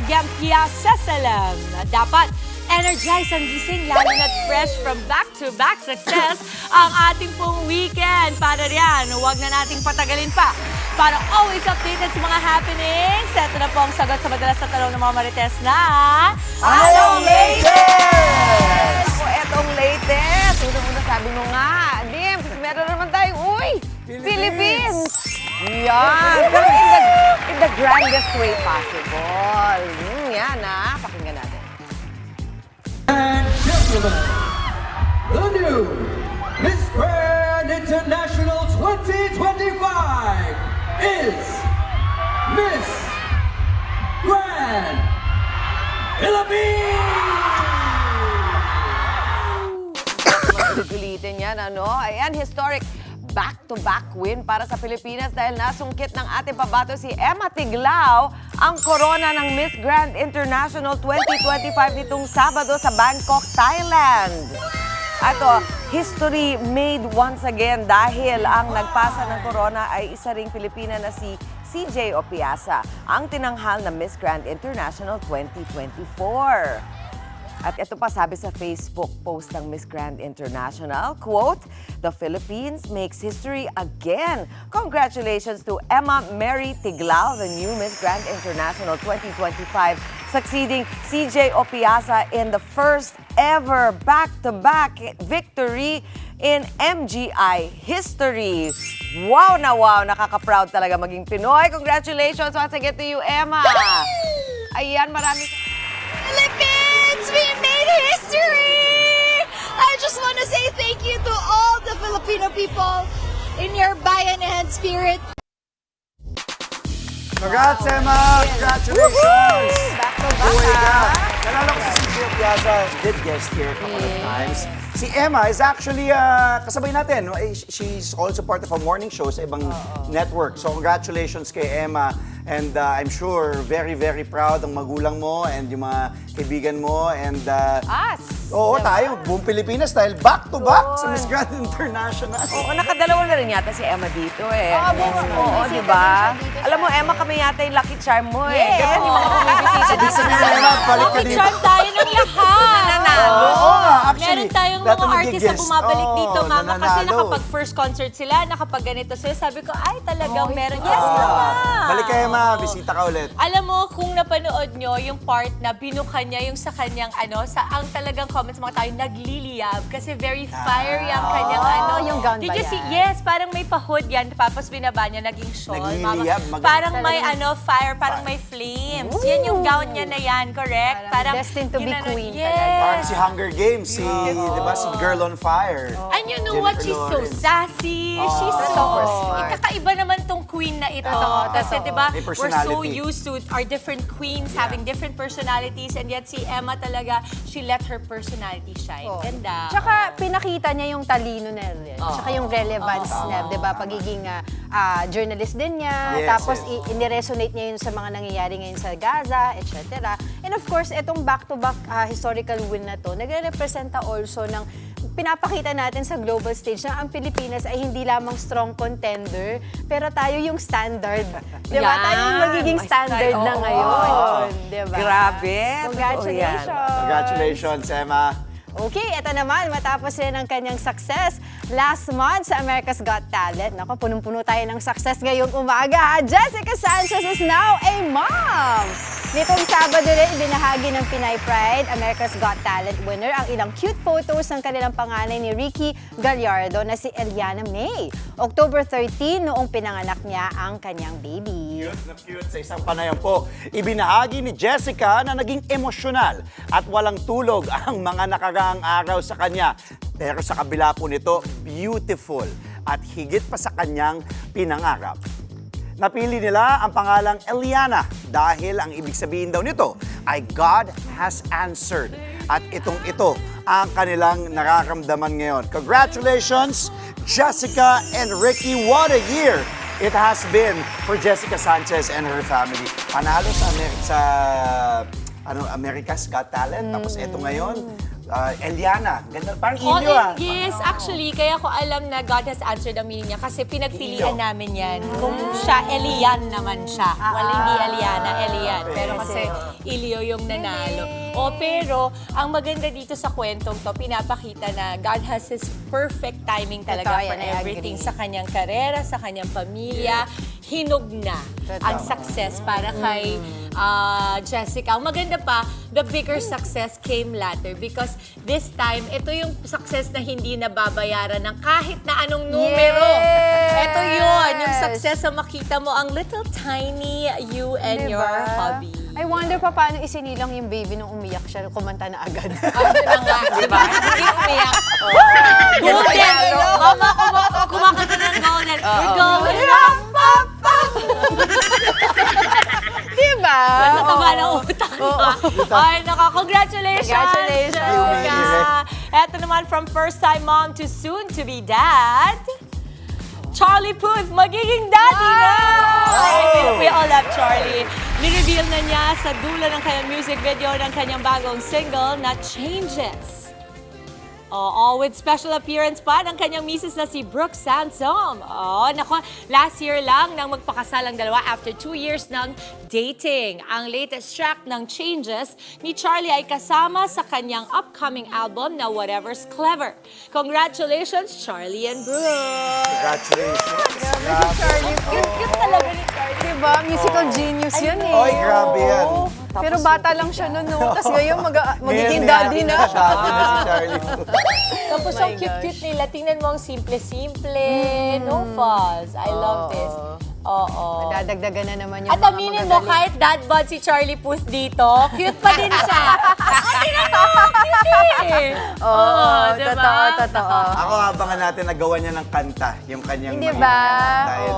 Gampia Sesalem. Dapat energized ang gising, lalo na't fresh from back-to-back success ang ating pong weekend. Para riyan, huwag na nating patagalin pa. Para always updated sa mga happenings, ito na po ang sagot sa madalas na tanong ng mga Marites na... Anong latest? Ako, etong latest. Una-una sabi mo nga, Dim, meron naman tayong, Philippines! Yan! Pero in the grandest way possible. Yan pakinggan natin. And gentlemen, the new Miss Grand International 2025 is Miss Grand Philippines! Ulitin yan, Ayan, historic back-to-back win para sa Pilipinas dahil nasungkit ng ating pabato si Emma Tiglao ang korona ng Miss Grand International 2025 nitong Sabado sa Bangkok, Thailand. Ato, history made once again dahil ang nagpasa ng corona ay isa ring Pilipina na si CJ Opiasa, ang tinanghal na Miss Grand International 2024. At ito pa sabi sa Facebook post ng Miss Grand International, quote, "The Philippines makes history again. Congratulations to Emma Mary Tiglao, the new Miss Grand International 2025, succeeding CJ Opiasa in the first ever back-to-back victory in MGI history." Wow na wow! Nakaka-proud talaga maging Pinoy. Congratulations once again to you, Emma. Ayan, maraming... Philippines, we made history! I just want to say thank you to all the Filipino people in your bayanihan spirit. Congrats, Emma! Congratulations! Back-to-back, Buhay ka! Nalala ko si Cynthia Piazza, did guest here a couple of times. Si Emma is actually, kasabay natin, no? She's also part of a morning show sa ibang network. So congratulations kay Emma. And I'm sure very, very proud ang magulang mo and yung mga kaibigan mo. And Us! oo, tayo, buong Pilipinas dahil back-to-back sa Miss Grand International. Oo, nakadalawa na rin yata si Emma dito eh. Oo, Bisita di ba? din siya dito Alam mo, sa- Emma, kami yata yung lucky charm mo eh. Yes. Kaya hindi mo kami bibisita Ibig sabihin, Emma, balik ka Lucky dito. charm tayo ng lahat. Nanalo. Oo nga, actually. Meron tayong lahat mga ng artist na nagigest, bumabalik dito, oo, Mama. Kasi nananalo. nakapag first concert sila, nakapag ganito sila. Sabi ko, ay talagang meron. Yes, Mama! Balik ka, Emma. Bisita ka ulit. Alam mo, kung napanood nyo yung part na binuka niya yung sa kanyang sa ang talagang comments mga tayo nagliliyab kasi very fiery ang kanyang yung gown Did ba you see? yan? Yes, parang may pahod yan tapos binaba niya naging shawl. Nagliliyab, Mama. maganda. Parang may fire, parang may flames. Yan yung gown niya na yan, correct? Parang destined to be queen yes. Parang si Hunger Games, si, di ba, si Girl on Fire. And you know what? She's so sassy. She's so... smart. Kakaiba naman tong queen na ito. Kasi di ba, May we're so personality. used to our different queens having different personalities and yet si Emma talaga, she let her personality shine. Ganda. Tsaka pinakita niya yung talino na rin. Tsaka yung relevance na, di ba, pagiging journalist din niya. Yes, Tapos yes. iniresonate niya yun sa mga nangyayari ngayon sa Gaza, etc. And of course, itong back-to-back historical win na to, nagre-representa also ng pinapakita natin sa global stage na ang Pilipinas ay hindi lamang strong contender, pero tayo yung standard. Di ba? Yan. Tayo yung magiging May standard style. na Oo. ngayon. Di ba? Grabe. Congratulations. Congratulations, Emma. Okay, ito naman, matapos rin ang kanyang success last month sa America's Got Talent. Naku, punong-puno tayo ng success ngayong umaga. Jessica Sanchez is now a mom! Nitong Sabado rin, ibinahagi ng Pinay Pride, America's Got Talent winner, ang ilang cute photos ng kanilang panganay ni Ricky Gallardo na si Eliana May. October 13, noong pinanganak niya ang kanyang baby. Cute na cute sa isang panayam po. Ibinahagi ni Jessica na naging emosyonal at walang tulog ang mga nakaraang araw sa kanya. Pero sa kabila po nito, beautiful at higit pa sa kanyang pinangarap. Napili nila ang pangalang Eliana dahil ang ibig sabihin daw nito ay God has answered. At ito ang kanilang nararamdaman ngayon. Congratulations, Jessica and Ricky. What a year it has been for Jessica Sanchez and her family. Panalo sa America's Got Talent. Tapos ito ngayon, Eliana. Ganda, parang Oh, Ilyo yes, actually, kaya ko alam na God has answered the meaning niya kasi pinagpilian Ilyo. namin yan. Kung siya, Elian naman siya. Wala, hindi Eliana, Elian. Pero kasi Ilyo yung nanalo. O, pero, ang maganda dito sa kwentong to, pinapakita na God has His perfect timing talaga Totoo for yan, I everything. agree. Sa kanyang karera, sa kanyang pamilya. Hinog na ang success para kay Jessica. Ang maganda pa, the bigger success came later because this time, ito yung success na hindi nababayaran ng kahit na anong numero. Yes! Ito yun, yung success na makita mo ang little tiny you and Diba? your hobby. I wonder pa paano isinilang yung baby nung umiyak siya, kumanta na agad. Ano na nga, di ba? Hindi umiyak. Golden! Mama, kumakanta ng golden. We're going up, up, up! Diba? Nakataba ng utak mo. Ay, congratulations! Congratulations. Jessica. Eto naman from first-time mom to soon-to-be dad, Charlie Puth, magiging daddy na! We all love Charlie. Nireveal na niya sa dulo ng kanyang music video ng kanyang bagong single na Changes. Oo, with special appearance pa ng kanyang misis na si Brooke Sansom. Oo, nako, last year lang nang magpakasal ang dalawa after 2 years ng dating. Ang latest track ng Changes ni Charlie ay kasama sa kanyang upcoming album na Whatever's Clever. Congratulations, Charlie and Brooke! Congratulations. Cute talaga ni Charlie. Diba? Musical genius yun eh. Oy, grabe yan. Pero bata lang siya noon, no? Tapos ngayon magiging Ngayon, daddy na. Daddy na si Charlie. Tapos Oh my ang cute-cute nila. Tingnan mo ang simple-simple. No fuss. I love this. Oo. Dadagdagan na naman yung At aminin mo, kahit dad bod si Charlie Puth dito, cute pa din siya. Tingnan mo, cute eh. Oo, diba? Totoo. Ako abangan natin nagawa niya ng kanta, yung kanyang Hindi mga- ba? Dahil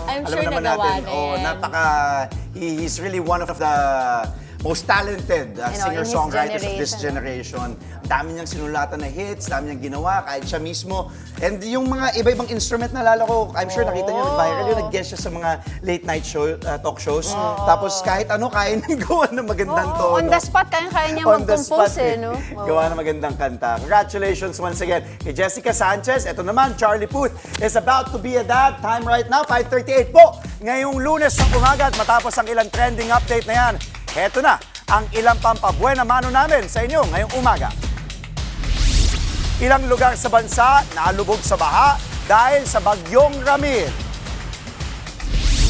I'm alam sure naman nagawa natin, na yan. he's really one of the most talented in his singer-songwriters of this generation. Ang dami niyang sinulatan na hits, dami niyang ginawa, kahit siya mismo. And yung mga iba-ibang instrument, naalala ko, I'm sure nakita niyo, viral yun, nag-guest siya sa mga late-night talk shows. Tapos kahit ano, kaya niyang gawa ng magandang tono. On the spot, kaya niya On the mag-compose spot, eh, no? Gawa ng magandang kanta. Congratulations once again kay Jessica Sanchez. Ito naman, Charlie Puth is about to be a dad. Time right now, 5:38 po. Ngayong Lunes ng umaga at matapos ang ilang trending update na yan, eto na ang ilang pampabuena mano namin sa inyo ngayong umaga. Ilang lugar sa bansa nalubog sa baha dahil sa bagyong Ramil.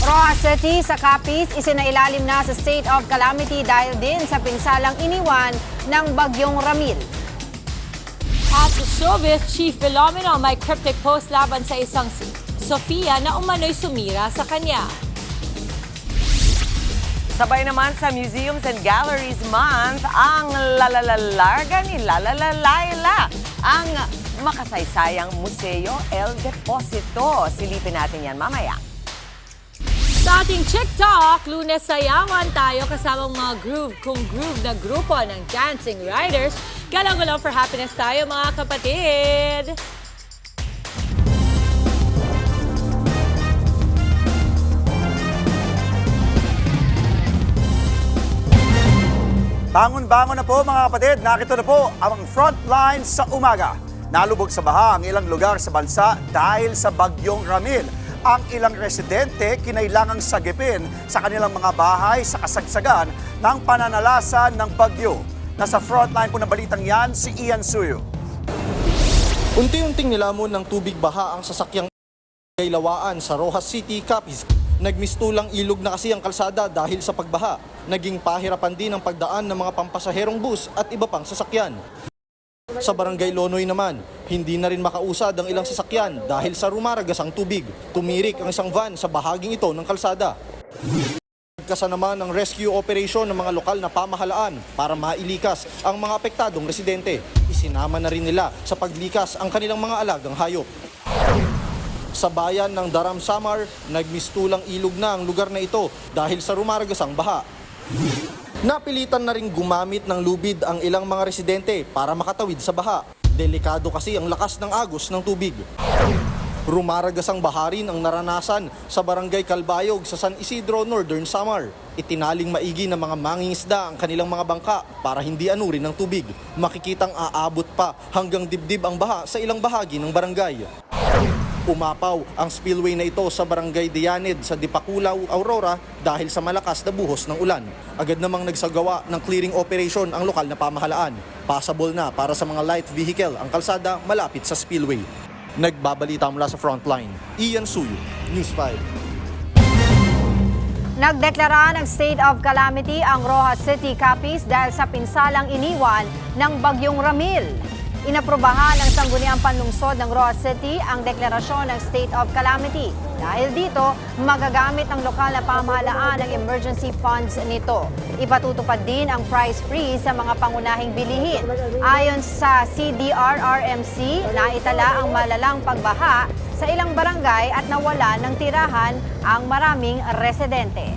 Roa City sa Capiz, isinailalim na sa state of calamity dahil din sa pinsalang iniwan ng bagyong Ramil. At sa showbiz, Chief Philomeno may cryptic post laban sa isang si Sofia na umano'y sumira sa kanya. Sabay naman sa Museums and Galleries Month, ang lalalalarga ni Lalalalayla, ang makasaysayang Museo El Deposito. Silipin natin yan mamaya. Sa ating TikTok, Lunes sayawan tayo kasama mga groove na grupo ng Dancing Riders. Galang-galang for happiness tayo mga kapatid! Bangon-bangon na po mga kapatid, nakita na po ang front lines sa umaga. Nalubog sa baha ang ilang lugar sa bansa dahil sa bagyong Ramil. Ang ilang residente kinailangang sagipin sa kanilang mga bahay sa kasagsagan ng pananalasan ng bagyo. Nasa frontline po ng balitang yan si Ian Suyo. Unti-unting nilamon ng tubig baha ang sasakyang Gaylawaan sa Rojas City, Capiz. Nagmistulang ilog na kasi ang kalsada dahil sa pagbaha. Naging pahirapan din ang pagdaan ng mga pampasaherong bus at iba pang sasakyan. Sa Barangay Lonoy naman, hindi na rin makausad ang ilang sasakyan dahil sa rumaragas ang tubig. Tumirik ang isang van sa bahaging ito ng kalsada. Nagkasa naman ang rescue operation ng mga lokal na pamahalaan para mailikas ang mga apektadong residente. Isinama na rin nila sa paglikas ang kanilang mga alagang hayop. Sa bayan ng Daram Samar, nagmistulang ilog na ang lugar na ito dahil sa rumaragasang baha. Napilitan na rin gumamit ng lubid ang ilang mga residente para makatawid sa baha. Delikado kasi ang lakas ng agos ng tubig. Rumaragas ang baharin ang naranasan sa Barangay Calbayog sa San Isidro, Northern Samar. Itinaling maigi ng mga mangingisda ang kanilang mga bangka para hindi anurin ng tubig. Makikitang aabot pa hanggang dibdib ang baha sa ilang bahagi ng barangay. Umapaw ang spillway na ito sa Barangay Dianid sa Dipakulaw, Aurora dahil sa malakas na buhos ng ulan. Agad namang nagsagawa ng clearing operation ang lokal na pamahalaan. Passable na para sa mga light vehicle ang kalsada malapit sa spillway. Nagbabalita mula sa Frontline, Ian Suyo, News 5. Nagdeklara ng state of calamity ang Rojas City Capiz dahil sa pinsalang iniwan ng Bagyong Ramil. Inaprobahan ng Sangguniang Panlungsod ng Rojas City ang deklarasyon ng state of calamity. Dahil dito, magagamit ng lokal na pamahalaan ang emergency funds nito. Ipatutupad din ang price freeze sa mga pangunahing bilihin. Ayon sa CDRRMC, naitala ang malalang pagbaha sa ilang barangay at nawala ng tirahan ang maraming residente.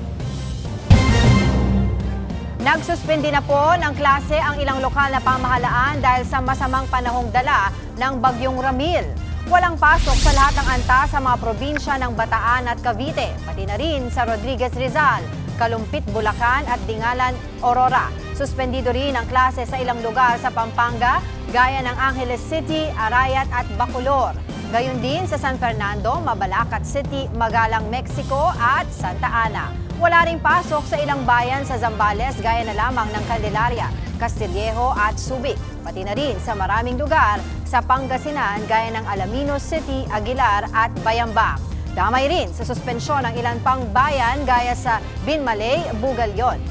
Nagsuspindi na po ng klase ang ilang lokal na pamahalaan dahil sa masamang panahong dala ng Bagyong Ramil. Walang pasok sa lahat ng antas sa mga probinsya ng Bataan at Cavite, pati na rin sa Rodriguez Rizal, Kalumpit, Bulacan at Dingalan, Aurora. Suspendido rin ang klase sa ilang lugar sa Pampanga, gaya ng Angeles City, Arayat at Bacolor. Gayon din sa San Fernando, Mabalacat City, Magalang, Mexico at Santa Ana. Wala ring pasok sa ilang bayan sa Zambales gaya na lamang ng Candelaria, Castillejo at Subic. Pati na rin sa maraming lugar sa Pangasinan gaya ng Alaminos City, Aguilar at Bayambang. Damay rin sa suspensyon ng ilan pang bayan gaya sa Binmalay, Bugalyon.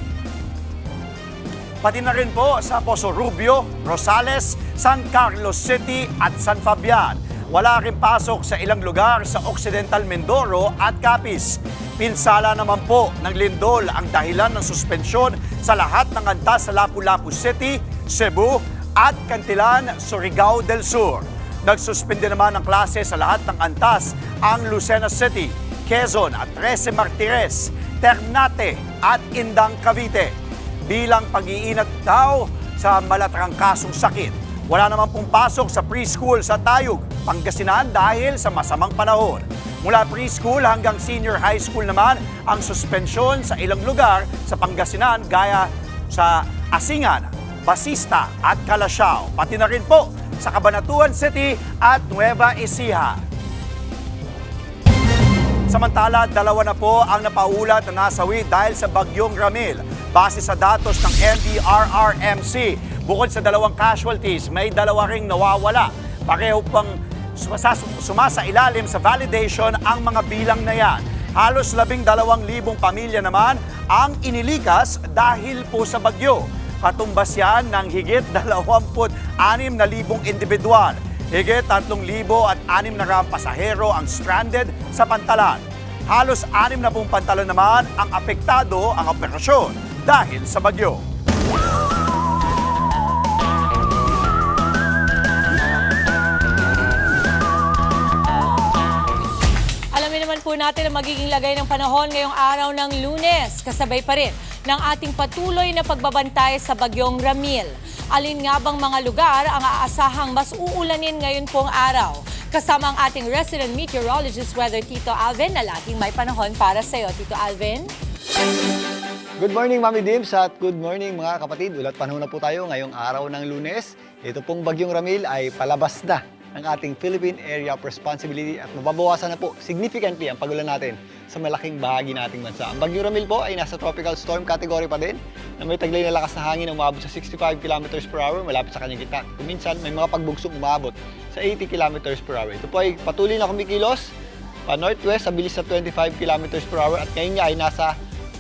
Pati na rin po sa Poso Rubio, Rosales, San Carlos City at San Fabian. Wala rin pasok sa ilang lugar sa Occidental Mindoro at Capiz. Pinsala naman po ng lindol ang dahilan ng suspensyon sa lahat ng antas sa Lapu-Lapu City, Cebu at Cantilan, Surigao del Sur. Nagsuspende naman ng klase sa lahat ng antas ang Lucena City, Quezon at 13 Martires, Ternate at Indang, Cavite. Bilang pag-iinat daw sa malatrangkasong sakit. Wala naman pong pasok sa preschool sa Tayug, Pangasinan dahil sa masamang panahon. Mula preschool hanggang senior high school naman ang suspensyon sa ilang lugar sa Pangasinan gaya sa Asingan, Basista at Calasiao. Pati na rin po sa Cabanatuan City at Nueva Ecija. Samantala, 2 na po ang napaulat na nasawi dahil sa Bagyong Ramil. Base sa datos ng NDRRMC, bukod sa 2 casualties, may 2 ring nawawala. Pareho pang sumasailalim sa validation ang mga bilang na yan. Halos 12,000 pamilya naman ang inilikas dahil po sa bagyo. Katumbas yan ng higit 26,000 individual. Higit 3,006 pasahero ang stranded sa Pantalan. Halos 60 pantalan naman ang apektado ang operasyon dahil sa bagyo. Alamin naman po natin ang magiging lagay ng panahon ngayong araw ng Lunes. Kasabay pa rin ng ating patuloy na pagbabantay sa Bagyong Ramil. Alin nga bang mga lugar ang aasahang mas uulanin ngayon pong araw? Kasama ang ating resident meteorologist, Weather Tito Alvin, na laging may panahon para sa iyo. Tito Alvin? Good morning, Mami Dims, at good morning mga kapatid. Ulat panahon na po tayo ngayong araw ng Lunes. Ito pong Bagyong Ramil ay palabas na ng ating Philippine Area of Responsibility at mababawasan na po significantly ang pagulan natin sa malaking bahagi nating bansa. Ang Bagyong Ramil po ay nasa tropical storm category pa din na may taglay na lakas na hangin na umabot sa 65 km per hour malapit sa kanyang gitna. Kuminsan may mga pagbugsong umabot sa 80 km per hour. Ito po ay patuloy na kumikilos pa northwest sa bilis sa 25 km per hour at ngayon nga ay nasa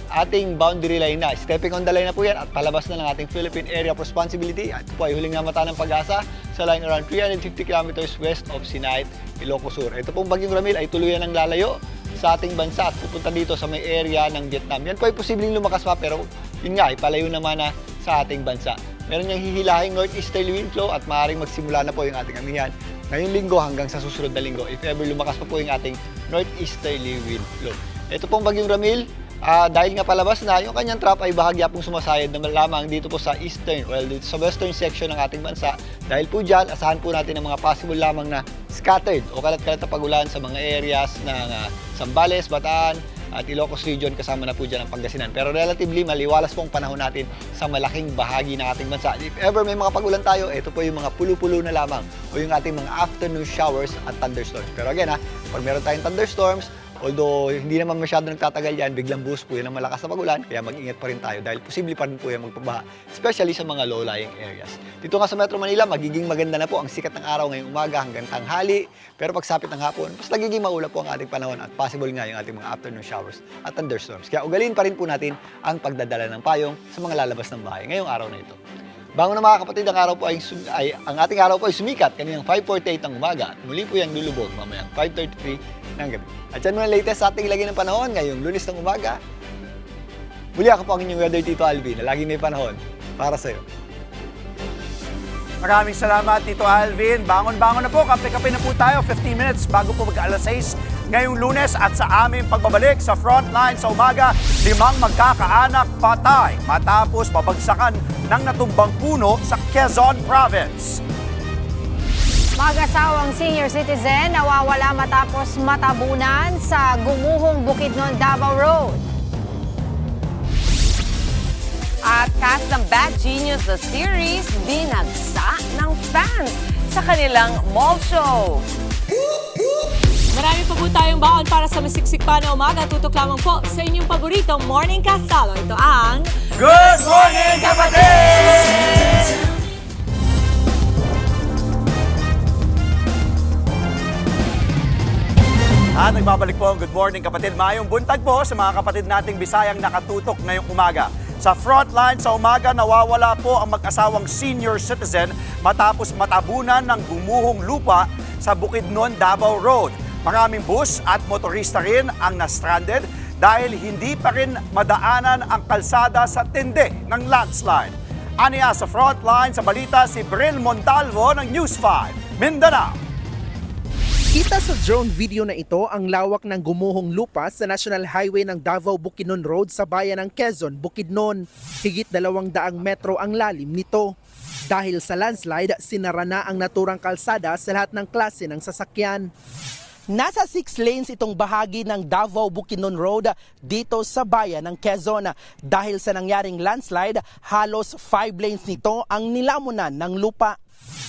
ating boundary line na. Stepping on the line na po yan at palabas na ng ating Philippine Area of Responsibility at ito po ay huling namata ng Pag-asa sa line around 350 kilometers west of Sinait, Ilocos Sur. Ito pong Bagyong Ramil ay tuluyan ng lalayo sa ating bansa at pupunta dito sa may area ng Vietnam. Yan po ay posibleng lumakas pa pero yun nga ay palayo naman na sa ating bansa. Meron niyang hihilahing northeasterly wind flow at maaaring magsimula na po yung ating amihan ngayong linggo hanggang sa susunod na linggo if ever lumakas pa po yung ating northeasterly wind flow. Ito pong Bagyong Ramil Dahil nga palabas na, yung kanyang trap ay bahagya pong sumasayad na lamang dito po sa eastern, dito sa western section ng ating bansa. Dahil po dyan, asahan po natin ang mga possible lamang na scattered o kalat-kalat na pagulan sa mga areas ng Zambales, Bataan, at Ilocos Region, kasama na po dyan ang Pangasinan. Pero relatively maliwalas po ang panahon natin sa malaking bahagi ng ating bansa. If ever may mga pagulan tayo, ito po yung mga pulo-pulo na lamang o yung ating mga afternoon showers at thunderstorms. Pero again pag meron tayong thunderstorms, although hindi naman masyado nagtatagal yan, biglang buhos po yan ng malakas na pagulan, kaya mag-ingat pa rin tayo dahil posible pa rin po yan magpabaha, especially sa mga low-lying areas. Dito nga sa Metro Manila, magiging maganda na po ang sikat ng araw ngayong umaga hanggang tanghali, pero pagsapit ng hapon, mas nagiging maulap po ang ating panahon at possible nga yung ating mga afternoon showers at thunderstorms. Kaya ugalin pa rin po natin ang pagdadala ng payong sa mga lalabas ng bahay ngayong araw na ito. Bago na mga kapatid, ang ating araw po ay sumikat kaninang 5:48 ng umaga at muli po yung lulubog mamayang 5:33 ng gabi. At yan muna latest sa ating lagay ng panahon ngayong Lunes ng umaga. Muli ako po ang inyong weather Tito Alvin na laging may panahon para sa'yo. Maraming salamat, Tito Alvin. Bangon-bangon na po, kape-kape na po tayo. 15 minutes bago po mag-alas 6 ngayong Lunes at sa aming pagbabalik sa Frontline sa umaga, 5 magkakaanak patay matapos mabagsakan ng natumbang puno sa Quezon Province. Mag-asawang senior citizen nawawala matapos matabunan sa Gumuhong Bukidnon, Davao Road. At cast ng Bad Genius the series, binagsa ng fans sa kanilang mall show. Marami pa po tayong baon para sa masiksik pa na umaga. Tutok lamang po sa inyong paboritong Morning Kasalo. Ito ang Good morning, kapatid! At nagbabalik po ang Good Morning, kapatid. Mayong buntag po sa mga kapatid nating Bisayang nakatutok ngayong umaga. Sa Frontline sa umaga, nawawala po ang mag-asawang senior citizen matapos matabunan ng gumuhong lupa sa Bukidnon, Davao Road. Maraming bus at motorista rin ang na-stranded dahil hindi pa rin madaanan ang kalsada sa tindi ng landslide. Aniya sa Frontline sa balita si Bril Montalvo ng News 5, Mindanao. Kita sa drone video na ito ang lawak ng gumuhong lupa sa National Highway ng Davao-Bukidnon Road sa bayan ng Quezon, Bukidnon. Higit 200 metro ang lalim nito. Dahil sa landslide, sinara na ang naturang kalsada sa lahat ng klase ng sasakyan. Nasa 6 lanes itong bahagi ng Davao-Bukidnon Road dito sa bayan ng Quezon. Dahil sa nangyaring landslide, halos 5 lanes nito ang nilamunan ng lupa.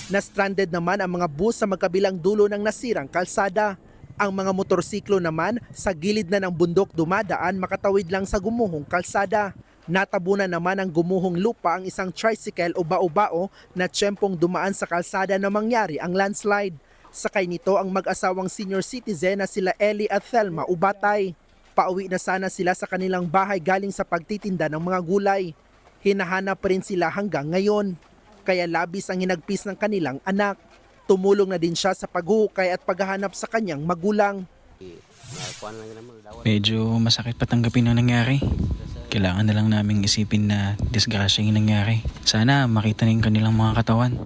Na-stranded naman ang mga bus sa magkabilang dulo ng nasirang kalsada. Ang mga motorsiklo naman sa gilid na ng bundok dumadaan makatawid lang sa gumuhong kalsada. Natabunan naman ng gumuhong lupa ang isang tricycle o bao-bao na tiyempong dumaan sa kalsada na mangyari ang landslide. Sakay nito ang mag-asawang senior citizen na sila Ellie at Thelma Ubatay. Pauwi na sana sila sa kanilang bahay galing sa pagtitinda ng mga gulay. Hinahanap rin sila hanggang ngayon. Kaya labis ang hinagpis ng kanilang anak. Tumulong na din siya sa paghuhukay at paghahanap sa kanyang magulang. Medyo masakit patanggapin ang nangyari. Kailangan na lang naming isipin na disgrasya yung nangyari. Sana makita na yung kanilang mga katawan.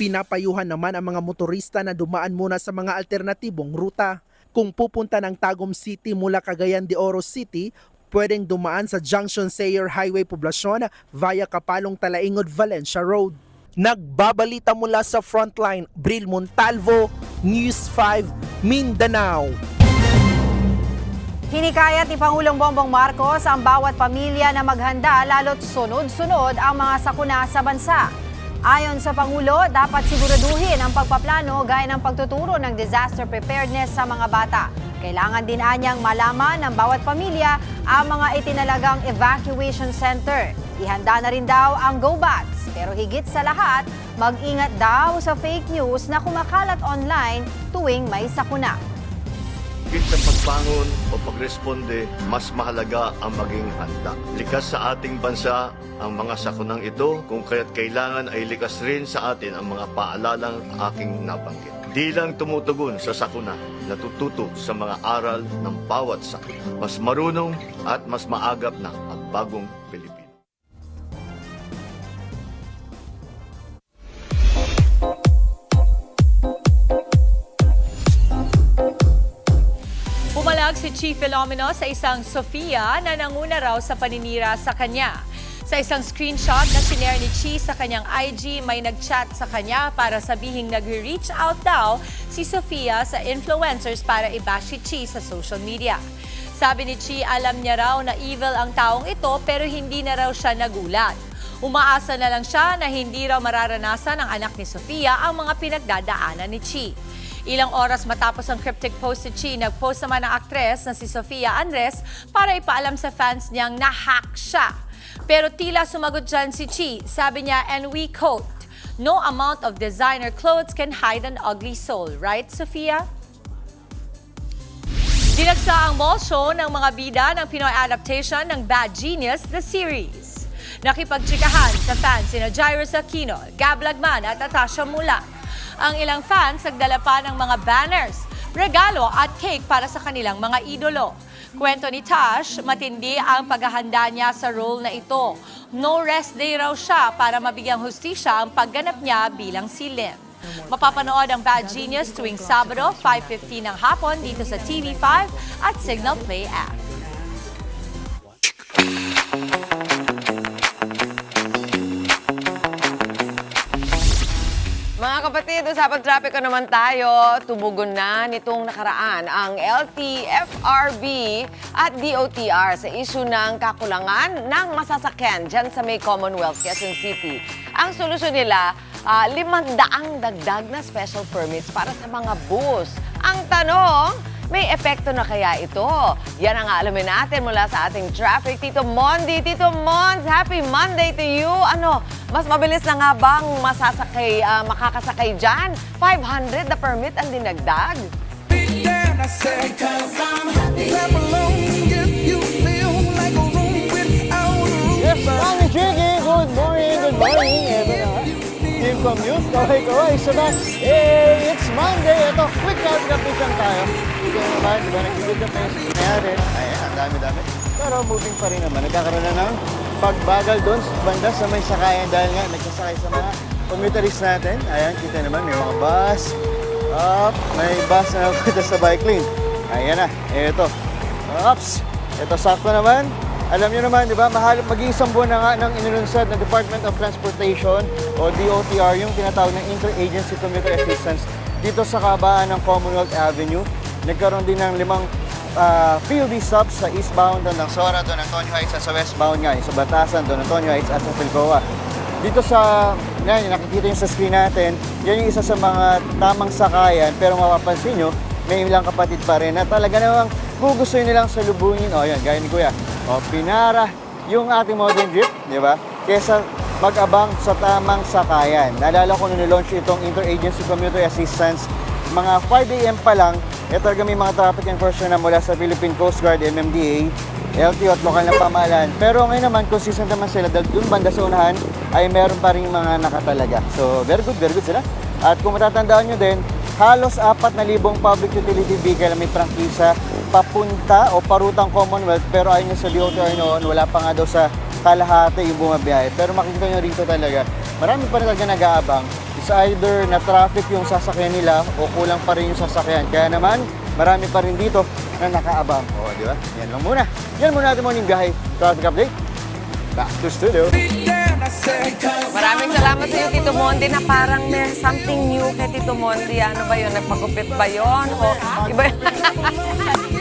Pinapayuhan naman ang mga motorista na dumaan muna sa mga alternatibong ruta. Kung pupunta ng Tagum City mula Cagayan de Oro City, pwedeng dumaan sa Junction Sayre Highway Poblacion via Kapalong Talaingod Valencia Road. Nagbabalita mula sa Frontline, Bril Montalvo, News 5, Mindanao. Hinikayat ni Pangulong Bongbong Marcos ang bawat pamilya na maghanda lalo't sunod-sunod ang mga sakuna sa bansa. Ayon sa Pangulo, dapat siguraduhin ang pagpaplano gaya ng pagtuturo ng disaster preparedness sa mga bata. Kailangan din anyang malaman ng bawat pamilya ang mga itinalagang evacuation center. Ihanda na rin daw ang GoBats. Pero higit sa lahat, mag-ingat daw sa fake news na kumakalat online tuwing may sakuna. Higit sa pagbangon o pagresponde, mas mahalaga ang maging handa. Likas sa ating bansa ang mga sakunang ito, kung kaya't kailangan ay likas rin sa atin ang mga paalalang aking nabanggit. Di lang tumutugon sa sakuna, natututo sa mga aral ng bawat sakuna. Mas marunong at mas maagap na ang bagong Pilipinas. Pumalag si si Chi Filomeno sa isang Sofia na nanguna raw sa paninira sa kanya. Sa isang screenshot na sinare ni Chi sa kanyang IG, may nag-chat sa kanya para sabihing nag-reach out daw si Sofia sa influencers para i-bash si Chi sa social media. Sabi ni Chi, alam niya raw na evil ang taong ito pero hindi na raw siya nagulat. Umaasa na lang siya na hindi raw mararanasan ng anak ni Sofia ang mga pinagdadaanan ni Chi. Ilang oras matapos ang cryptic post si Chi, nag-post naman ang aktres na si Sofia Andres para ipaalam sa fans niyang na-hack siya. Pero tila sumagot dyan si Chi. Sabi niya, and we quote, "No amount of designer clothes can hide an ugly soul." Right, Sofia? Dinagsa ang mall show ng mga bida ng Pinoy adaptation ng Bad Genius, the series. Nakipagtsikahan sa fans sina Jairus Aquino, Gab Lagman at Natasha Mula. Ang ilang fans nagdala pa ng mga banners, regalo at cake para sa kanilang mga idolo. Kwento ni Tash, matindi ang paghahanda niya sa role na ito. No rest day raw siya para mabigyang hustisya ang pagganap niya bilang si Lynn. Mapapanood ang Bad Genius tuwing Sabado, 5:15 ng hapon dito sa TV5 at Signal Play app. Mga kapatid, usapang trapiko naman tayo. Tumugon na nitong nakaraan ang LTFRB at DOTR sa issue ng kakulangan ng masasakyan dyan sa may Commonwealth, Quezon City. Ang solusyon nila, 500 dagdag na special permits para sa mga bus. Ang tanong, may epekto na kaya ito? Yan ang alamin natin mula sa ating traffic. Tito Mondi, Tito Mons, happy Monday to you. Ano, mas mabilis na nga bang makakasakay dyan? 500 na permit ang dinagdag? Yes, Mami Jiggy! Good morning, everyone! Team Commute, kaway-kaway, sabay. Hey, it's Monday! Ito, quick traffic lang tayo. Ito naman, di ba, nag-good na tayo sa nangyari. Ayan, ang dami-dami. Pero moving pa rin naman. Nagkakaroon na ng pagbagal doon sa banda sa may sakayan dahil nga nagsasakay sa mga commuterist natin. Ayan, kita naman, may mga bus. May bus na napunta sa bike lane. Ayan na, ito. Ops! Ito, sakto naman. Alam niyo naman, di ba, mag-iisang buwan na nga ng inilunsad ng Department of Transportation o DOTR, yung tinatawag ng Interagency Commuter Assistance dito sa kabaan ng Commonwealth Avenue. Nagkaroon din ng 5 PUV stops sa eastbound, Don Sora, Don Antonio Heights, at sa westbound nga, sa Batasan, Don Antonio Heights, at sa Pilcoa. Dito sa, yan, nakikita nyo sa screen natin, yan yung isa sa mga tamang sakayan, pero mapapansin nyo, may ilang kapatid pa rin na talaga namang gugustuhin nilang salubungin. O, yan, gaya ni Kuya. O, pinara yung ating modern jeep, di ba? Kesa mag-abang sa tamang sakayan. Naalala ko nung nilaunch itong Interagency Commuter Assistance, mga 5 a.m. pa lang, talaga may mga traffic enforcement na mula sa Philippine Coast Guard, MMDA, LTO at lokal na pamahalaan. Pero ngayon naman, consistent naman sila dahil doon banda sa unahan ay meron pa rin mga nakatalaga. So, very good sila. At kung matatandaan nyo din, halos 4,000 public utility vehicle na may prangkisa papunta o parutang Commonwealth, pero ayon sa DOTR noon, wala pa nga daw sa kalahati yung bumabiyahe. Pero makikita nyo rito talaga, marami pa rin talaga nag-aabang. It's either na traffic yung sasakyan nila o kulang pa rin yung sasakyan. Kaya naman, marami pa rin dito na nakaabang. O, di ba? Yan lang muna. Yan muna natin morning biyahe. Traffic update. Back to studio. Maraming salamat sa iyo, Tito Mondi, na parang may something new kay Tito Mondi. Ano ba yun? Nagpagupit ba yun? O iba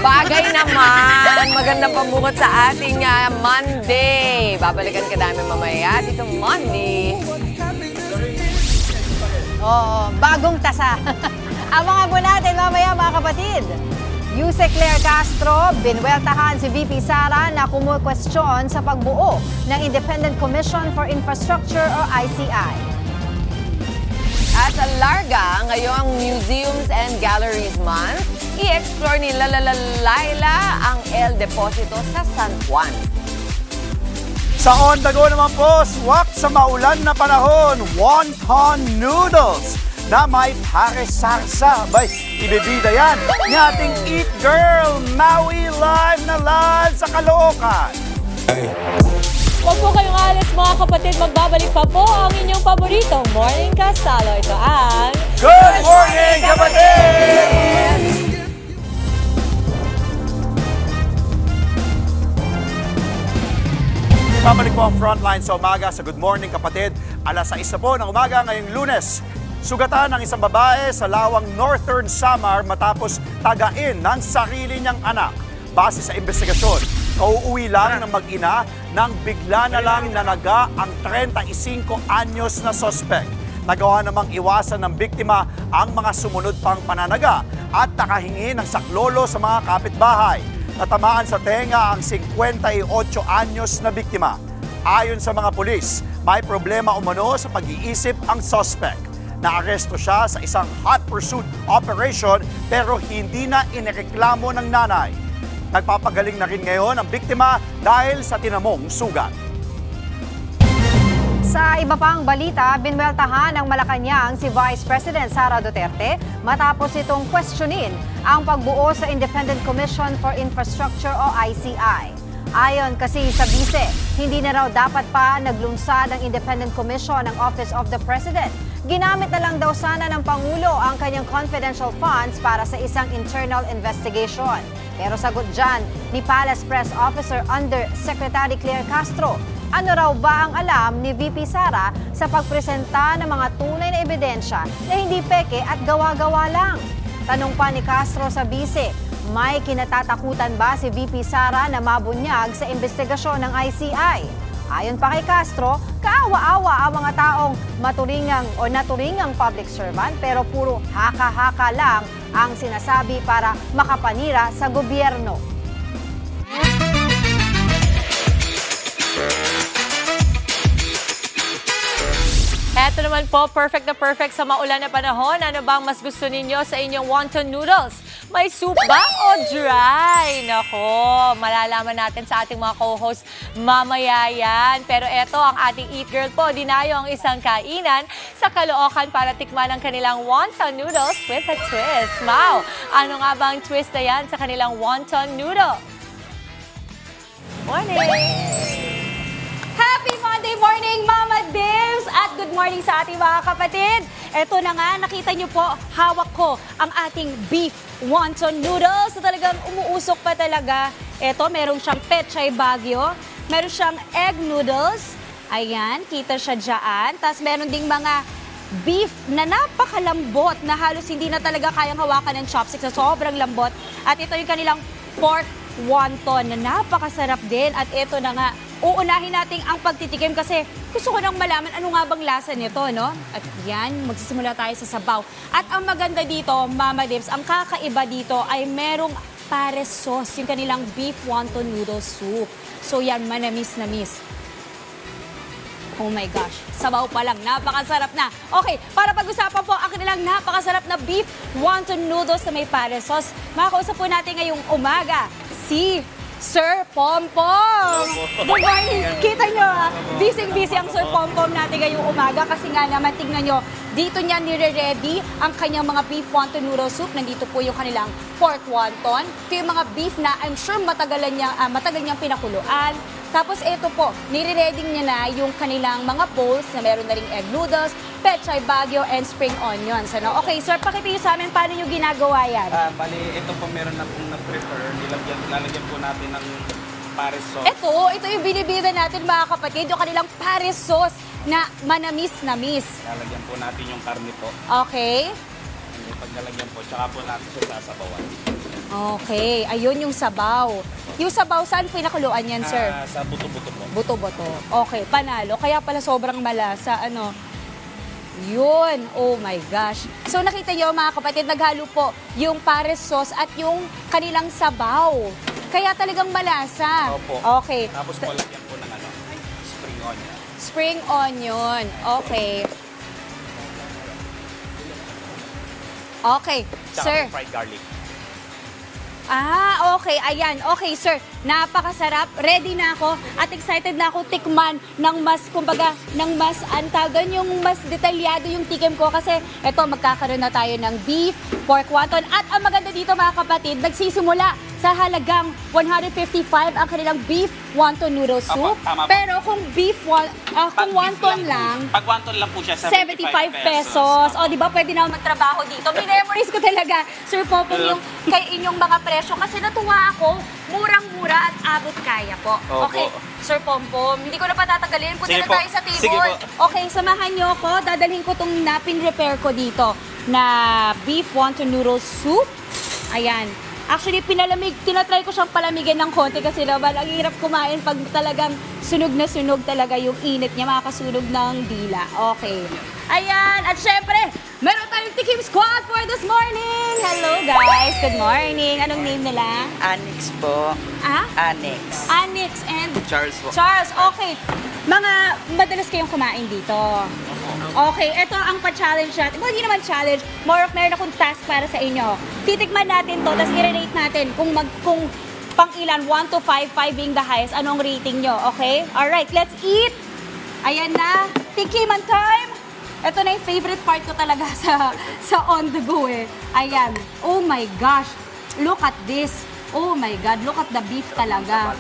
bagay naman. Magandang pambungot sa ating Monday. Babalikan ka namin mamaya, Tito Mondi. Oo, bagong tasa. Abangan po natin mamaya, mga kapatid. Yuse Claire Castro, binweltahan si VP Sara na kumukwestiyon sa pagbuo ng Independent Commission for Infrastructure o ICI. At sa Larga, ngayong Museums and Galleries Month, i-explore ni Laila ang El Deposito sa San Juan. Sa On The Go naman po, swak sa maulan na panahon, wonton noodles na may pare-sarsa. Bay, ibibida yan ni ating Eat Girl, Maui live na live sa Caloocan. Huwag po kayong alis, mga kapatid. Magbabalik pa po ang inyong paboritong Morning Kasalo. Ito ang Good Morning, kapatid! Babalik po ang Frontline sa umaga sa Good Morning Kapatid. Alas 6 na po ng umaga ngayong Lunes. Sugatan ng isang babae sa lawang Northern Samar matapos tagain ng sarili niyang anak. Base sa investigasyon, kauuwi lang ng mag-ina nang bigla na lang nanaga ang 35 anyos na sospek. Nagawa namang iwasan ng biktima ang mga sumunod pang pananaga at nakahingi ng saklolo sa mga kapitbahay. Natamaan sa tenga ang 58 anyos na biktima. Ayon sa mga pulis, may problema umano sa pag-iisip ang suspect. Naaresto siya sa isang hot pursuit operation pero hindi na inireklamo ng nanay. Nagpapagaling na rin ngayon ang biktima dahil sa tinamong sugat. Sa iba pang balita, binweltahan ng Malacanang si Vice President Sara Duterte matapos itong questionin ang pagbuo sa Independent Commission for Infrastructure o ICI. Ayon kasi sa bise, hindi na raw dapat pa naglunsad ang Independent Commission ng Office of the President. Ginamit na lang daw sana ng Pangulo ang kanyang confidential funds para sa isang internal investigation. Pero sagot dyan ni Palace Press Officer Under Secretary Claire Castro, ano raw ba ang alam ni VP Sara sa pagpresenta ng mga tunay na ebidensya na hindi peke at gawa-gawa lang? Tanong pa ni Castro sa bise, may kinatatakutan ba si VP Sara na mabunyag sa investigasyon ng ICI? Ayon pa kay Castro, kaawa-awa ang mga taong maturingang o naturingang public servant pero puro haka-haka lang ang sinasabi para makapanira sa gobyerno. Eto naman po, perfect na perfect sa maulan na panahon. Ano bang mas gusto ninyo sa inyong wonton noodles? May soup ba o dry? Nako, malalaman natin sa ating mga co-host mamaya yan. Pero eto, ang ating Eat Girl po, dinayo ang isang kainan sa Caloocan para tikman ang kanilang wonton noodles with a twist. Mau, ano nga ba ang twist na yan sa kanilang wonton noodle? Morning! Happy Monday morning, Mama Dims! At good morning sa ating mga kapatid. Ito na nga, nakita niyo po, hawak ko ang ating beef wonton noodles na talagang umuusok pa talaga. Ito, meron siyang pechay bagyo, meron siyang egg noodles. Ayan, kita siya dyan. Tapos meron ding mga beef na napakalambot na halos hindi na talaga kayang hawakan ng chopsticks na sobrang lambot. At ito yung kanilang pork wonton na napakasarap din. At ito na nga, uunahin natin ang pagtitikim kasi gusto ko nang malaman ano nga bang lasa nito, no? At yan, magsisimula tayo sa sabaw. At ang maganda dito, Mama Dips, ang kakaiba dito ay merong pares sauce, yung kanilang beef wonton noodle soup. So yan, manamis-namis. Oh my gosh, sabaw pa lang, napakasarap na. Okay, para pag-usapan po ang kanilang napakasarap na beef wonton noodles na may pares sauce, makakausap po natin ngayong umaga si Sir Pompom! Good morning! Kita nyo, busy-busy ang Sir Pompom natin ngayong umaga kasi nga naman, tingnan nyo, dito niya nire-ready ang kanyang mga beef wonton noodle soup. Nandito po yung kanilang pork wonton. Ito yung mga beef na I'm sure matagal niyang pinakuluan. Tapos ito po, nire-ready niya na yung kanilang mga bowls na meron na ring egg noodles, pechay bagyo, and spring onions. Ano? Okay, sir, pakita nyo sa amin paano nyo ginagawa yan. Bali, ito po meron na pong na-prepare. Lalagyan po natin ng pares sauce. Ito yung binibida natin mga kapatid, yung kanilang pares sauce na manamis-namis. Lalagyan po natin yung karne po. Okay. And pag nalagyan po, tsaka po natin siya sasabawan. Okay, ayun yung sabaw. Yung sabaw, saan pinakuluan yan, sir? Sa buto-buto po. Buto-buto. Okay, panalo. Kaya pala sobrang malasa, ano. Yun. Oh my gosh. So nakita niyo mga kapatid, naghalo po yung pares sauce at yung kanilang sabaw. Kaya talagang malasa. Opo. Okay. Tapos po lagyan po ng spring onion. Spring onion. Okay. Okay, Tsaka sir. po fried garlic. Okay. Ayan. Okay, sir. Napakasarap. Ready na ako at excited na ako tikman ng mas, kumbaga, ng mas antagan yung mas detalyado yung tikim ko kasi eto, magkakaroon na tayo ng beef, pork wonton. At ang maganda dito mga kapatid, nagsisimula sa halagang 155 ang kanilang beef wonton noodle soup. Tama po. Pero kung kung wonton lang, Pag wonton lang po siya, 75 pesos. O, di ba, pwede na magtrabaho dito. Minemories ko talaga, Sir Popong, yung kay inyong mga presyo. Kasi natuwa ako, murang-mura at abot kaya po. Opo. Okay, Sir Pompom. Hindi ko na patatagalin. Punta Sige na po. tayo sa table. Sige po. Okay, samahan niyo ako. Dadalhin ko tong napin-repair ko dito na beef wonton noodle soup. Ayan. Actually, tinatry ko siyang palamigin ng konti kasi naman ang hirap kumain pag talagang sunog na sunog talaga yung init niya, makakasunog ng dila. Okay. Ayan, at syempre, meron tayong Tikim Squad for this morning! Hello guys, good morning. Anong name nila? Anix po. Ah? Anix. Anix and Charles po. Charles, okay. Mga madalas kayong kumain dito. Okay, ito ang pa-challenge natin. Well, hindi naman challenge. More of meron akong task para sa inyo. Titikman natin to, tapos i-rate natin kung pang ilan, 1 to 5, 5 being the highest, anong rating nyo, okay? Alright, let's eat! Ayan na, tikiman time! Ito na yung favorite part ko talaga sa on the go eh. Ayan, oh my gosh, look at this. Oh my God, look at the beef talaga.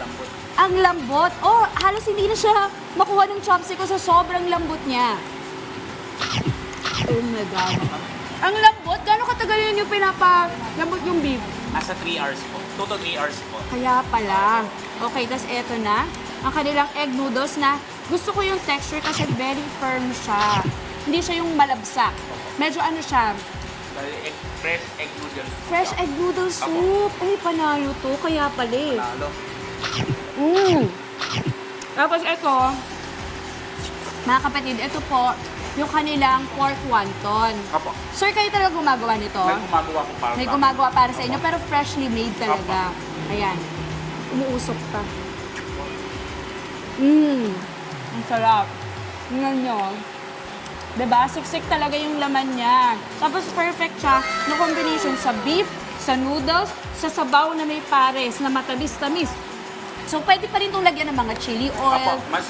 Ang lambot. Oh, halos hindi na siya makuha ng chopstick ko sa sobrang lambot niya. Oh my God. Ang lambot. Gano'ng katagal yun yung pinapalambot yung beef? Nasa 3 hours po. 2 to 3 hours po. Kaya pala. Okay, tas eto na. Ang kanilang egg noodles na gusto ko yung texture kasi very firm siya. Hindi siya yung malabsak. Medyo ano siya, Fresh egg noodles. fresh egg noodle soup. Ay, panalo to. Kaya pala eh. Panalo. Tapos ito, mga kapatid, ito po, yung kanilang pork wonton. Apo. Sir, kayo talaga gumagawa nito? May gumagawa po para May gumagawa para sa inyo, pero freshly made talaga. Ayan. Umuusok pa. Ang sarap. Tingnan nyo. Diba? Siksik talaga yung laman niya. Tapos perfect siya na combination sa beef, sa noodles, sa sabaw na may pares na matamis-tamis. So, pwede pa rin itong lagyan ng mga chili oil. Apo, mas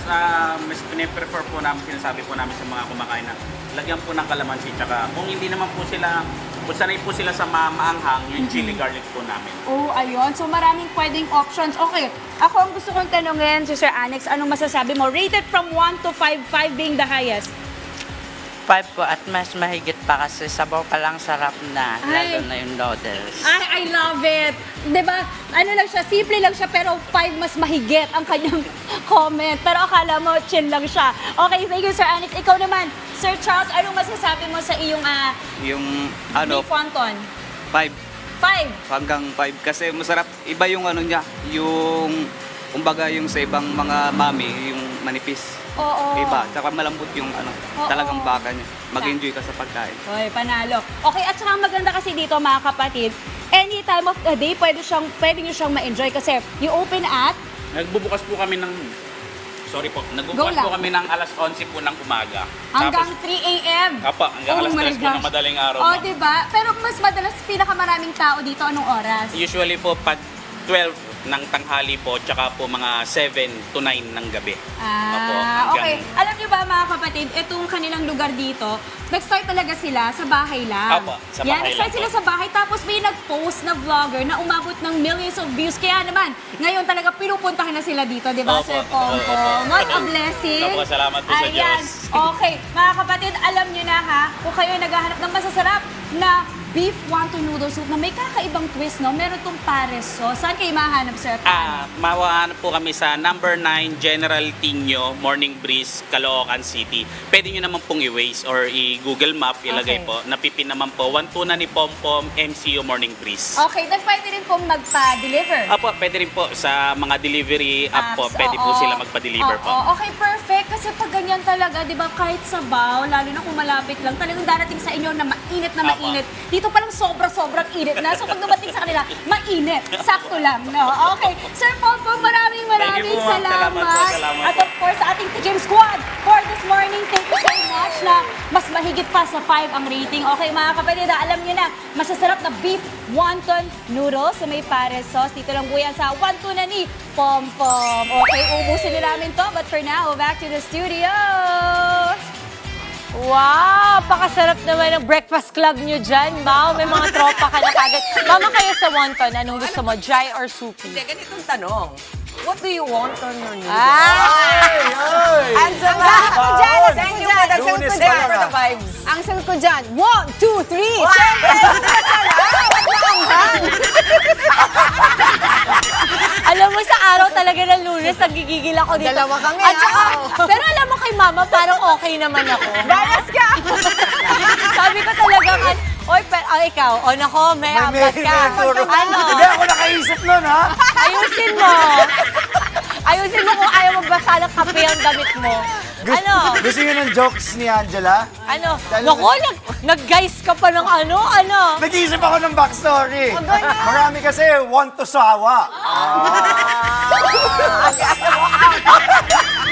piniprefer po namin, sinasabi po namin sa mga kumakain na lagyan po ng kalamansi. Tsaka kung hindi naman po sila, kung sanay po sila sa maanghang, yung chili garlic po namin. Oh, ayun. So, maraming pwedeng options. Okay, ako ang gusto kong tanungin si Sir Anix, anong masasabi mo? Rated from 1 to 5, 5 being the highest. 5 po at mas mahigit pa kasi sabaw pa lang sarap na. Ay. Lalo na yung noodles. I love it. 'Di ba? Ano lang siya, simple lang siya pero 5 mas mahigit ang kanyang comment. Pero akala mo chill lang siya. Okay, thank you Sir Anix. Ikaw naman, Sir Charles, anong masasabi mo sa iyong Yung beef wonton? 5 5. hanggang 5 kasi masarap. Iba yung ano niya, yung kumbaga yung sa ibang mga mami, yung manipis. Oo. Iba, tsaka malambot yung ano, Oo. talagang baka niya. Mag-enjoy ka sa pagkain. Hoy, panalo. Okay, at saka maganda kasi dito mga kapatid, any time of the day, pwede nyo siyang ma-enjoy kasi you open at Nagbubukas po kami ng, Go nagbubukas lang. po kami ng alas 11 po ng umaga. hanggang Tapos, 3 a.m. Apa, hanggang alas 3 po ng madaling araw. Oh, ma'am. diba? Pero mas madalas pinakamaraming tao dito anong oras? Usually po pag 12 ng tanghali po, tsaka po mga 7 to 9 ng gabi. Apo, hanggang- Okay. Alam niyo ba mga kapatid, itong kanilang lugar dito, nag-start talaga sila sa bahay lang. Apo, sa Yan, bahay nag-start lang sila po. sa bahay, tapos may nag-post na vlogger na umabot ng millions of views. Kaya naman, ngayon talaga pinupuntahan na sila dito, di ba, Opo, Sir Pongko? opo. What a blessing. Opo, salamat po sa Ayan. Diyos. Okay, mga kapatid, alam niyo na ha, kung kayo naghahanap ng masasarap na beef wonton noodle soup na may kakaibang twist, no? Meron tong pares sauce. Saan kayo mahanap, Sir? Mawahanap po kami sa number 9 General Tinio, Morning Breeze, Caloocan City. Pwede nyo naman pong i-Waze or i-Google Map, ilagay Okay. po. Napipin naman po, 1-2 na ni Pompom, MCU Morning Breeze. Okay, then pwede rin pong magpa-deliver. Apo, pwede rin po sa mga delivery app po, Apps, pwede po oo. sila magpa-deliver po. Oo, okay, perfect. Kasi pag ganyan talaga, di ba, kahit sabaw, lalo na kung malapit lang, talagang darating sa inyo na mainit na Apa. mainit. Dito pa lang sobrang init na. So pag dumating sa kanila, mainit. Sakto lang, no? Okay. Sir Pompom, maraming Thank you po, ma'am. salamat. Salamat po, salamat At po. of course, sa ating Tikim Squad for this morning, thank you so much na mas mahigit pa sa 5 ang rating. Okay, mga kapatid, alam nyo na, masasarap na beef wonton noodles sa may pares sauce. Dito lang po yan sa 1-2 na ni Pompom. Okay, ubusin na namin to. But for now, back to the studio. Wow! Pakasarap naman ng breakfast club nyo dyan, Mau. May mga tropa ka na kagad. Mama, kayo sa wonton, anong gusto mo? Dry or soupy? Hindi, ganitong tanong. What do you want on your noodles? Ang sagot ko dyan, ang sagot ko dyan, ang sagot ko Lunes dyan. pa lang. Ang sagot ko dyan, 1, 2, 3. Siyempre, hindi na sana. maanghang. Alam mo, sa araw talaga ng Lunes, nagigigil ako dito. Dalawa kami, At saka, ah. pero alam mo kay Mama, parang okay naman ako. Bias ka! Sabi ko talagang, oy, pero ikaw, nako, may apat ka. Ano? Hindi ako nakaisip nun, ha? Ayusin mo. Ayusin mo kung ayaw magbasa ng kape ang damit mo. Ano? Gusto niyo ng jokes ni Angela? Ano? Naku, nag-guys ka pa ng ano? Nag-iisip ako ng backstory. Marami kasi want to sawa.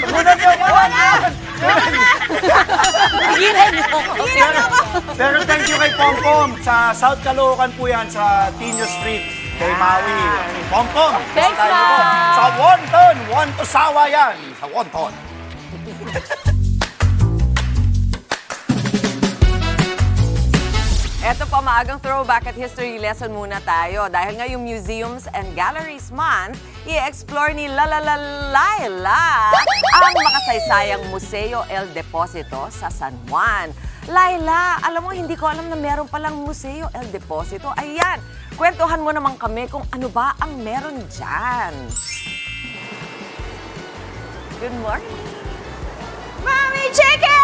Gunan niyo ako. Higilan mo. Pero thank you kay Pompom. Sa South Caloocan po yan, sa Tino Street. Kay Maui. Pompom. Thanks, tayo po. Ma. Sa Wonton. Want to sawa yan. Sa Wonton. Eto po, maagang throwback at history lesson muna tayo. Dahil ngayong Museums and Galleries Month, i-explore ni Laila ang makasaysayang Museo El Deposito sa San Juan. Laila, alam mo, hindi ko alam na meron palang Museo El Deposito. Ayan, kwentuhan mo naman kami kung ano ba ang meron dyan. Good morning. Mami Chicken!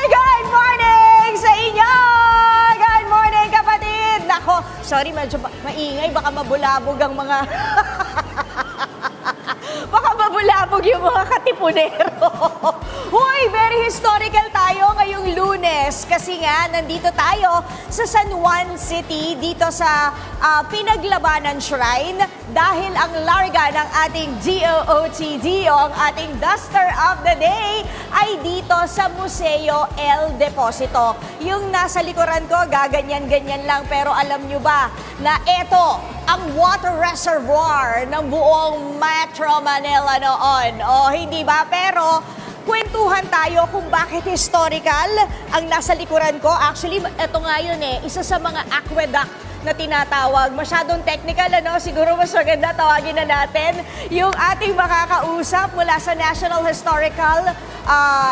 Good morning sa inyo! Good morning, kapatid! Nako, sorry, medyo maingay. Baka mabulabog ang mga... Baka mabulabog yung mga katipunero. Huy, very historical tayo ngayong Lunes kasi nga nandito tayo sa San Juan City dito sa Pinaglabanan Shrine dahil ang larga ng ating DOOTD o ang ating Duster of the Day ay dito sa Museo El Deposito. Yung nasa likuran ko, gaganyan-ganyan lang, pero alam nyo ba na ito ang water reservoir ng buong Metro Manila noon? O hindi ba? Pero kwentuhan tayo kung bakit historical ang nasa likuran ko. Actually, ito nga yun isa sa mga aqueduct na tinatawag. Masyadong technical, Siguro mas maganda tawagin na natin yung ating makakausap mula sa National Historical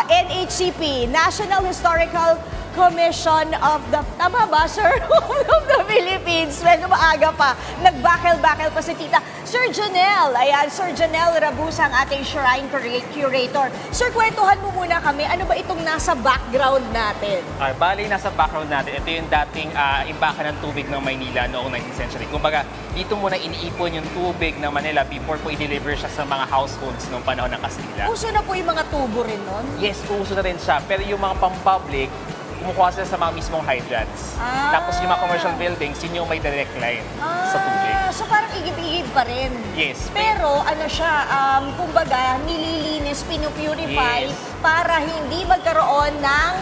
NHCP, National Historical Commission of the, tama ba, sir? of the Philippines. Medyo maaga pa. Nagbakel-bakel pa si tita. Sir Janelle, ayan, Sir Janelle Rabusa, ang ating shrine curator. Sir, kwentuhan mo muna kami, ano ba itong nasa background natin? Bali, nasa background natin, ito yung dating imbakan ng tubig ng Maynila noong 19th century. Kumbaga, dito muna iniipon yung tubig ng Manila before po i-deliver siya sa mga households noong panahon ng Kastila. Uso na po yung mga tubo rin nun? Yes, uso na rin siya. Pero yung mga pang-public, kumukuha sila sa mga mismong hydrants. Tapos yung mga commercial buildings, yun yung may direct line sa tubig. So parang igib-igib pa rin. Yes. Pero ano siya, kumbaga, nililinis, pinupurify para hindi magkaroon ng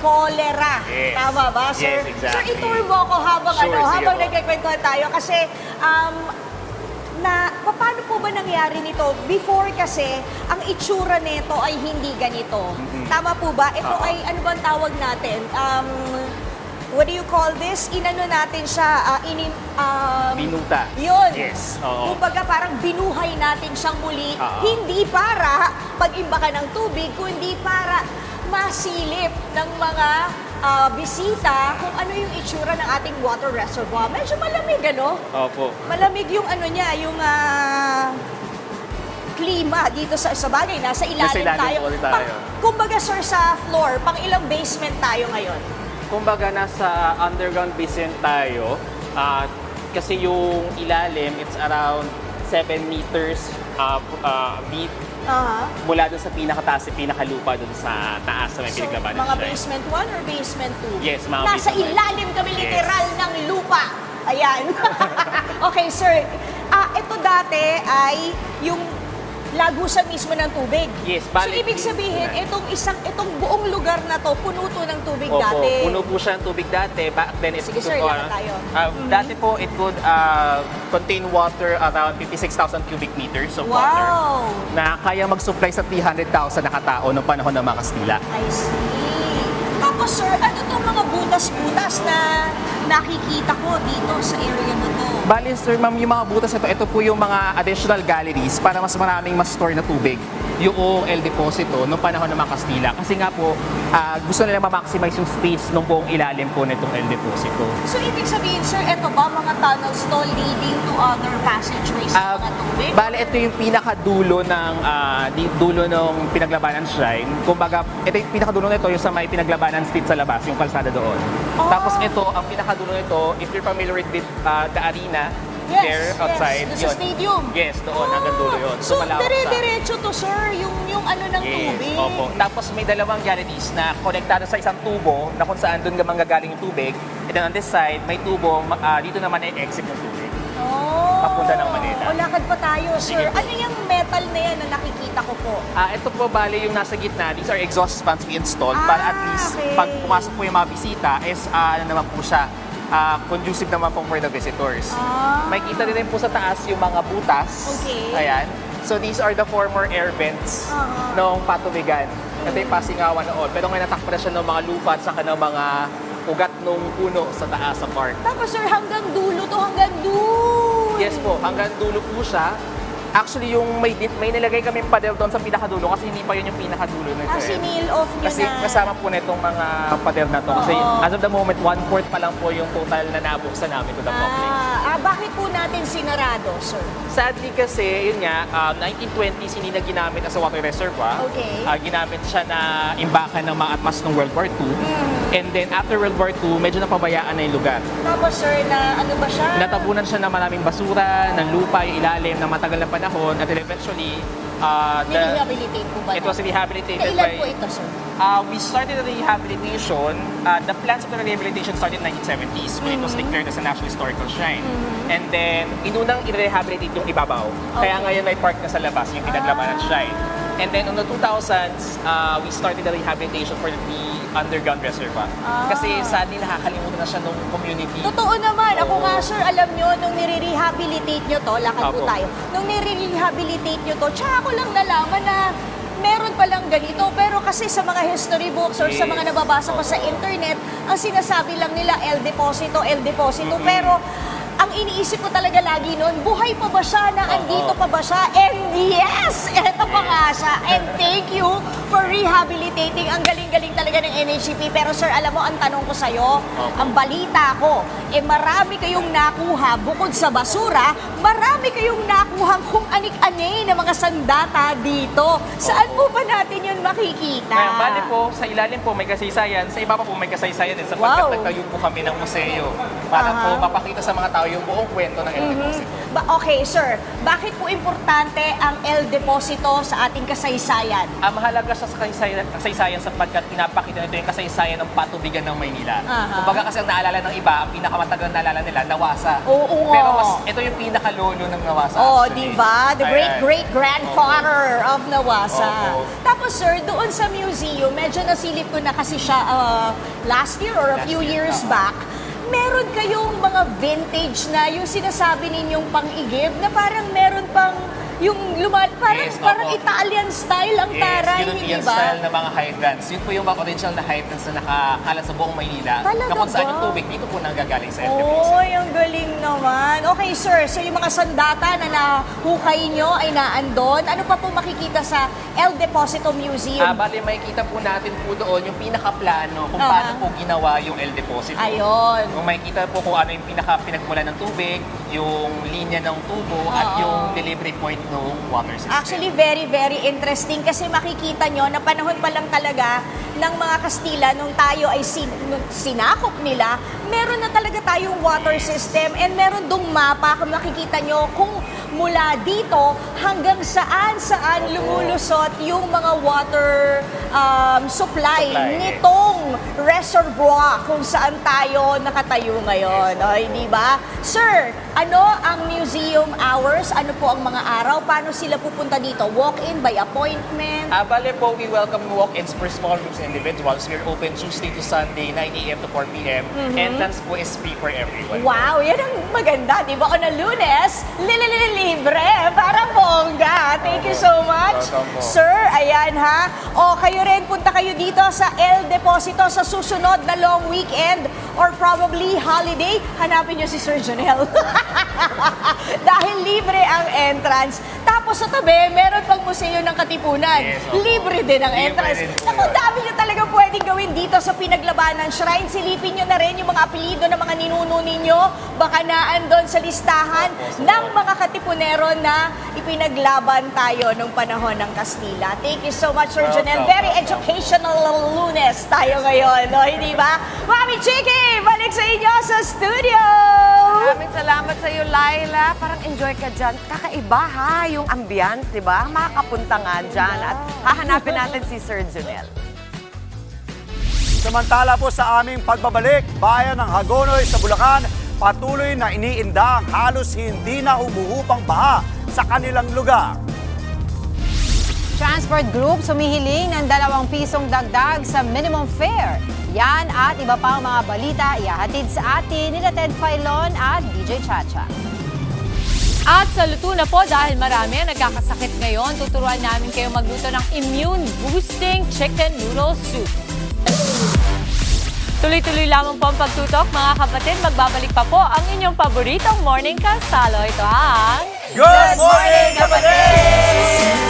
cholera. Yes. Tama ba, sir? Yes, exactly. Sir, itour mo ako habang, Sure, sige habang po. nagkikwentuhan tayo kasi paano po ba nangyari nito? Before kasi, ang itsura nito ay hindi ganito. Tama po ba? Ito ay, ano bang tawag natin? What do you call this? Inano natin siya, Binuta. yun. Yes, oo. Kumbaga parang binuhay natin siyang muli, Oo. hindi para pag-imbakan ng tubig, kundi para masilip ng mga bisita kung ano yung itsura ng ating water reservoir. Medyo malamig, Opo. Malamig yung ano niya, yung klima dito sa bagay. Nasa ilalim tayo. po tayo. Kumbaga, sir, sa floor, pang ilang basement tayo ngayon? Kumbaga, nasa underground basement tayo. Kasi yung ilalim, it's around 7 meters deep. Mula doon sa pinakataas, pinakalupa doon sa taas sa may pinaglabanan Mga siya. basement 1 or basement 2? Yes, mga Nasa basement one. ilalim kami Yes. literal ng lupa. Ayan. Okay, sir. Ito dati ay yung lagusan mismo ng tubig. Yes, So, bali- ibig sabihin, itong buong lugar na to, puno to ng tubig Opo, dati. puno po siya ng tubig dati. Back then, Sige, sir, lakad tayo. Dati po, it could contain water around 56,000 cubic meters of water Wow! na kaya mag-supply sa 300,000 na katao noong panahon ng mga Kastila. I see. Tapos, sir, ano itong mga butas-butas na nakikita ko dito sa area na to? Bali, sir, ma'am, yung mga butas ito po yung mga additional galleries para mas maraming mas store na tubig. yung El Deposito noong panahon ng mga Kastila. Kasi nga po, gusto nila ma-maximize yung space ng buong ilalim po nitong El Deposito. So, ibig sabihin, sir, ito ba mga tunnels to leading to other passageways ng mga tubig? Bale, ito yung pinakadulo ng dulo ng pinaglabanan shrine. Kumbaga, ito yung pinakadulo nito yung sa may pinaglabanan street sa labas, yung kalsada doon. Tapos ito, ang pinakadulo nito, if you're familiar with the arena, there outside. Yes, sa stadium. Yes, doon, hanggang dulo yun. So, malawak siya. dire-diretso to, sir, yung ano ng tubig. Opo. Tapos may dalawang galleries na konektado sa isang tubo na kung saan doon manggagaling yung tubig. And then on this side, may tubo, dito naman ay exit ng tubig. Papunta ng Manila. O, lakad pa tayo, sir. Ano yung metal na yan na nakikita ko po? Ito po, bali, yung nasa gitna, these are exhaust fans we installed para at least pag pumasok po yung mga bisita, ano naman po siya, conducive naman po for the visitors. May kita din po sa taas yung mga butas. Okay. Ayan. So these are the former air vents noong patubigan. Ito yung pasingawan noon. Pero ngayon natakpan na siya ng mga lupa at saka ng mga ugat nung puno sa taas sa park. Tapos, sir, hanggang dulo to, hanggang dulo. Yes po, hanggang dulo po siya. Actually, yung may nilagay kaming pader doon sa pinakadulo kasi hindi pa yun yung pinakadulo nito. Sinil off nyo Kasi na. kasama po na itong mga pader na to. Kasi as of the moment, 1/4 pa lang po yung total na nabuksan namin to the public. Bakit po natin sinarado, sir? Sadly kasi, yun nga, 1920s hindi na ginamit as a water reservoir. Okay. Ginamit siya na imbakan ng mga atmas ng World War II. And then after World War II, medyo napabayaan na yung lugar. Tapos, sir, na ano ba siya? Natabunan siya ng maraming basura, ng lupa, yung ilalim, ng matagal na panahon. At eventually, Nirehabilitate po ba? it was rehabilitated Kailan by... po ito, sir? We started the rehabilitation. The plans of the rehabilitation started in 1970s when it was declared as a National Historical Shrine. And then, inunang i-rehabilitate yung ibabaw. Kaya ngayon may park na sa labas, yung pinaglabanan shrine. And then, on the 2000s, we started the rehabilitation for the underground reservoir. Kasi sadly, nakakalimutan na siya nung community. Totoo naman. Ako nga, sir, alam nyo, nung nire-rehabilitate nyo to, lakad po tayo, nung nire-rehabilitate nyo to, tsaka ko lang nalaman na meron palang ganito. Pero kasi sa mga history books or sa mga nababasa ko sa internet, ang sinasabi lang nila, El Deposito, El Deposito. Pero ang iniisip ko talaga lagi noon, buhay pa ba siya? Andito pa ba siya? And yes! Eto pa nga siya. And thank you for rehabilitating. Ang galing-galing talaga ng NHCP. Pero sir, alam mo, ang tanong ko sa'yo, ang balita ko, marami kayong nakuha bukod sa basura, marami kayong nakuha kung anik-anay na mga sandata dito. Saan po ba natin yun makikita? Kaya bali po, sa ilalim po may kasaysayan, sa iba pa po may kasaysayan din sapagkat nagtayo po kami ng museo para po mapakita sa mga tao yung buong kwento ng El Deposito. Okay, sir. Bakit po importante ang El Deposito sa ating kasaysayan? Mahalaga siya sa kasaysayan sapagkat pinapakita nito yung kasaysayan ng patubigan ng Maynila. Kumbaga kasi ang naalala ng iba, ang pinakamatagal na naalala nila, Nawasa. Pero ito yung pinakalolo ng Nawasa. Diba? The great-great-grandfather of Nawasa. Tapos sir, doon sa museum, medyo nasilip ko na kasi siya last year or a few years back, meron kayong mga vintage na yung sinasabi ninyong pang-igib na parang meron pang yung parang Italian style ang taray, hindi European ba? style na mga hydrants. Yun po yung mga original na hydrants na nakakalat sa buong Maynila. Talaga na kung saan ba? yung tubig, dito po nanggagaling sa El Deposito. Oy, ang galing naman. Okay, sir. So, yung mga sandata na nahukay nyo ay naandon. Ano pa po makikita sa El Deposito Museum? Bali, makikita po natin po doon yung pinakaplano kung paano po ginawa yung El Deposito. Ayun. Kung makikita po kung ano yung pinagmula ng tubig, yung linya ng tubo, at yung delivery point ng water system. Actually, very, very interesting kasi makikita nyo na panahon pa lang talaga ng mga Kastila nung tayo ay sinakop nila, meron na talaga tayong water system and meron dong mapa kung makikita nyo kung mula dito hanggang saan lumulusot yung mga water supply nitong reservoir kung saan tayo nakatayo ngayon. Di ba? Sir, ano ang museum hours? Ano po ang mga araw? Paano sila pupunta dito? Walk-in, by appointment? Bale po, we welcome walk-ins for small groups and individuals. We're open Tuesday to Sunday, 9 a.m. to 4 p.m. Entrance po is free for everyone. Wow, yan ang maganda, di ba? O na Lunes, libre, para bongga. Thank you so much. Sir, ayan ha. O kayo rin, punta kayo dito sa El Deposito sa susunod na long weekend or probably holiday. Hanapin nyo si Sir Jonel. Dahil libre ang entrance. Tapos Tapos sa tabi, meron pang Museo ng Katipunan. Libre din ang entrance. Naku, dami nyo talaga pwedeng gawin dito sa Pinaglabanan Shrine. Silipin nyo na rin yung mga apelido ng mga ninuno ninyo. Baka naandun sa listahan ng mga Katipunero na ipinaglaban tayo nung panahon ng Kastila. Thank you so much, Sir Janelle. Very educational Lunes tayo ngayon, no? Hindi ba? Mami Chiki, balik sa inyo sa studio! Maraming salamat sa iyo, Laila. Parang enjoy ka dyan. Kakaiba ha, yung ambience, di ba? Makakapunta nga dyan. At hahanapin natin si Sir Junel. Samantala po sa aming pagbabalik, bayan ng Hagonoy sa Bulacan, patuloy na iniindang halos hindi na humuhupang baha sa kanilang lugar. Transport Group sumihiling ng 2 pisong dagdag sa minimum fare. Yan at iba pang mga balita ihahatid sa atin nila Ted Filon at DJ Chacha. At sa luto na po, dahil marami ang nagkakasakit ngayon, tuturuan namin kayo magluto ng immune-boosting chicken noodle soup. Tuloy-tuloy lamang po ang pagtutok, mga kapatid. Magbabalik pa po ang inyong paboritong morning kasalo. Ito ang... Good Morning, Kapatid!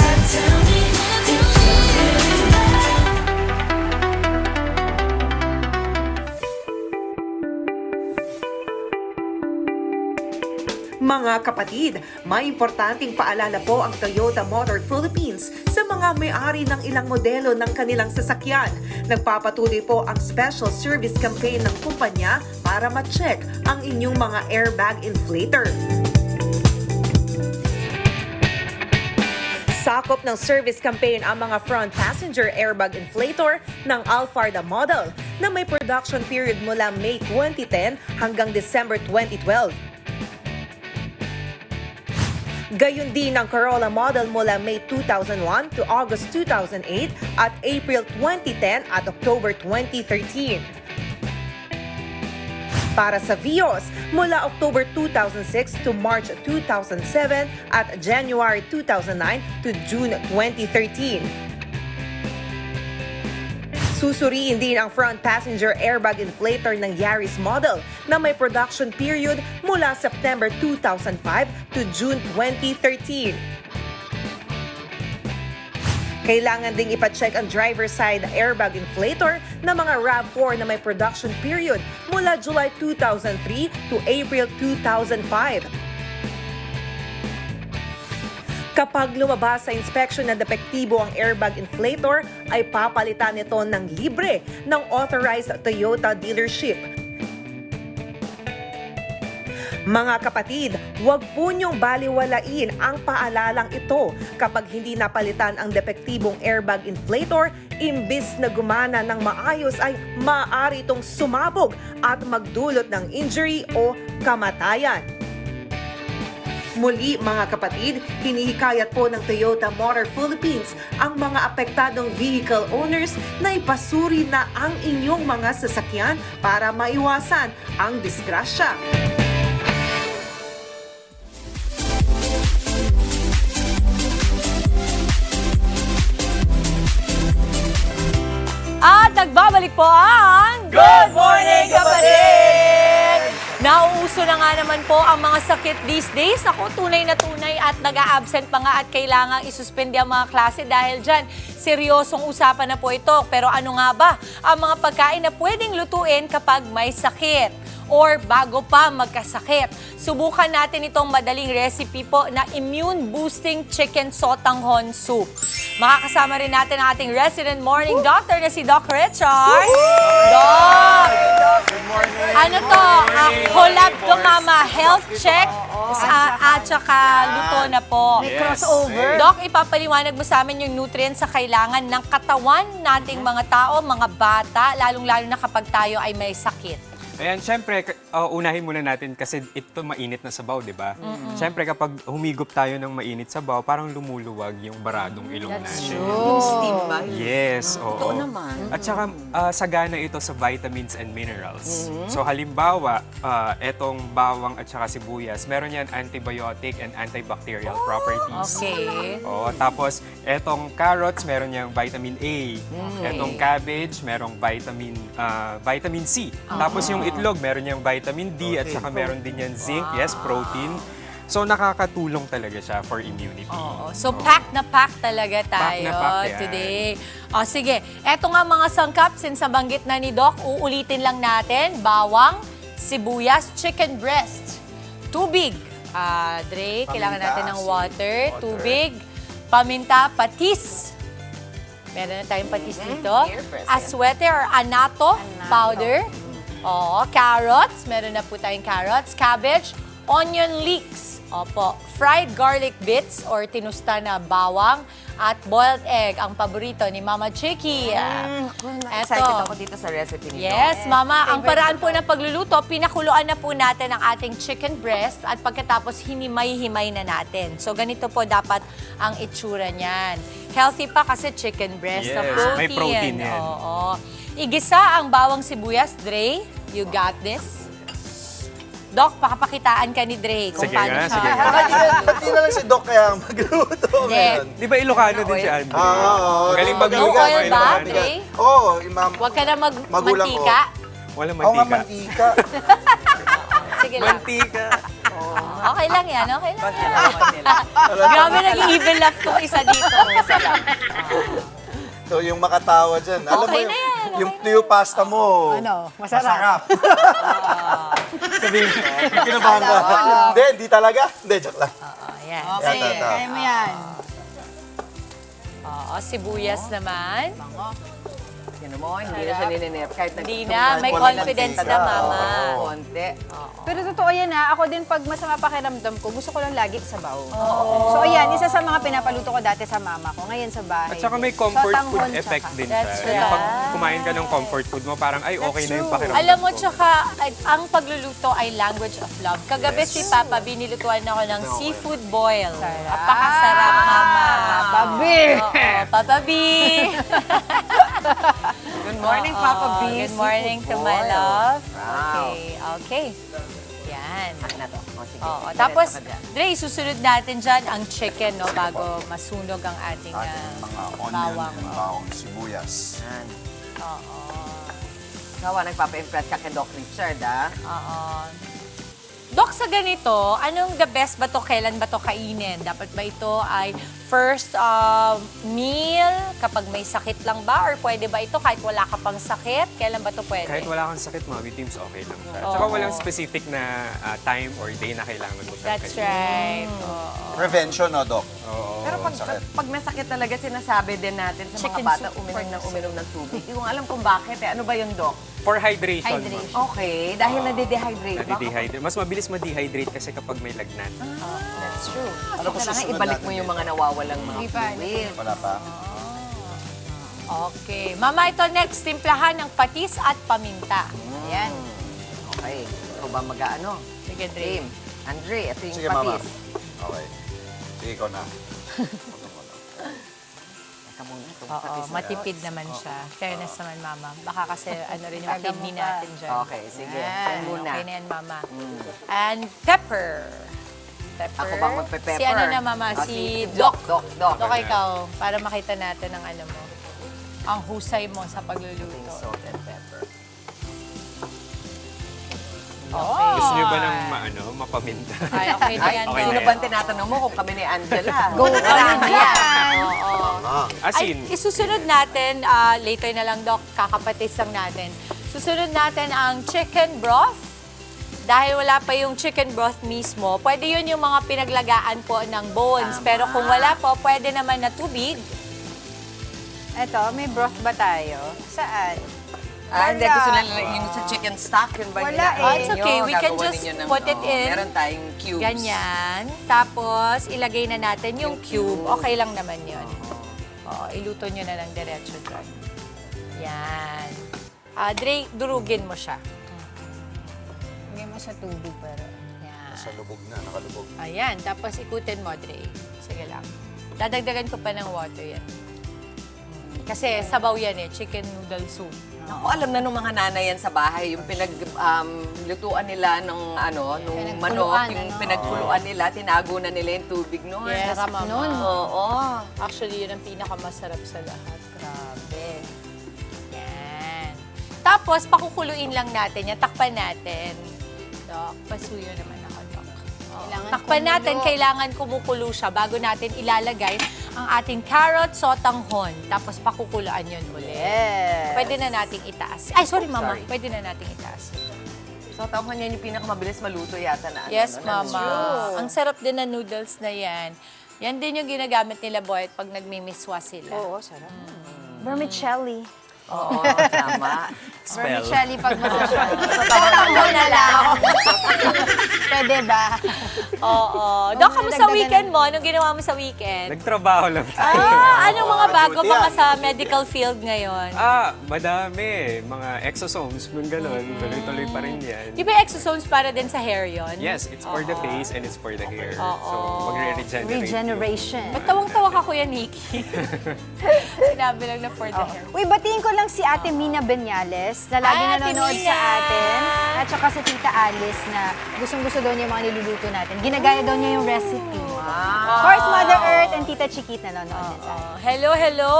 Mga kapatid, may importanteng paalala po ang Toyota Motor Philippines sa mga may-ari ng ilang modelo ng kanilang sasakyan. Nagpapatuloy po ang special service campaign ng kumpanya para ma-check ang inyong mga airbag inflator. Sakop ng service campaign ang mga front passenger airbag inflator ng Alfarda model na may production period mula May 2010 hanggang December 2012. Gayon din ang Corolla model mula May 2001 to August 2008 at April 2010 at October 2013. Para sa Vios, mula October 2006 to March 2007 at January 2009 to June 2013. Susuriin din ang front passenger airbag inflator ng Yaris model na may production period mula September 2005 to June 2013. Kailangan ding ipacheck ang driver side airbag inflator ng mga RAV4 na may production period mula July 2003 to April 2005. Kapag lumabas sa inspection na depektibo ang airbag inflator, ay papalitan ito ng libre ng authorized Toyota dealership. Mga kapatid, huwag po niyong baliwalain ang paalalang ito. Kapag hindi napalitan ang depektibong airbag inflator, imbis na gumana ng maayos ay maaari itong sumabog at magdulot ng injury o kamatayan. Muli mga kapatid, hinihikayat po ng Toyota Motor Philippines ang mga apektadong vehicle owners na ipasuri na ang inyong mga sasakyan para maiwasan ang disgrasya. At nagbabalik po ang Good Morning, Kapatid! Nauuso na nga naman po ang mga sakit these days. Ako, tunay na tunay at nag-a-absent pa nga at kailangang isuspende ang mga klase dahil dyan, seryosong usapan na po ito. Pero ano nga ba ang mga pagkain na pwedeng lutuin kapag may sakit or bago pa magkasakit? Subukan natin itong madaling recipe po na immune-boosting chicken sotanghon soup. Makakasama rin natin ang ating resident morning doctor na si Doc Richard. Doc! Good morning! Ano to? Collab to, Mama. Health check at saka luto na po. May crossover. Doc, ipapaliwanag mo sa amin yung nutrients sa kailangan ng katawan nating mga tao, mga bata, lalong-lalo na kapag tayo ay may sakit. Ayan, syempre, unahin muna natin kasi ito mainit na sabaw, di ba? Syempre, kapag humigop tayo ng mainit sabaw, parang lumuluwag yung baradong ilong natin. Yung steam ba? Yes, oo. Totoo naman. At saka, sagana ito sa vitamins and minerals. So, halimbawa, etong bawang at saka sibuyas, meron yan antibiotic and antibacterial properties. Okay. Oo, tapos, etong carrots, meron niyang vitamin A. Etong cabbage, merong vitamin C. Tapos yung itlog, meron niyang vitamin D at saka meron din yan zinc, yes, protein. So nakakatulong talaga siya for immunity. Oo. So, pack na pack talaga tayo pack yan. today. O, sige. Eto nga mga sangkap, since nabanggit na ni Doc, uulitin lang natin. Bawang, sibuyas, chicken breast, tubig. Dre, kailangan natin ng water, tubig, paminta, patis. Meron na tayong patis dito. Aswete or anato powder. Oo, carrots. Meron na po tayong carrots. Cabbage, onion leeks. Opo. Fried garlic bits or tinusta na bawang. At boiled egg, ang paborito ni Mama Chicky. Excited ako dito sa recipe nito. Yes, Mama. Ang paraan po ng pagluluto, pinakuluan na po natin ang ating chicken breast at pagkatapos hinimay-himay na natin. So, ganito po dapat ang itsura niyan. Healthy pa kasi chicken breast na Yes, protein. may protein yan. Oo. Igisa ang bawang sibuyas, Dre. You got this. Doc, pakapakitaan ka ni Dre kung Sige paano nga, siya. sige. Ba't di na lang si Doc kaya magluto? Hindi. Di ba Ilocano din si Andre? Oo. Galing No magluto. oil ba, Ilocano. Dre? Oo, Ma'am. Huwag ka na Magulang ko. magmantika. Walang Oo nga, mantika. mantika. Sige lang. Mantika. Okay lang yan, okay lang yan. Grabe, nag-evil laugh tong isa dito. Isa lang. So, yung makatawa dyan. Alam Okay mo, na yan, yung tuyo pasta mo. Ano, masarap. Sabihin, kinabahan ka. Hindi talaga. Hindi, joke lang. Yan. Okay, Ito. kaya mo yan. Oo, sibuyas naman. Sino mo, hindi na siya nininip. Kahit Hindi na, may confidence na, Mama. Konti. Pero totoo yan ha, ako din pag masama pakiramdam ko, gusto ko lang lagi sabaw. So ayan, isa sa mga pinapaluto ko dati sa mama ko, ngayon sa bahay. At saka may din. comfort So, tanghon food tsaka. effect din That's siya. right. Pag kumain ka ng comfort food mo, parang ay okay na yung pakiramdam Alam mo, ko. tsaka, ang pagluluto ay language of love. Kagabi si Papa, binilutuan ako ng seafood boil. Napakasarap, Mama. Pabi! Oo, Papa B. Good morning, Papa B. Good morning to my Seafood love. Wow. Okay. Yan. Akin na to. O, sige. Oo. Diretso Tapos, ka dyan. Dre, susunod natin dyan ang chicken, no, bago masunog ang ating Mga onion bawang. and bawang sibuyas. Yan. Oo. Ikaw, nagpapa-impress ka kay Doc Richard, ha? Oo. Dok, sa ganito, anong the best ba to? Kailan ba to kainin? Dapat ba ito ay first meal kapag may sakit lang ba? Or pwede ba ito kahit wala ka pang sakit? Kailan ba to pwede? Kahit wala kang sakit, Mommy Teams, okay lang siya. Oo. Tsaka walang specific na time or day na kailangan mo siya That's kainin. right. Oo. Prevention, no, Doc? Oo. Pero pag may sakit talaga, sinasabi din natin sa Chicken mga bata, soup, uminom ng tubig. Hindi ko alam kung bakit. Ano ba yun, Doc? For hydration, Ma'am. Okay, dahil nade-dehydrate. Nade-dehydrate. Mas mabilis ma-dehydrate kasi kapag may lagnat. That's true. Ano po Kailangan susunod ibalik natin mo yung dito? mga nawawalang mga fluid. Wala pa. Okay. Mama, ito next, timplahan ng patis at paminta. Ayan. Okay. Ikaw ba mag-ano? Sige, Dre. Game. Andre, ito yung Sige, Mama. patis. Okay. Sige, ikaw na. Teka muna. Itong Oo, patis na. matipid naman siya. Fairness naman, Mama. Baka kasi ano rin yung kidney natin dyan. Okay, sige. Ayan, Yan muna. okay na yan, Mama. And pepper. Pepper. Ako bang magpe-pepper? Si ano na, Mama? Ah, Si Doc. Doc. Doc. Doc, ikaw. Para makita natin ang ano mo. Ang husay mo sa pagluluto. Salt and pepper. Okay. Gusto niyo ba ng mapaminta? Ay, okay na yan. Okay Sino na ba yan. tinatanong mo kung kami ni Angela? Go kami yan. Oo. Asin. Ay, isusunod natin, later na lang, Doc, kakapatis lang natin. Susunod natin ang chicken broth. Dahil wala pa yung chicken broth mismo, pwede yun yung mga pinaglagaan po ng bones. Pero kung wala po, pwede naman na tubig. Eto, may broth ba tayo? Saan? Hindi. Gusto nila yung sa chicken stock. Yun ba Wala nila? Oh, it's okay. We can Gagawa just ninyo ng, put it in. Meron tayong cubes. Ganyan. Tapos, ilagay na natin yung cube. Okay lang naman yun. Oo, iluto nyo na ng diretso dyan. Yan. Dre, durugin mo siya. Hindi mo sa tubig pero. Yan. Sa lubog na, nakalubog. Ayan. Tapos, ikutin mo, Dre. Sige lang. Dadagdagan ko pa ng water yan. Kasi sabaw yan eh. Chicken noodle soup. Ako, alam na nung mga nanay yan sa bahay, yung lutuan nila ng nung manok, yung pinagkuluan nila, tinago na nila yung tubig noon. Yes, Sarap Mama. Oo. Actually, yun ang pinakamasarap sa lahat. Grabe. Yan. Tapos, pakukuluin lang natin yan. Takpan natin. Doc, pasuyo naman ako, Doc. Kailangan Takpan natin, kailangan kumukulo siya bago natin ilalagay ang ating carrot sotanghon. Tapos pakukulaan yun ulit. Yes. Pwede na nating itaas. Ay, sorry mama. Sorry. Pwede na nating itaas. So, tawag yan yung pinakamabilis maluto yata na. Yes, ano, no? mama. Ang sarap din na noodles na yan. Yan din yung ginagamit nila, Boyet, pag nagmimiswa sila. Oo, sarap. Vermicelli. Oo, tama. Vermicelli pag masasya. na lang. Pwede ba? Oo. Dok, kamusta weekend mo? Anong ginawa mo sa weekend? Nagtrabaho lang tayo. Anong mga bago pa sa medical field ngayon? Madami. Mga exosomes, mga ganun. Tuloy-tuloy pa rin yan. Di ba exosomes para din sa hair yon? Yes, it's for the face and it's for the hair. Oo. So, magre-regenerate. Regeneration. Ba't tawang-tawa ka, Kuya Nikki? Sinabi lang na for the hair. Uy, batiin ko lang si Ate Mina Benyales na lagi Ate nanonood Mina! sa atin. At saka si Tita Alice na gustong-gusto daw niya yung mga niluluto natin. Ginagaya daw niya yung recipe. Of course, Mother Earth and Tita Chiquit nanonood din sa atin. Hello, hello.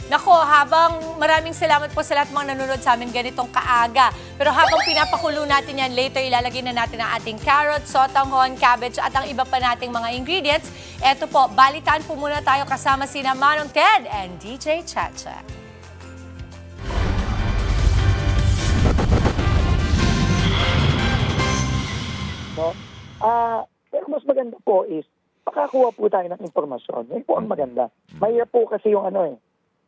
Nako, habang maraming salamat po sa lahat mga nanonood sa amin ganitong kaaga. Pero habang pinapakulo natin yan, later ilalagay na natin ang ating carrot, sotanghon, cabbage at ang iba pa nating mga ingredients. Eto po, balitaan po muna tayo kasama sina Manong Ted and DJ Chacha. No? Pero mas maganda po is, makakuha po tayo ng impormasyon. Yun po ang maganda. Mahirap po kasi yung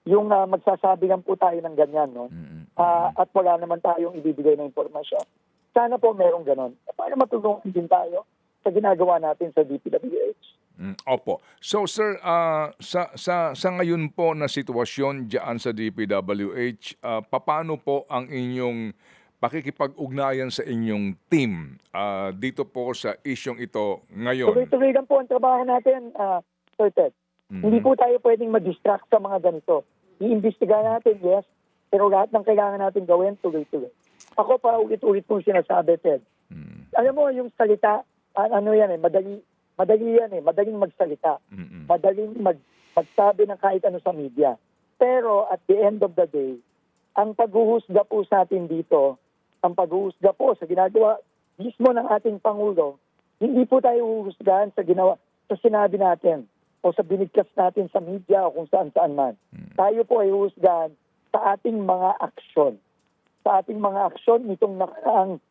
yung magsasabi lang po tayo ng ganyan, no? At wala naman tayong ibibigay na impormasyon. Sana po merong ganon. Para matulungan din tayo sa ginagawa natin sa DPWH. Opo. So sir, sa ngayon po na sitwasyon diyan sa DPWH, paano po ang inyong pakikipag-ugnayan sa inyong team dito po sa isyong ito ngayon? Tuloy-tuloy lang po ang trabaho natin, Sir Ted. Hindi po tayo pwedeng ma-distract sa mga ganito. I-imbestiga natin, yes, pero lahat ng kailangan natin gawin, tuloy-tuloy. Ako pa ulit-ulit po sinasabi, Ted. Alam mo, yung salita, madali yan, madaling magsalita. Madaling magsabi ng kahit ano sa media. Pero at the end of the day, ang paghuhusga po sa atin dito, ang paghuhusga po sa ginagawa mismo ng ating Pangulo, hindi po tayo huhusgahan sa sinabi natin o sa binigkas natin sa media o kung saan-saan man. Tayo po ay huhusgahan sa ating mga aksyon. Sa ating mga aksyon nitong nakaraang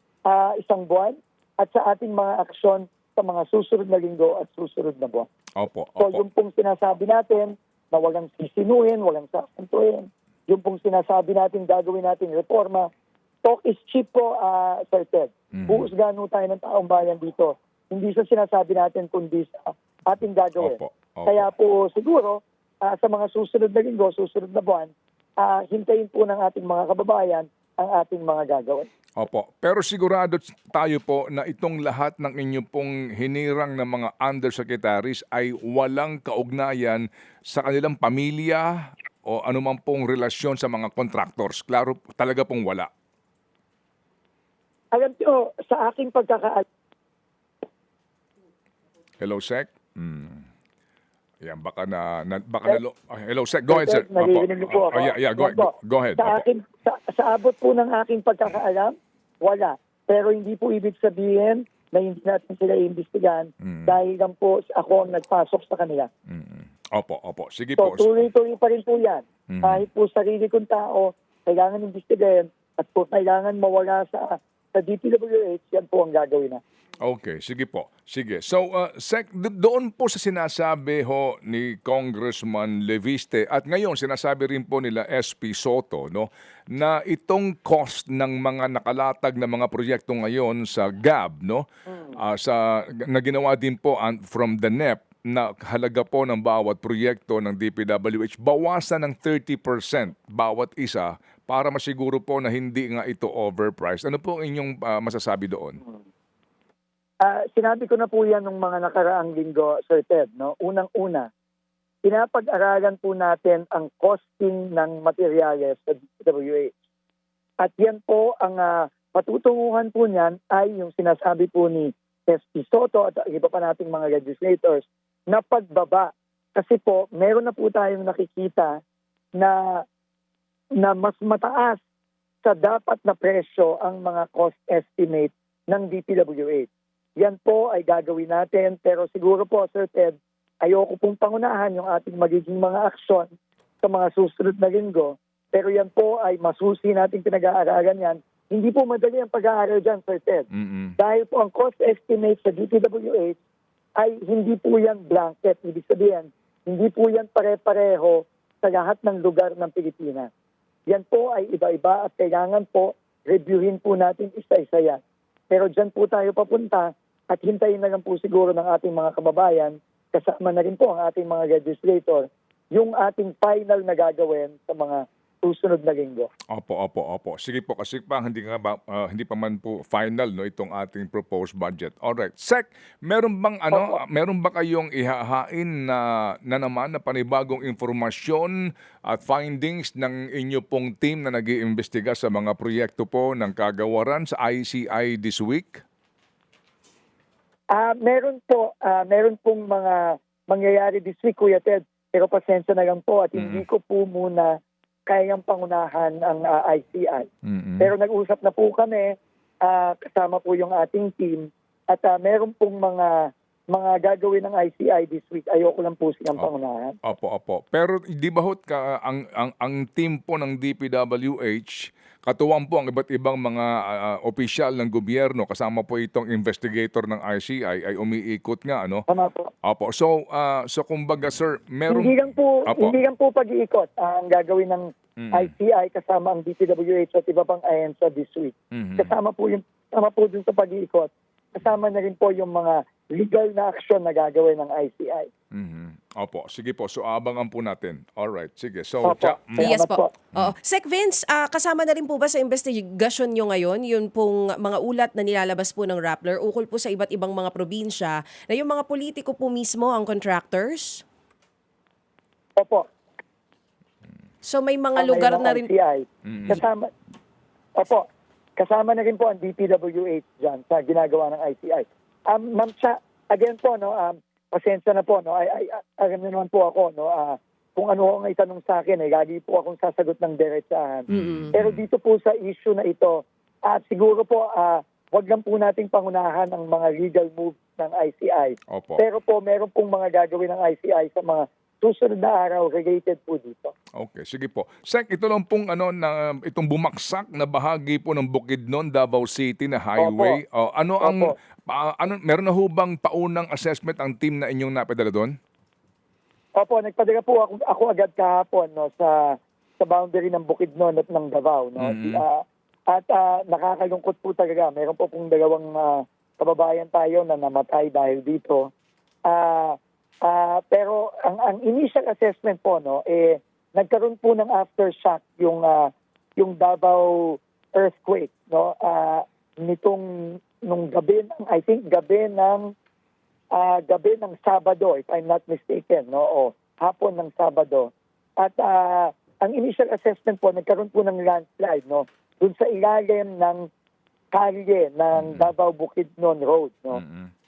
isang buwan at sa ating mga aksyon sa mga susunod na linggo at susunod na buwan. Opo. So yung pong sinasabi natin na walang sisinuhin, walang sasantuhin, yung pong sinasabi natin gagawin natin reforma, talk is cheap po, Sir Ted. Huhusgahan tayo ng taong bayan dito. Hindi sa sinasabi natin kundi sa ating gagawin. Kaya po siguro sa mga susunod na linggo, susunod na buwan, hintayin po ng ating mga kababayan ang ating mga gagawin. Opo. Pero sigurado tayo po na itong lahat ng inyo pong hinirang na mga undersecretaries ay walang kaugnayan sa kanilang pamilya o anumang pong relasyon sa mga contractors. Klaro, talaga pong wala. Alam niyo, sa aking pagkakaalam. Hello, Sec? Yan, hello, Sec. Go ahead, sir. Naririnig niyo po ako. Go ahead. Sa abot po ng aking pagkakaalam, wala. Pero hindi po ibig sabihin na hindi natin sila iimbestigahan dahil lang po ako ang nagpasok sa kanila. Opo. Sige So, po. tuloy-tuloy pa rin po yan. Kahit po sarili kong tao, kailangan imbestigahan at po kailangan mawala sa DPWH, yan po ang gagawin na. Okay, sige po. Sige. So, Sec, doon po sa sinasabi ho ni Congressman Leviste at ngayon sinasabi rin po nila SP Soto, no, na itong cost ng mga nakalatag na mga proyekto ngayon sa GAB, no, na ginawa din po from the NEP na halaga po ng bawat proyekto ng DPWH, bawasan ng 30% bawat isa para masiguro po na hindi nga ito overpriced. Ano po inyong masasabi doon? Sinabi ko na po yan nung mga nakaraang linggo, Sir Ted. No? Unang-una, pinapag-aralan po natin ang costing ng materyales sa DPWH. At yan po, ang patutunguhan po niyan ay yung sinasabi po ni SP Soto at iba pa nating mga legislators na pagbaba. Kasi po, meron na po tayong nakikita na mas mataas sa dapat na presyo ang mga cost estimate ng DPWH. yan po ay gagawin natin. Pero siguro po, Sir Ted, ayoko pong pangunahan yung ating magiging mga aksyon sa mga susunod na linggo. Pero yan po ay masusi nating pinag-aaralan yan. Hindi po madali ang pag-aaral dyan, Sir Ted. Dahil po ang cost estimate sa DPWH ay hindi po yan blanket. Ibig sabihin, hindi po yan pare-pareho sa lahat ng lugar ng Pilipinas. Yan po ay iba-iba at kailangan po reviewin po natin isa-isa yan. Pero dyan po tayo papunta at hintayin na lang po siguro ng ating mga kababayan, kasama na rin po ang ating mga legislator, yung ating final na gagawin sa mga susunod na linggo. Opo. Sige po, kasi pa hindi pa man po final no itong ating proposed budget. Alright. Sec, meron ba kayong ihahain na naman na panibagong informasyon at findings ng inyo pong team na nag-iimbestiga sa mga proyekto po ng kagawaran sa ICI this week? Meron pong mga mangyayari this week, Kuya Ted, pero pasensya na lang po at hindi ko po muna kayang pangunahan ang ICI. Pero nag-usap na po kami, kasama po yung ating team, at meron pong mga gagawin ng ICI this week. Ayoko lang po silang pangunahan. Opo. Pero di ba ang team po ng DPWH, katuwang po ang iba't ibang mga opisyal ng gobyerno, kasama po itong investigator ng ICI, ay umiikot nga, ano? Tama po. Opo. So kumbaga, sir, meron... Hindi lang po pag-iikot ang gagawin ng ICI kasama ang DPWH at iba pang ahensya this week. Kasama po dun sa pag-iikot. Kasama na rin po yung mga legal na aksyon na gagawin ng ICI. Opo, sige po. So, abangan po natin. Alright, sige. So, Yes po. Oo. Sec Vince, kasama na rin po ba sa investigation nyo ngayon yung pong mga ulat na nilalabas po ng Rappler ukol po sa iba't ibang mga probinsya na yung mga politiko po mismo ang contractors? Opo. So, may mga lugar na rin... Kasama na rin po ang DPWH dyan sa ginagawa ng ICI. Ma'am Cha, again po, pasensya na po, alam niyo naman po ako, kung ano ang itanong sa akin, lagi po akong sasagot ng diretsahan. Pero dito po sa issue na ito, siguro po, wag lang po nating pangunahan ang mga legal moves ng ICI. Opo. Pero po, meron pong mga gagawin ng ICI sa mga susunod na araw related po dito. Okay, sige po. Sec, ito lang pong itong bumaksak na bahagi po ng Bukidnon, Davao City na highway. Meron na ho bang paunang assessment ang team na inyong napadala doon? Opo, nagpadala po ako agad kahapon sa boundary ng Bukidnon at ng Davao. At nakakalungkot po talaga. Meron po pong dalawang kababayan tayo na namatay dahil dito. Pero ang initial assessment po, nagkaroon po ng aftershock yung Davao earthquake, nung gabi ng Sabado, if I'm not mistaken, o hapon ng Sabado. At ang initial assessment po, nagkaroon po ng landslide, dun sa ilalim ng kalye ng Davao Bukidnon Road,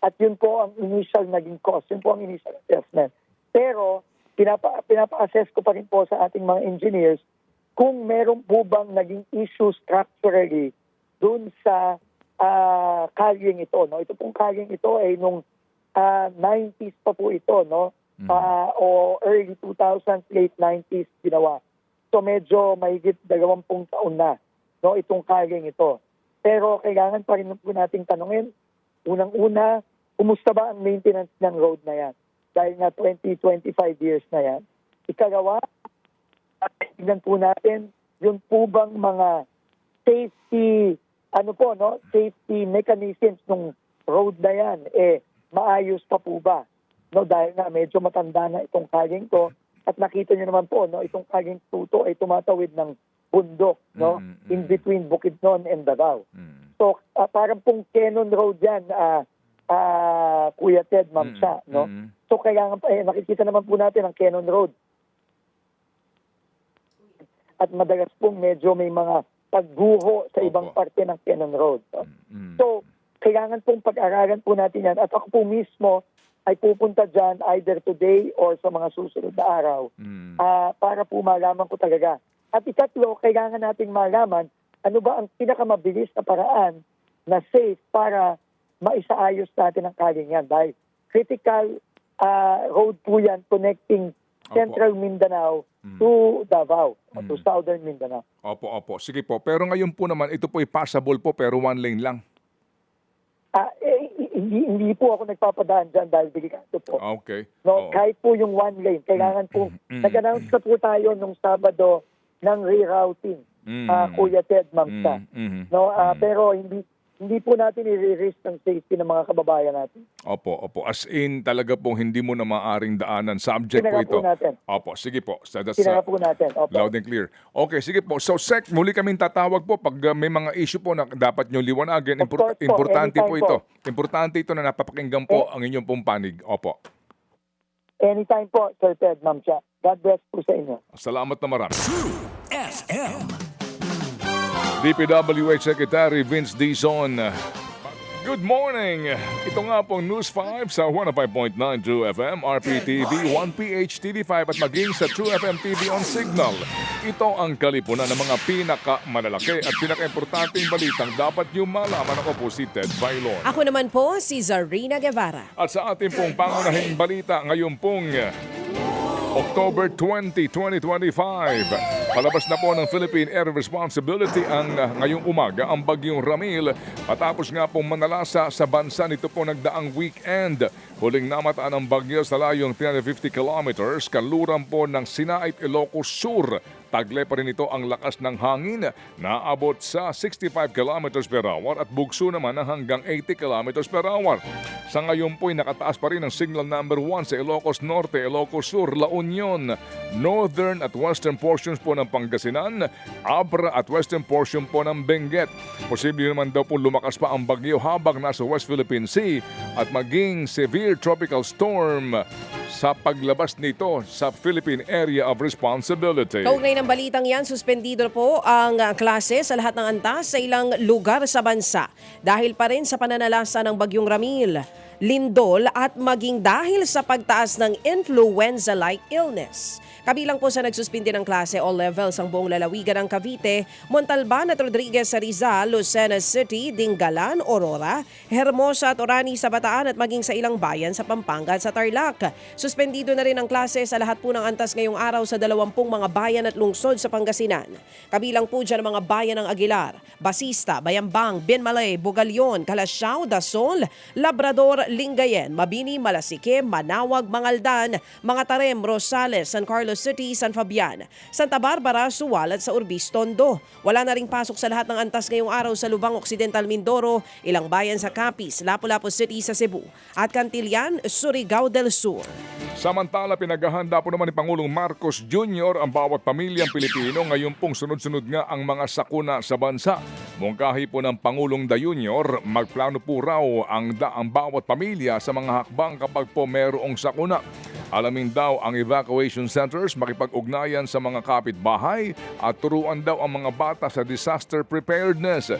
At yun po ang initial naging cost, yun po ang initial assessment. Pero pinapa-assess ko pa rin po sa ating mga engineers kung meron po bang naging issue structurally dun sa kalyeng ito. Ito pong kalyeng ito ay nung 90s pa po ito, o early 2000s, late 90s ginawa. So medyo mahigit 20 taon na itong kalyeng ito. Pero kailangan pa rin po nating tanungin, unang-una, kumusta ba ang maintenance ng road na yan? Dahil na 20-25 years na yan. Ikalawa, tingnan po natin, yun po bang mga safety, safety mechanisms ng road na yan, maayos pa po ba? Dahil na medyo matanda na itong kalyeng to, at nakita nyo naman po, itong kalyeng tuto ay tumatawid ng bundok, in between Bukidnon and Davao. So, parang pong Cannon Road yan, Kuya Ted, Ma'am Cha, So, kailangan nakikita naman po natin ang Cannon Road. At madalas pong medyo may mga pagguho sa ibang parte ng Cannon Road. So, kailangan pong pag-aralan po natin yan. At ako po mismo ay pupunta dyan either today or sa mga susunod na araw para po malaman ko talaga. At ikatlo, kailangan nating malaman ano ba ang pinakamabilis na paraan na safe para maisaayos natin ang kaling yan dahil critical road po yan connecting Central Mindanao to Davao, to Southern Mindanao. Opo. Sige po. Pero ngayon po naman, ito po ay passable po pero one lane lang. Hindi po ako nagpapadaan dyan dahil delikado po. Okay. No, kahit po yung one lane, kailangan po, nag-announce na po tayo nung Sabado ng rerouting, Kuya Ted, Ma'am Sa. No, pero hindi po natin i-risk ang safety ng mga kababayan natin. Opo. As in, talaga po hindi mo na maaring daanan. Subject po Tinara ito. po natin. Opo, sige po. Tinara po natin. Opo. Loud and clear. Okay, sige po. So, Sec, muli kaming tatawag po pag may mga issue po na dapat nyo liwanagin. Importante po ito. Importante ito na napapakinggan po ang inyong pong panig. Opo. Anytime po, Sir Ted, Ma'am Cha. God bless po sa inyo. Salamat na marami. FM. DPWH Secretary Vince Dizon. Good morning! Ito nga pong News 5 sa 105.9 True FM, RPTV, 1PH TV5 at maging sa True FM TV on Signal. Ito ang kalipunan ng mga pinakamalalaki at pinaka-importanting balitang dapat nyo malaman. Ako po si Ted Bailon. Ako naman po si Zarina Guevara. At sa ating pong pangunahing balita ngayon pong October 20, 2025. Palabas na po ng Philippine Air Responsibility ang ngayong umaga ang bagyong Ramil matapos nga pong manalasa sa bansa nito po nagdaang weekend. Huling namataan ang bagyo sa layong 350 kilometers kanluran po ng Sinait, Ilocos Sur. Tagle pa rin ito ang lakas ng hangin na abot sa 65 km per hour at bugso naman ng hanggang 80 km per hour. Sa ngayon po'y nakataas pa rin ang signal number 1 sa Ilocos Norte, Ilocos Sur, La Union, northern at western portions po ng Pangasinan, Abra at western portion po ng Benguet. Posible naman daw po lumakas pa ang bagyo habang nasa West Philippine Sea at maging severe tropical storm sa paglabas nito sa Philippine Area of Responsibility. Kaugnay ng balitang yan, suspendido po ang klase sa lahat ng antas sa ilang lugar sa bansa dahil pa rin sa pananalasa ng bagyong Ramil, lindol at maging dahil sa pagtaas ng influenza-like illness. Kabilang po sa nagsuspindi ng klase all levels ang buong lalawigan ng Cavite, Montalban at Rodriguez sa Rizal, Lucena City, Dingalan, Aurora, Hermosa at Orani sa Bataan at maging sa ilang bayan sa Pampanga at sa Tarlac. Suspendido na rin ang klase sa lahat po ng antas ngayong araw sa 20 mga bayan at lungsod sa Pangasinan. Kabilang po dyan ang mga bayan ng Aguilar, Basista, Bayambang, Binmalay, Bugalyon, Calasiao, Dasol, Labrador, Lingayen, Mabini, Malasike, Manawag, Mangaldan, Mga Tarem, Rosales, San Carlos City, San Fabian, Santa Barbara, Suwal at sa Urbis, Tondo. Wala na ring pasok sa lahat ng antas ngayong araw sa Lubang Occidental, Mindoro, ilang bayan sa Capiz, Lapu-Lapu City sa Cebu at Cantillan, Surigao del Sur. Samantala, pinaghahanda po naman ni Pangulong Marcos Jr. ang bawat pamilyang Pilipino ngayon pong sunod-sunod nga ang mga sakuna sa bansa. Mungkahi po ng Pangulong Da Jr., magplano po raw ang bawat pamilya sa mga hakbang kapag po mayroong sakuna. Alamin daw ang evacuation centers, makipag-ugnayan sa mga kapitbahay at turuan daw ang mga bata sa disaster preparedness.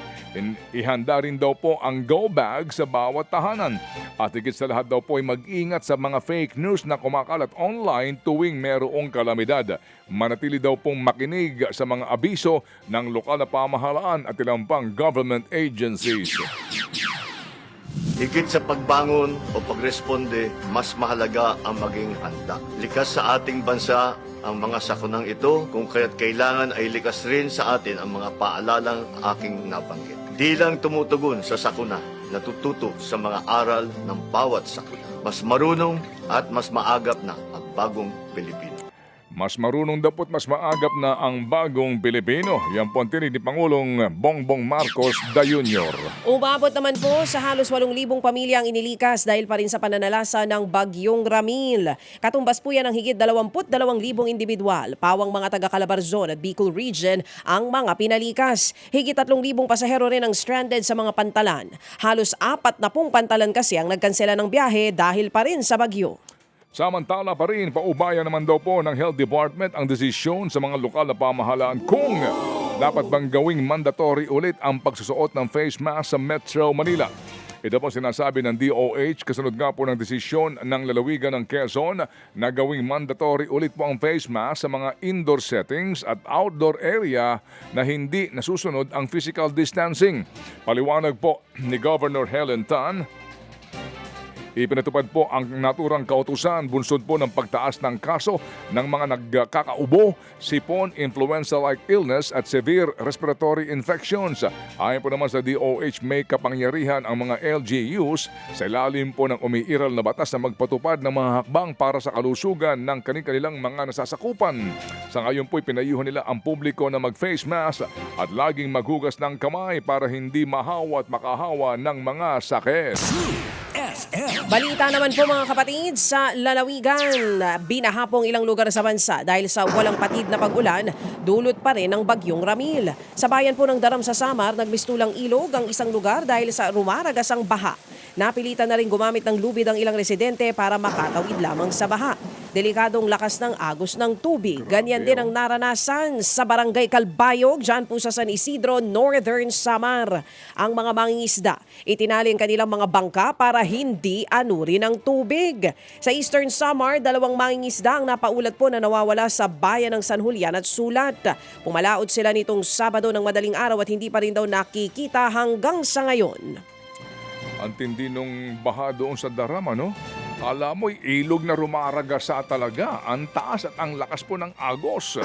Ihanda rin daw po ang go bag sa bawat tahanan. At higit sa lahat daw po ay mag-ingat sa mga fake news na kumakalat online tuwing merong kalamidad. Manatili daw pong makinig sa mga abiso ng lokal na pamahalaan at ilang pang government agencies. Higit sa pagbangon o pagresponde, mas mahalaga ang maging handa. Likas sa ating bansa ang mga sakunang ito, kung kaya't kailangan ay likas rin sa atin ang mga paalalang aking nabanggit. Di lang tumutugon sa sakuna, natututo sa mga aral ng bawat sakuna. Mas marunong at mas maagap na ang bagong Pilipino. Mas marunong dapat mas maagap na ang bagong Pilipino. Yan po ang tinig ni Pangulong Bongbong Marcos da Jr. Umabot naman po sa halos 8,000 pamilya ang inilikas dahil pa rin sa pananalasa ng bagyong Ramil. Katumbas po yan ng higit 22,000 individual. Pawang mga taga Calabarzon at Bicol Region ang mga pinalikas. Higit 3,000 pasahero rin ang stranded sa mga pantalan. Halos 40 pantalan kasi ang nagkansela ng biyahe dahil pa rin sa bagyo. Samantala pa rin, paubaya naman daw po ng Health Department ang desisyon sa mga lokal na pamahalaan kung dapat bang gawing mandatory ulit ang pagsusuot ng face mask sa Metro Manila. Ito po sinasabi ng DOH kasunod nga po ng desisyon ng lalawigan ng Quezon na gawing mandatory ulit po ang face mask sa mga indoor settings at outdoor area na hindi nasusunod ang physical distancing. Paliwanag po ni Governor Helen Tan, Ipinatupad po ang naturang kautusan bunsod po ng pagtaas ng kaso ng mga nagkakaubo, sipon, influenza-like illness at severe respiratory infections. Ayon po naman sa DOH, may kapangyarihan ang mga LGUs sa ilalim po ng umiiral na batas na magpatupad ng mga hakbang para sa kalusugan ng kanilang mga nasasakupan. Sa ngayon po, pinayuhan nila ang publiko na mag-face mask at laging maghugas ng kamay para hindi mahawa at makahawa ng mga sakit. Balita naman po mga kapatid sa lalawigan. Binahapong ilang lugar sa bansa dahil sa walang patid na pag-ulan, dulot pa rin ng bagyong Ramil. Sa bayan po ng Daram sa Samar, nagmistulang ilog ang isang lugar dahil sa rumaragas ang baha. Napilitan na rin gumamit ng lubid ang ilang residente para makatawid lamang sa baha. Delikadong lakas ng agos ng tubig. Ganyan din ang naranasan sa Barangay Calbayog, dyan po sa San Isidro, Northern Samar. Ang mga mangingisda, itinali ang kanilang mga bangka para hindi anurin ng tubig. Sa Eastern Samar, 2 mangingisda ang napaulat po na nawawala sa bayan ng San Julian at Sulat. Pumalaot sila nitong Sabado ng madaling araw at hindi pa rin daw nakikita hanggang sa ngayon. Ang tindi nung baha doon sa Daram, ano? Alam mo, ilog na rumaragasa talaga. Ang taas at ang lakas po ng agos.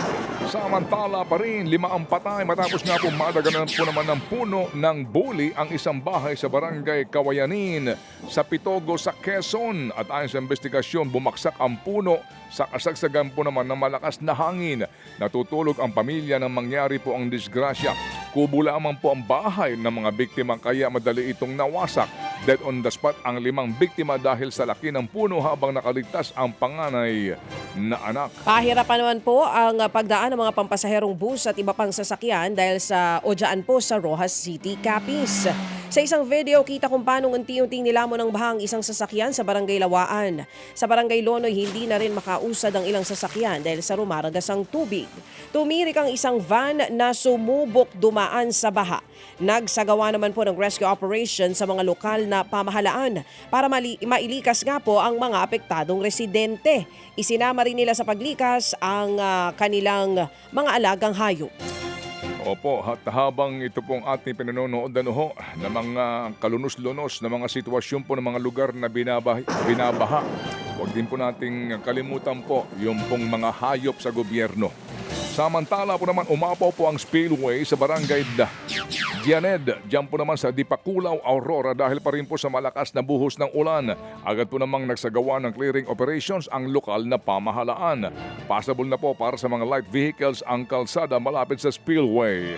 Samantala pa rin, 5 ang patay matapos nga po madaganan po naman ng puno ng buli ang isang bahay sa barangay Kawayanin sa Pitogo sa Quezon. At ayon sa investigasyon, bumaksak ang puno sa kasagsagan po naman ng malakas na hangin. Natutulog ang pamilya nang mangyari po ang disgrasya. Kubo lamang po ang bahay ng mga biktima kaya madali itong nawasak. Dead on the spot ang 5 biktima dahil sa laki ng puno habang nakaligtas ang panganay na anak. Pahirapan naman po ang pagdaan ng mga pampasaherong bus at iba pang sasakyan dahil sa odyaan po sa Rojas City, Capiz. Sa isang video, kita kung paano unti-unting nilamon ng bahang isang sasakyan sa Barangay Lawaan. Sa Barangay Lonoy, hindi na rin makausad ang ilang sasakyan dahil sa rumaragas ang tubig. Tumirik ang isang van na sumubok dumaan sa baha. Nagsagawa naman po ng rescue operation sa mga lokal na pamahalaan para mailikas nga po ang mga apektadong residente. Isinama rin nila sa paglikas ang kanilang mga alagang hayop. Opo, at habang ito pong ating pinanonood ng mga kalunos-lunos na mga sitwasyon po ng mga lugar na binabaha, huwag din po nating kalimutan po yung pong mga hayop sa gobyerno. Samantala po naman umapaw po ang spillway sa barangay Dianed. Diyan po naman sa Dipakulaw, Aurora dahil pa rin po sa malakas na buhos ng ulan. Agad po namang nagsagawa ng clearing operations ang lokal na pamahalaan. Possible na po para sa mga light vehicles ang kalsada malapit sa spillway.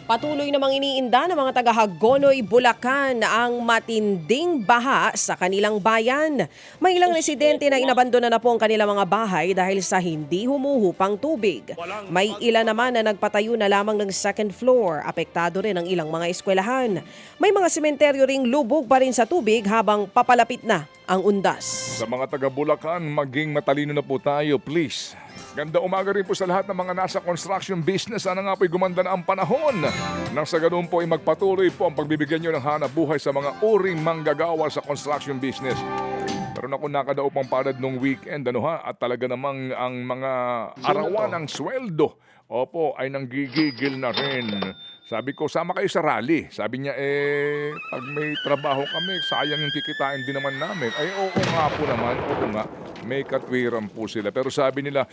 Patuloy namang iniinda ng mga taga-Hagonoy, Bulacan ang matinding baha sa kanilang bayan. May ilang residente na inabandona na po ang kanilang mga bahay dahil sa hindi humuhupang tubig. May ilan naman na nagpatayo na lamang ng second floor. Apektado rin ang ilang mga eskwelahan. May mga sementeryo ring lubog pa rin sa tubig habang papalapit na ang undas. Sa mga taga-Bulacan, maging matalino na po tayo, please. Ganda umaga rin po sa lahat ng mga nasa construction business. Sana nga po'y gumanda na ang panahon. Nang sa ganun po ay magpatuloy po ang pagbibigyan nyo ng hanap buhay sa mga uring manggagawa sa construction business. Pero naku, nakadaupang palad nung weekend, at talaga namang ang mga arawan ng sweldo, opo, ay nanggigigil na rin. Sabi ko, sama kayo sa rally. Sabi niya, pag may trabaho kami, sayang yung kikitain din naman namin. Ay, oo nga po naman, oo nga. May katwiran po sila. Pero sabi nila,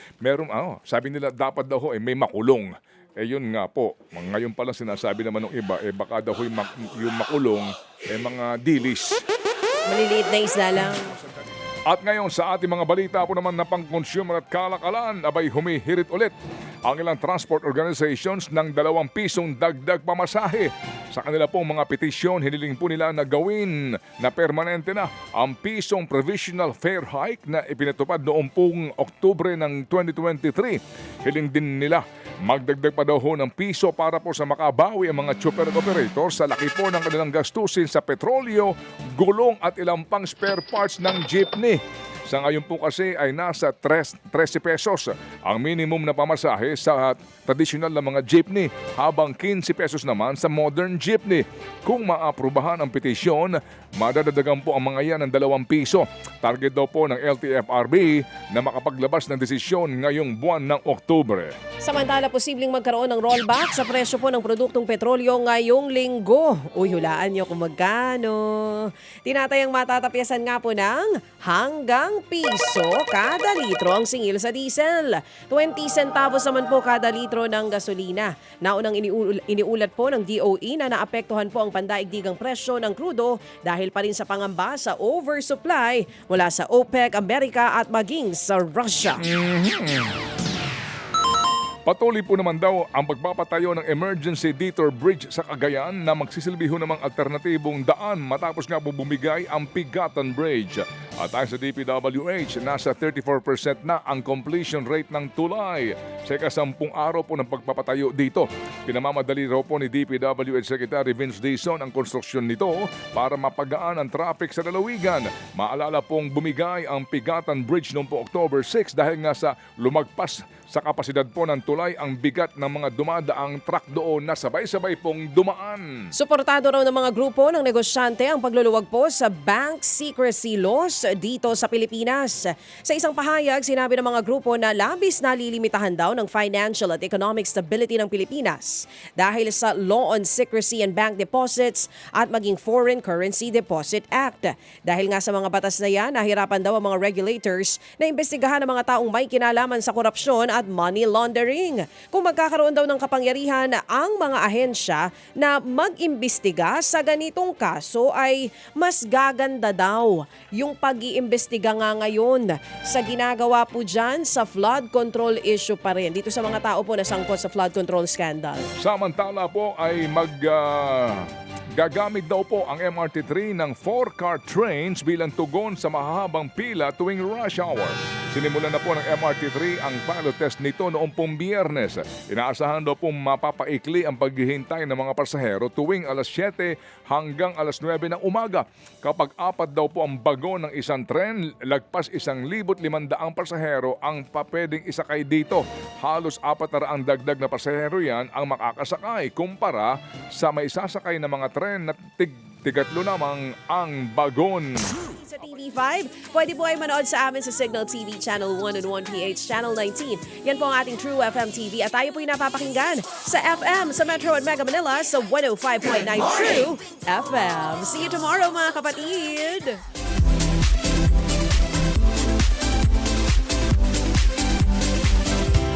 sabi nila dapat daw may makulong. Yun nga po. Ngayon pala sinasabi naman ng iba, baka daw yung makulong, mga dilis. Maliliit na isla lang. At ngayon sa ating mga balita po naman na pang-consumer at kalakalan, abay humihirit ulit ang ilang transport organizations ng 2 pisong dagdag pamasahe. Sa kanila pong mga petisyon, hiniling po nila na gawin na permanente na ang pisong provisional fare hike na ipinatupad noong pong Oktubre ng 2023. Hiling din nila magdagdag pa daw ng piso para po sa makabawi ang mga chopper operator sa laki po ng kanilang gastusin sa petrolyo, gulong at ilang pang spare parts ng jeepney. Sa ngayon po kasi ay nasa 13 pesos ang minimum na pamasahe sa tradisyonal na mga jeepney, habang 15 pesos naman sa modern jeepney. Kung maaprubahan ang petisyon, madadagdagan po ang mga yan ng 2 piso. Target daw po ng LTFRB na makapaglabas ng desisyon ngayong buwan ng Oktubre. Samantala, posibleng magkaroon ng rollback sa presyo po ng produktong petrolyo ngayong linggo. Uy, hulaan nyo kung magkano. Tinatayang matatapyasan nga po ng hanggang piso kada litro ang singil sa diesel. 20 centavos naman po kada litro ng gasolina. Naunang iniulat po ng DOE na naapektuhan po ang pandaigdigang presyo ng krudo dahil pa rin sa pangamba sa oversupply mula sa OPEC, Amerika at maging sa Russia. Patuloy po naman daw ang pagpapatayo ng emergency detour bridge sa Cagayan na magsisilbi ho namang alternatibong daan matapos nga po bumigay ang Pigatan Bridge. At ayon sa DPWH, nasa 34% na ang completion rate ng tulay sa ika-10 araw po ng pagpapatayo dito. Pinamamadali raw po ni DPWH Secretary Vince Dizon ang konstruksyon nito para mapagaan ang traffic sa lalawigan. Maalala pong bumigay ang Pigatan Bridge noong po October 6 dahil nga sa lumagpas sa kapasidad po ng tulay ang bigat ng mga dumadaang truck doon na sabay-sabay pong dumaan. Suportado raw ng mga grupo ng negosyante ang pagluluwag po sa bank secrecy laws dito sa Pilipinas. Sa isang pahayag, sinabi ng mga grupo na labis na lilimitahan daw ng financial at economic stability ng Pilipinas dahil sa Law on Secrecy and Bank Deposits at maging Foreign Currency Deposit Act. Dahil nga sa mga batas na yan, nahirapan daw ang mga regulators na imbestigahan ang mga taong may kinalaman sa korupsyon at money laundering. Kung magkakaroon daw ng kapangyarihan ang mga ahensya na mag-imbestiga sa ganitong kaso ay mas gaganda daw yung pag-iimbestiga nga ngayon sa ginagawa po dyan sa flood control issue pa rin. Dito sa mga tao po na sangkot sa flood control scandal. Samantala po ay gagamit daw po ang MRT3 ng 4-car trains bilang tugon sa mahahabang pila tuwing rush hour. Sinimulan na po ng MRT3 ang pilot test nito noong pong Biyernes. Inaasahan daw pong mapapaikli ang paghihintay ng mga pasahero tuwing alas 7 hanggang alas 9 ng umaga. Kapag 4 daw po ang bago ng isang tren, lagpas 1,500 pasahero ang pwedeng isakay dito. Halos 400 dagdag na pasahero yan ang makakasakay kumpara sa may sasakay na mga tren na tigatlo namang ang bagon. Sa TV5, pwede po ay manood sa amin sa Signal TV Channel 101PH Channel 19. Yan po ang ating True FM TV at tayo po ay napapakinggan sa FM sa Metro at Mega Manila sa 105.9 True FM. See you tomorrow mga kapatid!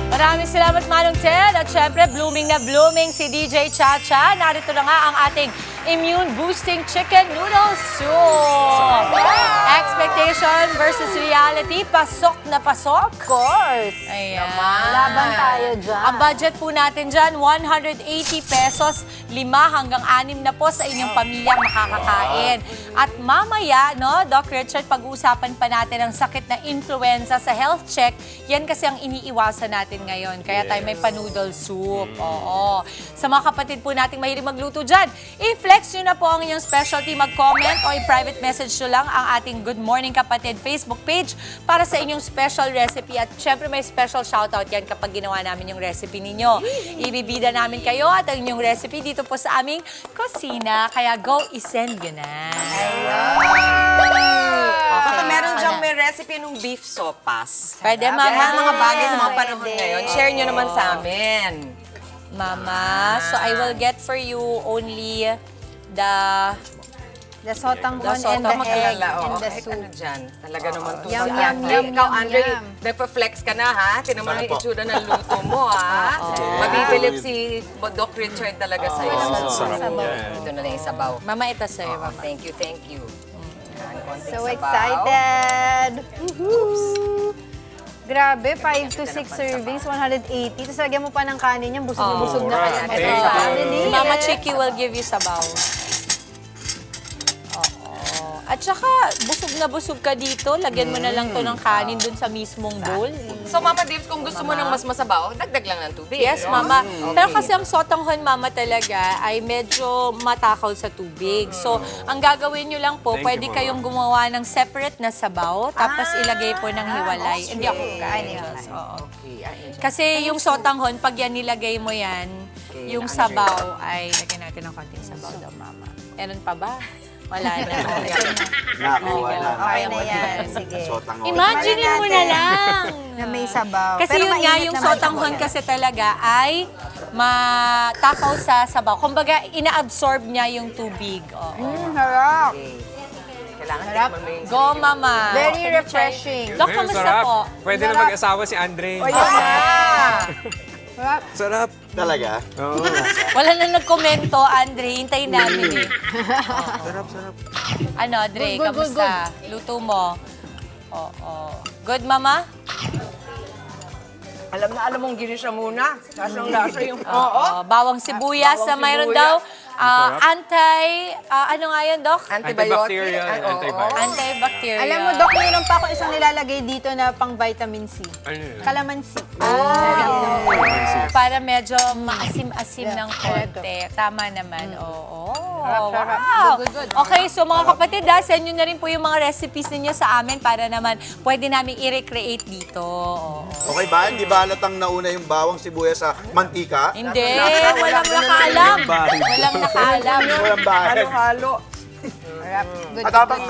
Maraming salamat Manong Ted at syempre blooming na blooming si DJ Chacha. Narito na nga ang ating immune-boosting chicken noodle soup. Expectation versus reality, pasok na pasok. Of course. Ayan. Laban tayo dyan. Ang budget po natin dyan, 180 pesos, 5 hanggang 6 na po sa inyong pamilyang makakakain. At mamaya, no, Doc Richard, pag-uusapan pa natin ang sakit na influenza sa health check. Yan kasi ang iniiwasan natin ngayon. Kaya tayo may pa-noodle soup. Oo. Sa mga kapatid po nating mahilig magluto dyan, i-flex nyo na po ang inyong specialty. Mag-comment o i-private message nyo lang ang ating Good Morning Kapatid Facebook page para sa inyong special recipe. At syempre may special shoutout yan kapag ginawa namin yung recipe ninyo. Ibibida namin kayo at ang inyong recipe dito po sa aming kusina. Kaya go, isend yun na. Baka meron diyang may recipe ng beef sopas. Pwede, Mama. Mga bagay sa mga panahon ngayon. Share nyo naman sa amin. Mama, so I will get for you only the sotanghon The and the egg mag-alala, and the kahit soup. ano dyan. Talaga naman to Yum, si yum, Andre. yum, Ikaw, yum, Andre, yum. nagpa-flex ka na ha? Tinan mo na yung itsura ng luto mo ha? Mabibilip si Doc Richard talaga sa'yo. Ito na lang yung sabaw. Mama, ito sa'yo, Mama. Thank you, thank you. So excited! Oops. Grabe, 5 to 6 servings, 180. Tapos lagyan mo pa ng kanin yan, busog na busog na kayo. Ito pa. Si Mama Chiki will give you sabaw. At saka, busog na busog ka dito. Lagyan mo na lang to ng kanin dun sa mismong bowl. So, Mama Dibs, kung gusto mo ng mas masabaw, dagdag lang ng tubig. Yes, Mama. Pero kasi ang sotanghon, Mama, talaga ay medyo matakaw sa tubig. So, ang gagawin nyo lang po, pwede kayong gumawa ng separate na sabaw, tapos ilagay po ng hiwalay. Hindi ako guys. Oo. Kasi yung sotanghon, pag yan nilagay mo yan, yung sabaw ay, lagyan natin ng konting sabaw daw, Mama. Meron pa ba? Wala na. Okay na yan. Sige. Imagine mo na lang. Na may sabaw. Kasi yun nga, yung sotanghon kasi talaga ay matakaw sa sabaw. Kumbaga, ina-absorb niya yung tubig. Harap. Kailangan tikman mo yung Go, Mama. Very refreshing. Dok, kamusta po? Pwede na mag-asawa si Andre. O, yan na. Sarap. Talaga? Oo. Wala na nagkomento, Andre. Hintayin namin eh. Sarap. Ano, Dre, Good. kamusta? Luto mo? Oo. Good, Mama? alam mong ginisa muna. Lasang-lasa yung... Bawang sibuyas na mayroon daw. Ano nga yun, Doc? Antibacterial and antibiotic. Antibacterial. Alam mo, Doc, mayroon pa ako isang nilalagay dito na pang vitamin C. Ano yun? Calamansi. Para medyo maasim-asim ng konti. Tama naman. Oo. Sarap. Wow. Good. Okay, so mga kapatid, send nyo na rin po yung mga recipes ninyo sa amin para naman pwede namin i-recreate dito. Okay ba? Hindi ba halatang nauna yung bawang sibuyas sa mantika? Hindi, walang nakaalam. Walang nakaalam. Walang bahay. Halo-halo. At habang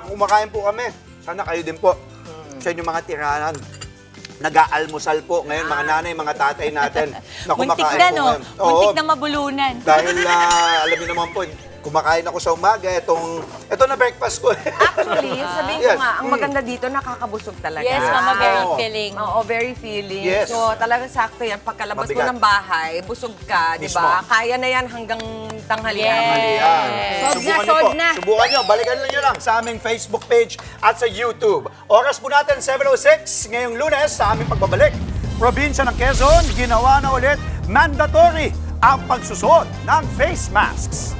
kumakain po kami, sana kayo din po sa inyong mga tirahan. Nag-aalmusal po ngayon mga nanay, mga tatay natin na kumakain Muntik na, po no? ngayon. Muntik na mabulunan. Dahil alam niyo naman po, kumakain ako sa umaga, ito na breakfast ko. Actually, sabihin ko nga, ang maganda dito, nakakabusog talaga. Yes, Mama, very filling. Oo, very filling. Yes. So, talagang sakto yan. Pagkalabas mo Mabigat. ng bahay, busog ka, di Mismo. ba? Kaya na yan hanggang tanghalian. Subukan niyo po. Subukan niyo. Balikan niyo lang sa aming Facebook page at sa YouTube. Oras po natin, 7:06 ngayong Lunes sa aming pagbabalik. Probinsya ng Quezon, ginawa na ulit mandatory ang pagsusuot ng face masks.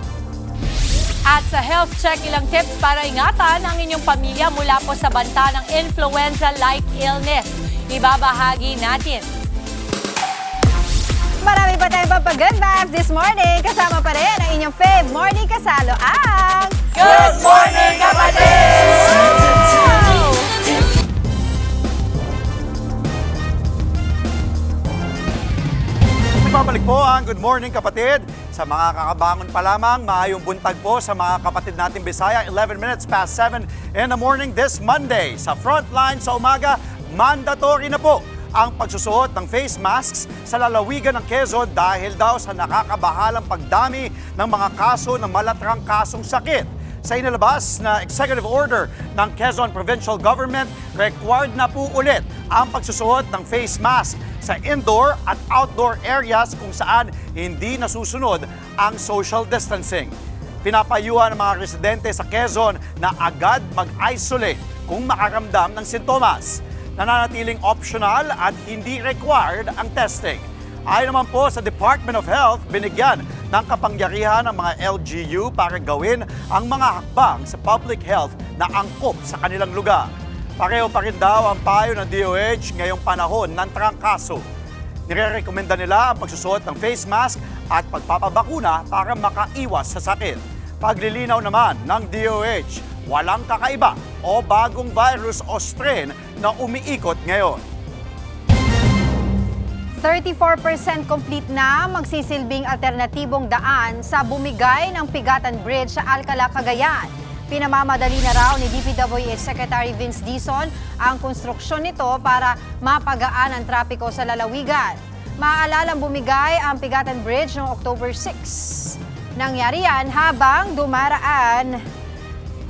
At sa health check, ilang tips para ingatan ang inyong pamilya mula po sa banta ng influenza-like illness. Ibabahagi natin. Marami pa tayong good vibes this morning. Kasama pa rin ang inyong fave morning kasalo ang... Good Morning, Kapatid! Nagbabalik po ang Good Morning Kapatid. Sa mga kakabangon pa lamang, maayong buntag po sa mga kapatid nating Bisaya. 11 minutes past 7 in the morning this Monday. Sa frontline sa umaga, mandatory na po ang pagsusuot ng face masks sa lalawigan ng Quezon dahil daw sa nakakabahalang pagdami ng mga kaso ng malatrang kasong sakit. Sa inilabas na executive order ng Quezon Provincial Government, required na po ulit ang pagsusuot ng face mask sa indoor at outdoor areas kung saan hindi nasusunod ang social distancing. Pinapayuhan ng mga residente sa Quezon na agad mag-isolate kung makaramdam ng sintomas. Nananatiling optional at hindi required ang testing. Ayon naman po sa Department of Health, binigyan ng kapangyarihan ng mga LGU para gawin ang mga hakbang sa public health na angkop sa kanilang lugar. Pareho pa rin daw ang payo ng DOH ngayong panahon ng trangkaso. Nire-recommenda nila ang pagsusuot ng face mask at pagpapabakuna para makaiwas sa sakit. Paglilinaw naman ng DOH, walang kakaiba o bagong virus o strain na umiikot ngayon. 34% complete na magsisilbing alternatibong daan sa bumigay ng Pigatan Bridge sa Alcala, Cagayan. Pinamamadali na raw ni DPWH Secretary Vince Dizon ang konstruksyon nito para mapagaan ang trapiko sa lalawigan. Maalalang bumigay ang Pigatan Bridge noong October 6. Nangyari yan habang dumaraan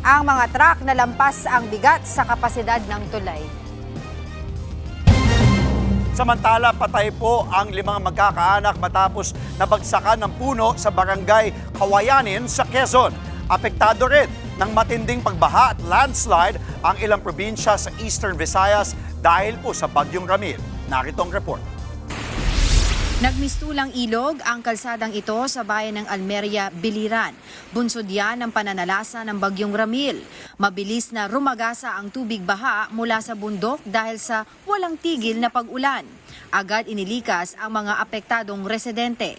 ang mga truck na lampas ang bigat sa kapasidad ng tulay. Samantala, patay po ang 5 magkakaanak matapos nabagsakan ng puno sa barangay Kawayanin sa Quezon. Apektado rin ng matinding pagbaha at landslide ang ilang probinsya sa Eastern Visayas dahil po sa Bagyong Ramil. Narito ang report. Nagmistulang ilog ang kalsadang ito sa bayan ng Almeria, Biliran. Bunsod yan ng pananalasa ng Bagyong Ramil. Mabilis na rumagasa ang tubig baha mula sa bundok dahil sa walang tigil na pag-ulan. Agad inilikas ang mga apektadong residente.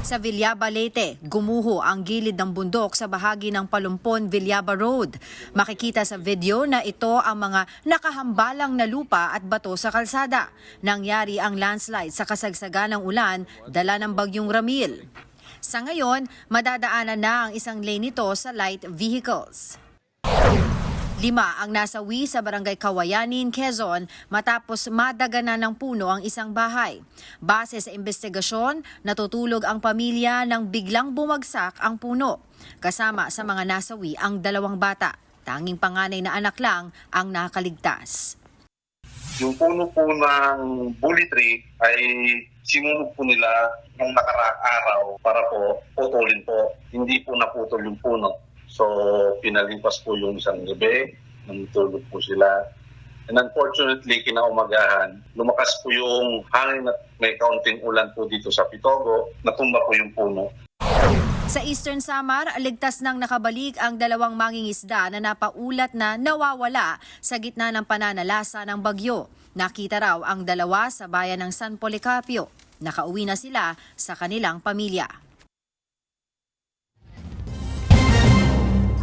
Sa Villaba, Leyte, gumuho ang gilid ng bundok sa bahagi ng Palumpon-Villaba Road. Makikita sa video na ito ang mga nakahambalang na lupa at bato sa kalsada. Nangyari ang landslide sa kasagsagan ng ulan, dala ng Bagyong Ramil. Sa ngayon, madadaanan na ang isang lane nito sa light vehicles. 5 ang nasawi sa barangay Kawayanin, Quezon matapos madaganan ng puno ang isang bahay. Base sa investigasyon, natutulog ang pamilya nang biglang bumagsak ang puno. Kasama sa mga nasawi ang 2 bata. Tanging panganay na anak lang ang nakaligtas. Yung puno po ng bully tree ay sinunog po nila nung nakaraang araw para po putulin po. Hindi po naputol yung puno. So, pinalipas po yung isang gabi, nangtulog po sila. And unfortunately, kinaumagahan, lumakas po yung hangin at may kaunting ulan po dito sa Pitogo, natumba po yung puno. Sa Eastern Samar, ligtas nang nakabalik ang 2 mangingisda na napaulat na nawawala sa gitna ng pananalasa ng bagyo. Nakita raw ang 2 sa bayan ng San Policarpio. Nakauwi na sila sa kanilang pamilya.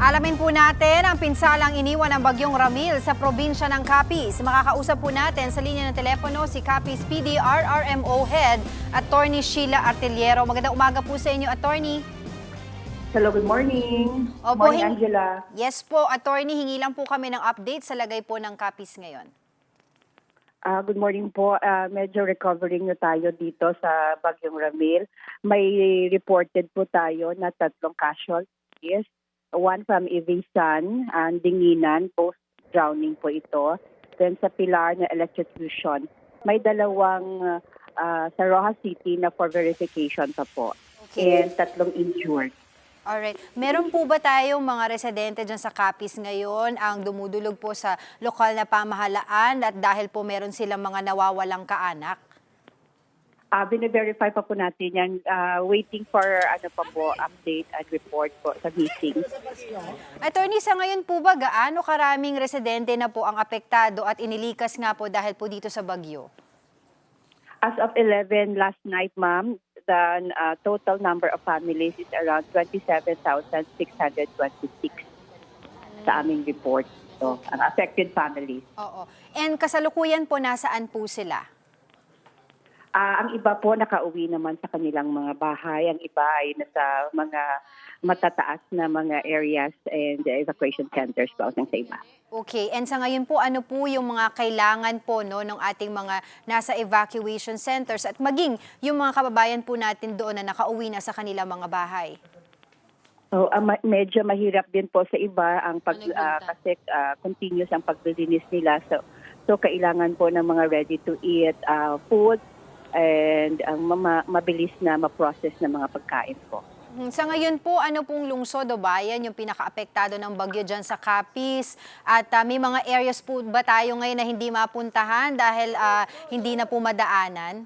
Alamin po natin ang pinsalang iniwan ng Bagyong Ramil sa probinsya ng Capiz. Makakausap po natin sa linya ng telepono si Capiz PD RRMO Head, Attorney Sheila Artillero. Magandang umaga po sa inyo, Attorney. Hello, good morning. Opo, Morning, Angela. Yes po, Attorney, hingi lang po kami ng update sa lagay po ng Capiz ngayon. Good morning po. Medyo recovering na tayo dito sa Bagyong Ramil. May reported po tayo na 3 casualties. 1 from Ivisan and Dinginan, both drowning po ito. Then sa Pilar na electrocution, may 2 sa Rojas City na for verification pa po. Okay. And 3 injured. Alright. Meron po ba tayong mga residente dyan sa Capiz ngayon ang dumudulog po sa lokal na pamahalaan at dahil po meron silang mga nawawalang kaanak? Bine-verify pa po natin yan. Waiting for update and report po sa meeting. Attorney, sa ngayon po ba gaano karaming residente na po ang apektado at inilikas nga po dahil po dito sa bagyo? As of 11 last night, ma'am, the total number of families is around 27,626 sa aming report. So, ang affected families. Oo. And kasalukuyan po nasaan po sila? Ang iba po nakauwi naman sa kanilang mga bahay. Ang iba ay nasa mga matataas na mga areas and evacuation centers po sa iba. Okay. And sa ngayon po, ano po yung mga kailangan po ng ating mga nasa evacuation centers at maging yung mga kababayan po natin doon na nakauwi na sa kanilang mga bahay? So, medyo mahirap din po sa iba ang kasi continuous ang paglilinis nila. So kailangan po ng mga ready-to-eat food and mabilis na ma-process na mga pagkain po. Sa ngayon po, ano pong lungsod o bayan yung pinaka-apektado ng bagyo dyan sa Capiz? At may mga areas po ba tayo ngayon na hindi mapuntahan dahil hindi na po madaanan?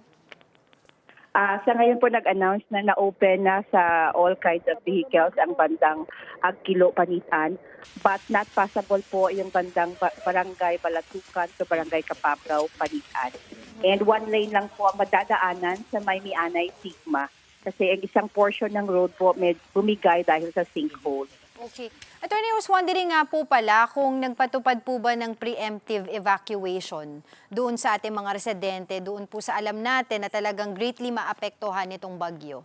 Sa ngayon po nag-announce na na-open na sa all kinds of vehicles ang bandang Agkilo, Panitan, but not possible po yung bandang Barangay Balatukan to Barangay Kapabraw, Panitan. And 1 lane lang po ang madadaanan sa Maymianay, Sigma. Kasi ang isang portion ng road po may bumigay dahil sa sinkhole. Okay. Attorney, I was wondering nga po pala kung nagpatupad po ba ng preemptive evacuation doon sa ating mga residente, doon po sa alam natin na talagang greatly maapektuhan itong bagyo.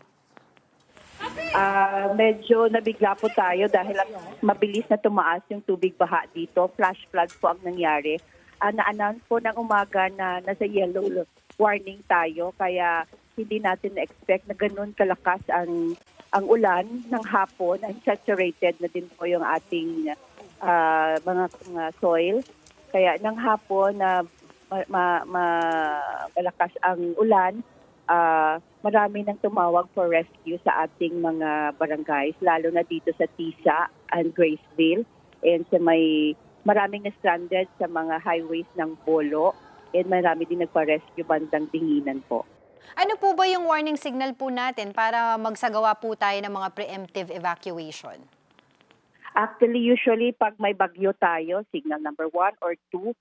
Medyo nabigla po tayo dahil mabilis na tumaas yung tubig baha dito. Flash flood po ang nangyari. Na-announce po ng umaga na nasa yellow warning tayo kaya hindi natin na-expect na ganun kalakas ang ulan ng hapon. Saturated na din po yung ating mga soil. Kaya ng hapon na malakas ang ulan, marami nang tumawag for rescue sa ating mga barangays, lalo na dito sa Tisa and Graceville and sa maraming na stranded sa mga highways ng Bolo and marami din nagpa-rescue bandang Dinginan po. Ano po ba yung warning signal po natin para magsagawa po tayo ng mga preemptive evacuation? Actually, usually pag may bagyo tayo, signal number 1 or 2,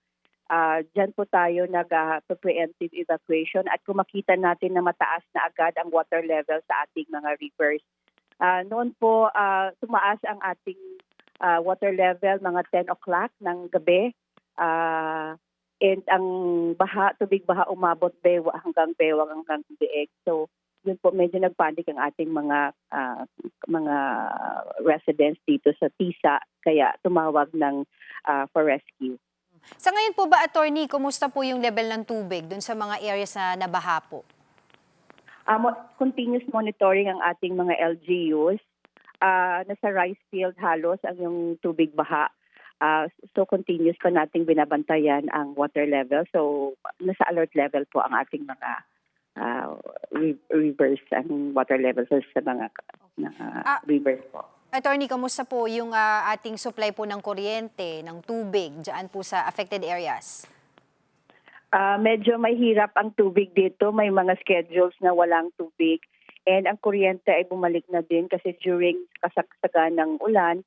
dyan po tayo nag-preemptive evacuation at kung makita natin na mataas na agad ang water level sa ating mga rivers. Noon po, tumaas ang ating water level mga 10 o'clock ng gabi. And ang tubig baha umabot hanggang bewang hanggang deeg. So, yun po medyo nagpanik ang ating mga residents dito sa Tisa, kaya tumawag ng for rescue. Sa ngayon po ba, Attorney, kumusta po yung level ng tubig dun sa mga areas na nabaha po? Continuous monitoring ang ating mga LGUs. Nasa rice field halos ang yung tubig baha. So continuous pa nating binabantayan ang water level. So nasa alert level po ang ating mga rivers, ang water level sa mga rivers po. Attorney, kamusta po yung ating supply po ng kuryente, ng tubig, dyan po sa affected areas? Medyo may hirap ang tubig dito. May mga schedules na walang tubig. And ang kuryente ay bumalik na din kasi during kasagsagan ng ulan,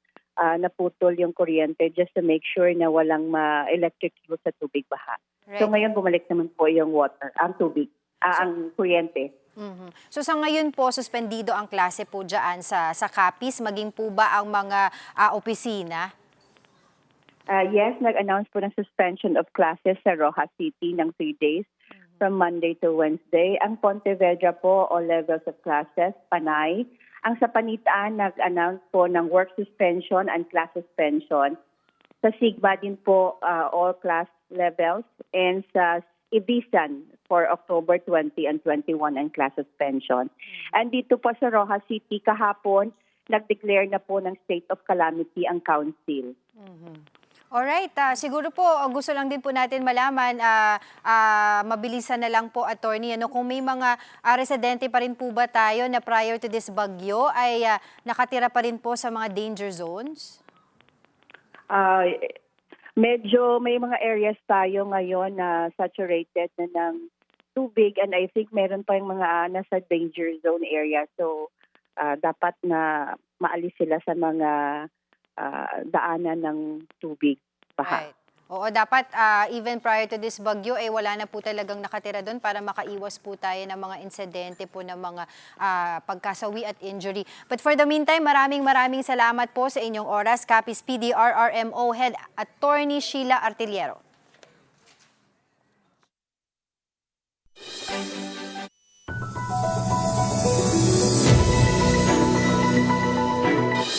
naputol yung kuryente just to make sure na walang electric use sa tubig baha. Right. So ngayon bumalik naman po yung ang tubig, ang kuryente. So sa ngayon po, suspendido ang klase po dyan sa Capiz, maging po ba ang mga opisina? Yes, nag-announce po ng suspension of classes sa Rojas City ng 3 days from Monday to Wednesday. Ang Pontevedra po, all levels of classes, panay. Ang sa Panitaan, nag-announce po ng work suspension and class suspension. Sa Sigma din po, all class levels. And sa Ibisan, for October 20 and 21 and class suspension. And dito po sa Rojas City, kahapon, nag-declare na po ng state of calamity ang council. Alright, siguro po gusto lang din po natin malaman, mabilisan na lang po, Attorney, kung may mga residente pa rin po ba tayo na prior to this bagyo ay nakatira pa rin po sa mga danger zones? Medyo may mga areas tayo ngayon na saturated na ng tubig and I think meron pa yung mga nasa danger zone area. So, dapat na maalis sila sa mga daanan ng tubig baha. Right. Oo, dapat even prior to this bagyo, wala na po talagang nakatira doon para makaiwas po tayo ng mga insidente po ng mga pagkasawi at injury. But for the meantime, maraming salamat po sa inyong oras. Capiz PD RRMO Head Attorney Sheila Artillero.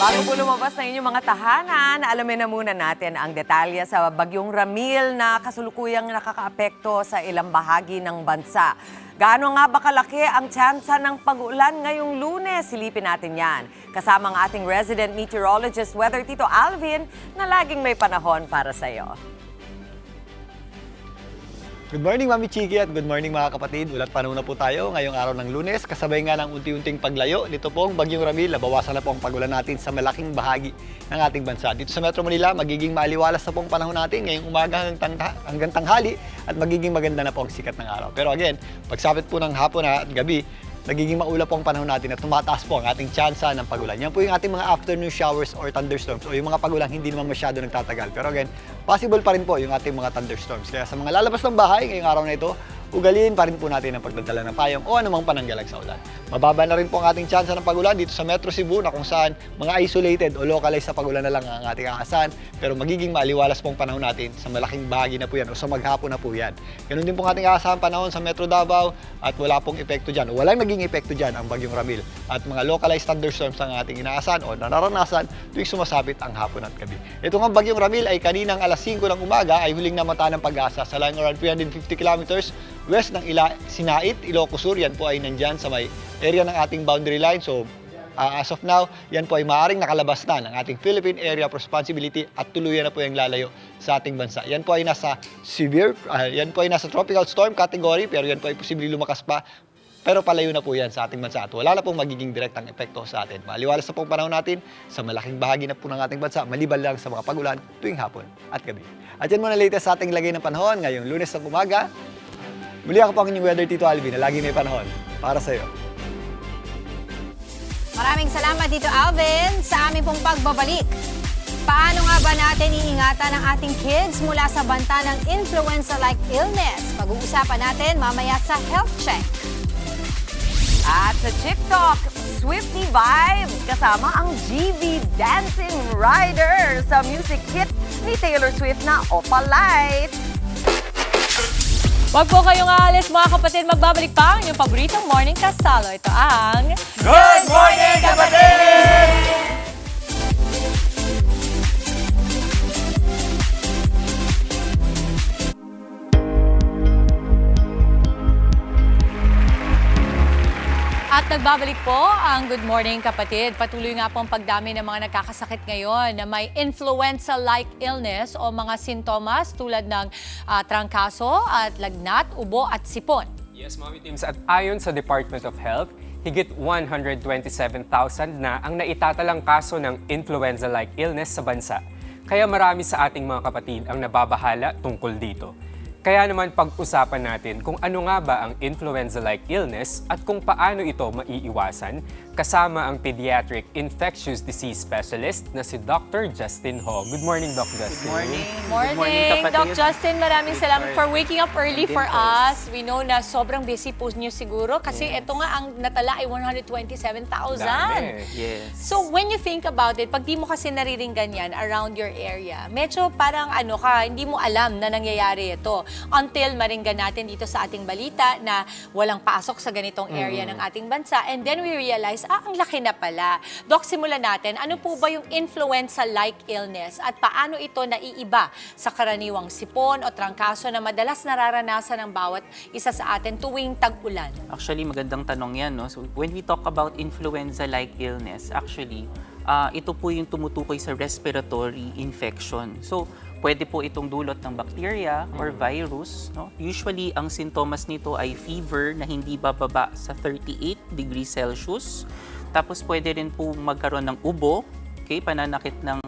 Bago po lumabas na inyong mga tahanan, alamin na muna natin ang detalye sa bagyong Ramil na kasulukuyang nakakaapekto sa ilang bahagi ng bansa. Gaano nga ba kalaki ang tsansa ng pag-ulan ngayong Lunes? Silipin natin yan. Kasama ang ating resident meteorologist, Weather Tito Alvin, na laging may panahon para sa iyo. Good morning, Mami Chiki, at good morning mga kapatid. Ulat panahon na po tayo ngayong araw ng Lunes. Kasabay nga ng unti-unting paglayo nito pong bagyong Ramil, nabawasan na po ang pag-ulan natin sa malaking bahagi ng ating bansa. Dito sa Metro Manila, magiging maaliwalas na po ang panahon natin ngayong umaga hanggang tanghali at magiging maganda na po ang sikat ng araw. Pero again, pagsapit po ng hapon at gabi, nagiging maulap po ang panahon natin at tumataas po ang ating tsansa ng pag-ulan. Yan po yung ating mga afternoon showers or thunderstorms o yung mga pag-ulan hindi naman masyado nagtatagal. Pero again, possible pa rin po yung ating mga thunderstorms. Kaya sa mga lalabas ng bahay ngayong araw na ito, ugaliin pa rin po natin ang pagdadala ng payong o anumang pananggalang sa ulan. Mababa na rin po ang ating tsansa ng pag-ulan dito sa Metro Cebu na kung saan mga isolated o localized sa pag-ulan na lang ang ating aasahan. Pero magiging maaliwalas po ang panahon natin sa malaking bahagi na po yan o sa maghapon na po yan. Ganun din po ang ating aasahan panahon sa Metro Davao at wala pong epekto dyan o walang naging epekto dyan ang bagyong Ramil. At mga localized thunderstorms ang ating inaasahan o nararanasan tuwing sumasapit ang hapon at gabi. Ito nga bagyong Ramil ay kaninang alas 5 ng umaga ay huling namata ng pag-asa sa lying around 350 kilometers west ng Sinait, Ilocos Sur. Yan po ay nandyan sa may area ng ating boundary line. So, as of now, yan po ay maaaring nakalabas na ng ating Philippine Area of Responsibility at tuluyan na po yung lalayo sa ating bansa. Yan po ay nasa severe, yan po ay nasa tropical storm category, pero yan po ay posibleng lumakas pa. Pero palayo na po yan sa ating bansa at wala na pong magiging direktang epekto sa atin. Maliwalas na pong panahon natin sa malaking bahagi na po ng ating bansa, maliban lang sa mga pag-ulan tuwing hapon at gabi. At yan muna latest sa ating lagay ng panahon ngayong Lunes ng umaga. Muli ako po ang inyong weather Tito Alvin na lagi may panahon para sa iyo. Maraming salamat Tito Alvin sa aming pong pagbabalik. Paano nga ba natin iingatan ang ating kids mula sa banta ng influenza-like illness? Pag-uusapan natin mamaya sa Health Check. At sa TikTok, Swiftie vibes kasama ang GV Dancing Rider sa music hit ni Taylor Swift na Opalite. Wag po kayong aalis mga kapatid, magbabalik pa ang inyong paboritong morning kasalo. Ito ang Good Morning Kapatid! At nagbabalik po ang Good Morning Kapatid. Patuloy nga po ang pagdami ng mga nagkakasakit ngayon na may influenza-like illness o mga sintomas tulad ng trangkaso at lagnat, ubo at sipon. Yes, Mommy Teams. At ayon sa Department of Health, higit 127,000 na ang naitatalang kaso ng influenza-like illness sa bansa. Kaya marami sa ating mga kapatid ang nababahala tungkol dito. Kaya naman pag-usapan natin kung ano nga ba ang influenza-like illness at kung paano ito maiiwasan kasama ang pediatric infectious disease specialist na si Dr. Justin Ho. Good morning, Doc Justin. Morning, Doc Justin. Maraming salamat for waking up early for us. We know na sobrang busy po niyo siguro kasi ito nga ang natala ay 127,000. Yes. So when you think about it, pag di mo kasi nariringgan yan around your area, medyo parang ano ka, hindi mo alam na nangyayari ito. Until maringgan natin dito sa ating balita na walang pasok sa ganitong area ng ating bansa. And then we realize, ang laki na pala. Doc, simulan natin. Ano po ba yung influenza-like illness at paano ito naiiba sa karaniwang sipon o trangkaso na madalas nararanasan ng bawat isa sa atin tuwing tag-ulan? Actually, magandang tanong yan. No? So, when we talk about influenza-like illness, actually, ito po yung tumutukoy sa respiratory infection. So, pwede po itong dulot ng bacteria or virus. No? Usually, ang sintomas nito ay fever na hindi bababa sa 38 degrees Celsius. Tapos pwede rin po magkaroon ng ubo, okay? Pananakit ng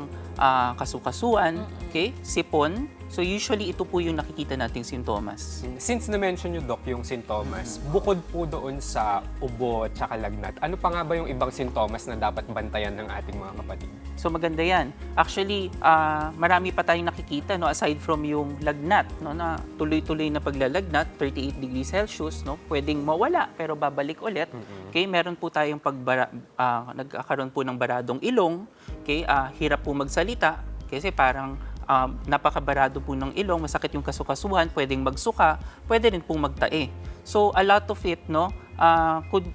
kasukasuan, okay? Sipon. So usually, ito po yung nakikita nating sintomas. Since na-mention nyo, Doc, yung sintomas, bukod po doon sa ubo at saka lagnat, ano pa nga ba yung ibang sintomas na dapat bantayan ng ating mga kapatid? So maganda yan. Actually, marami pa tayong nakikita, no, aside from yung lagnat, no, na tuloy-tuloy na paglalagnat, 38 degrees Celsius, no, pwedeng mawala pero babalik ulit. Okay, meron po tayong nagkakaroon po ng baradong ilong, okay, hirap po magsalita kasi parang napakabarado po ng ilong, masakit yung kasukasuhan, pwedeng magsuka, pwede rin pong magtae. So a lot of it, no,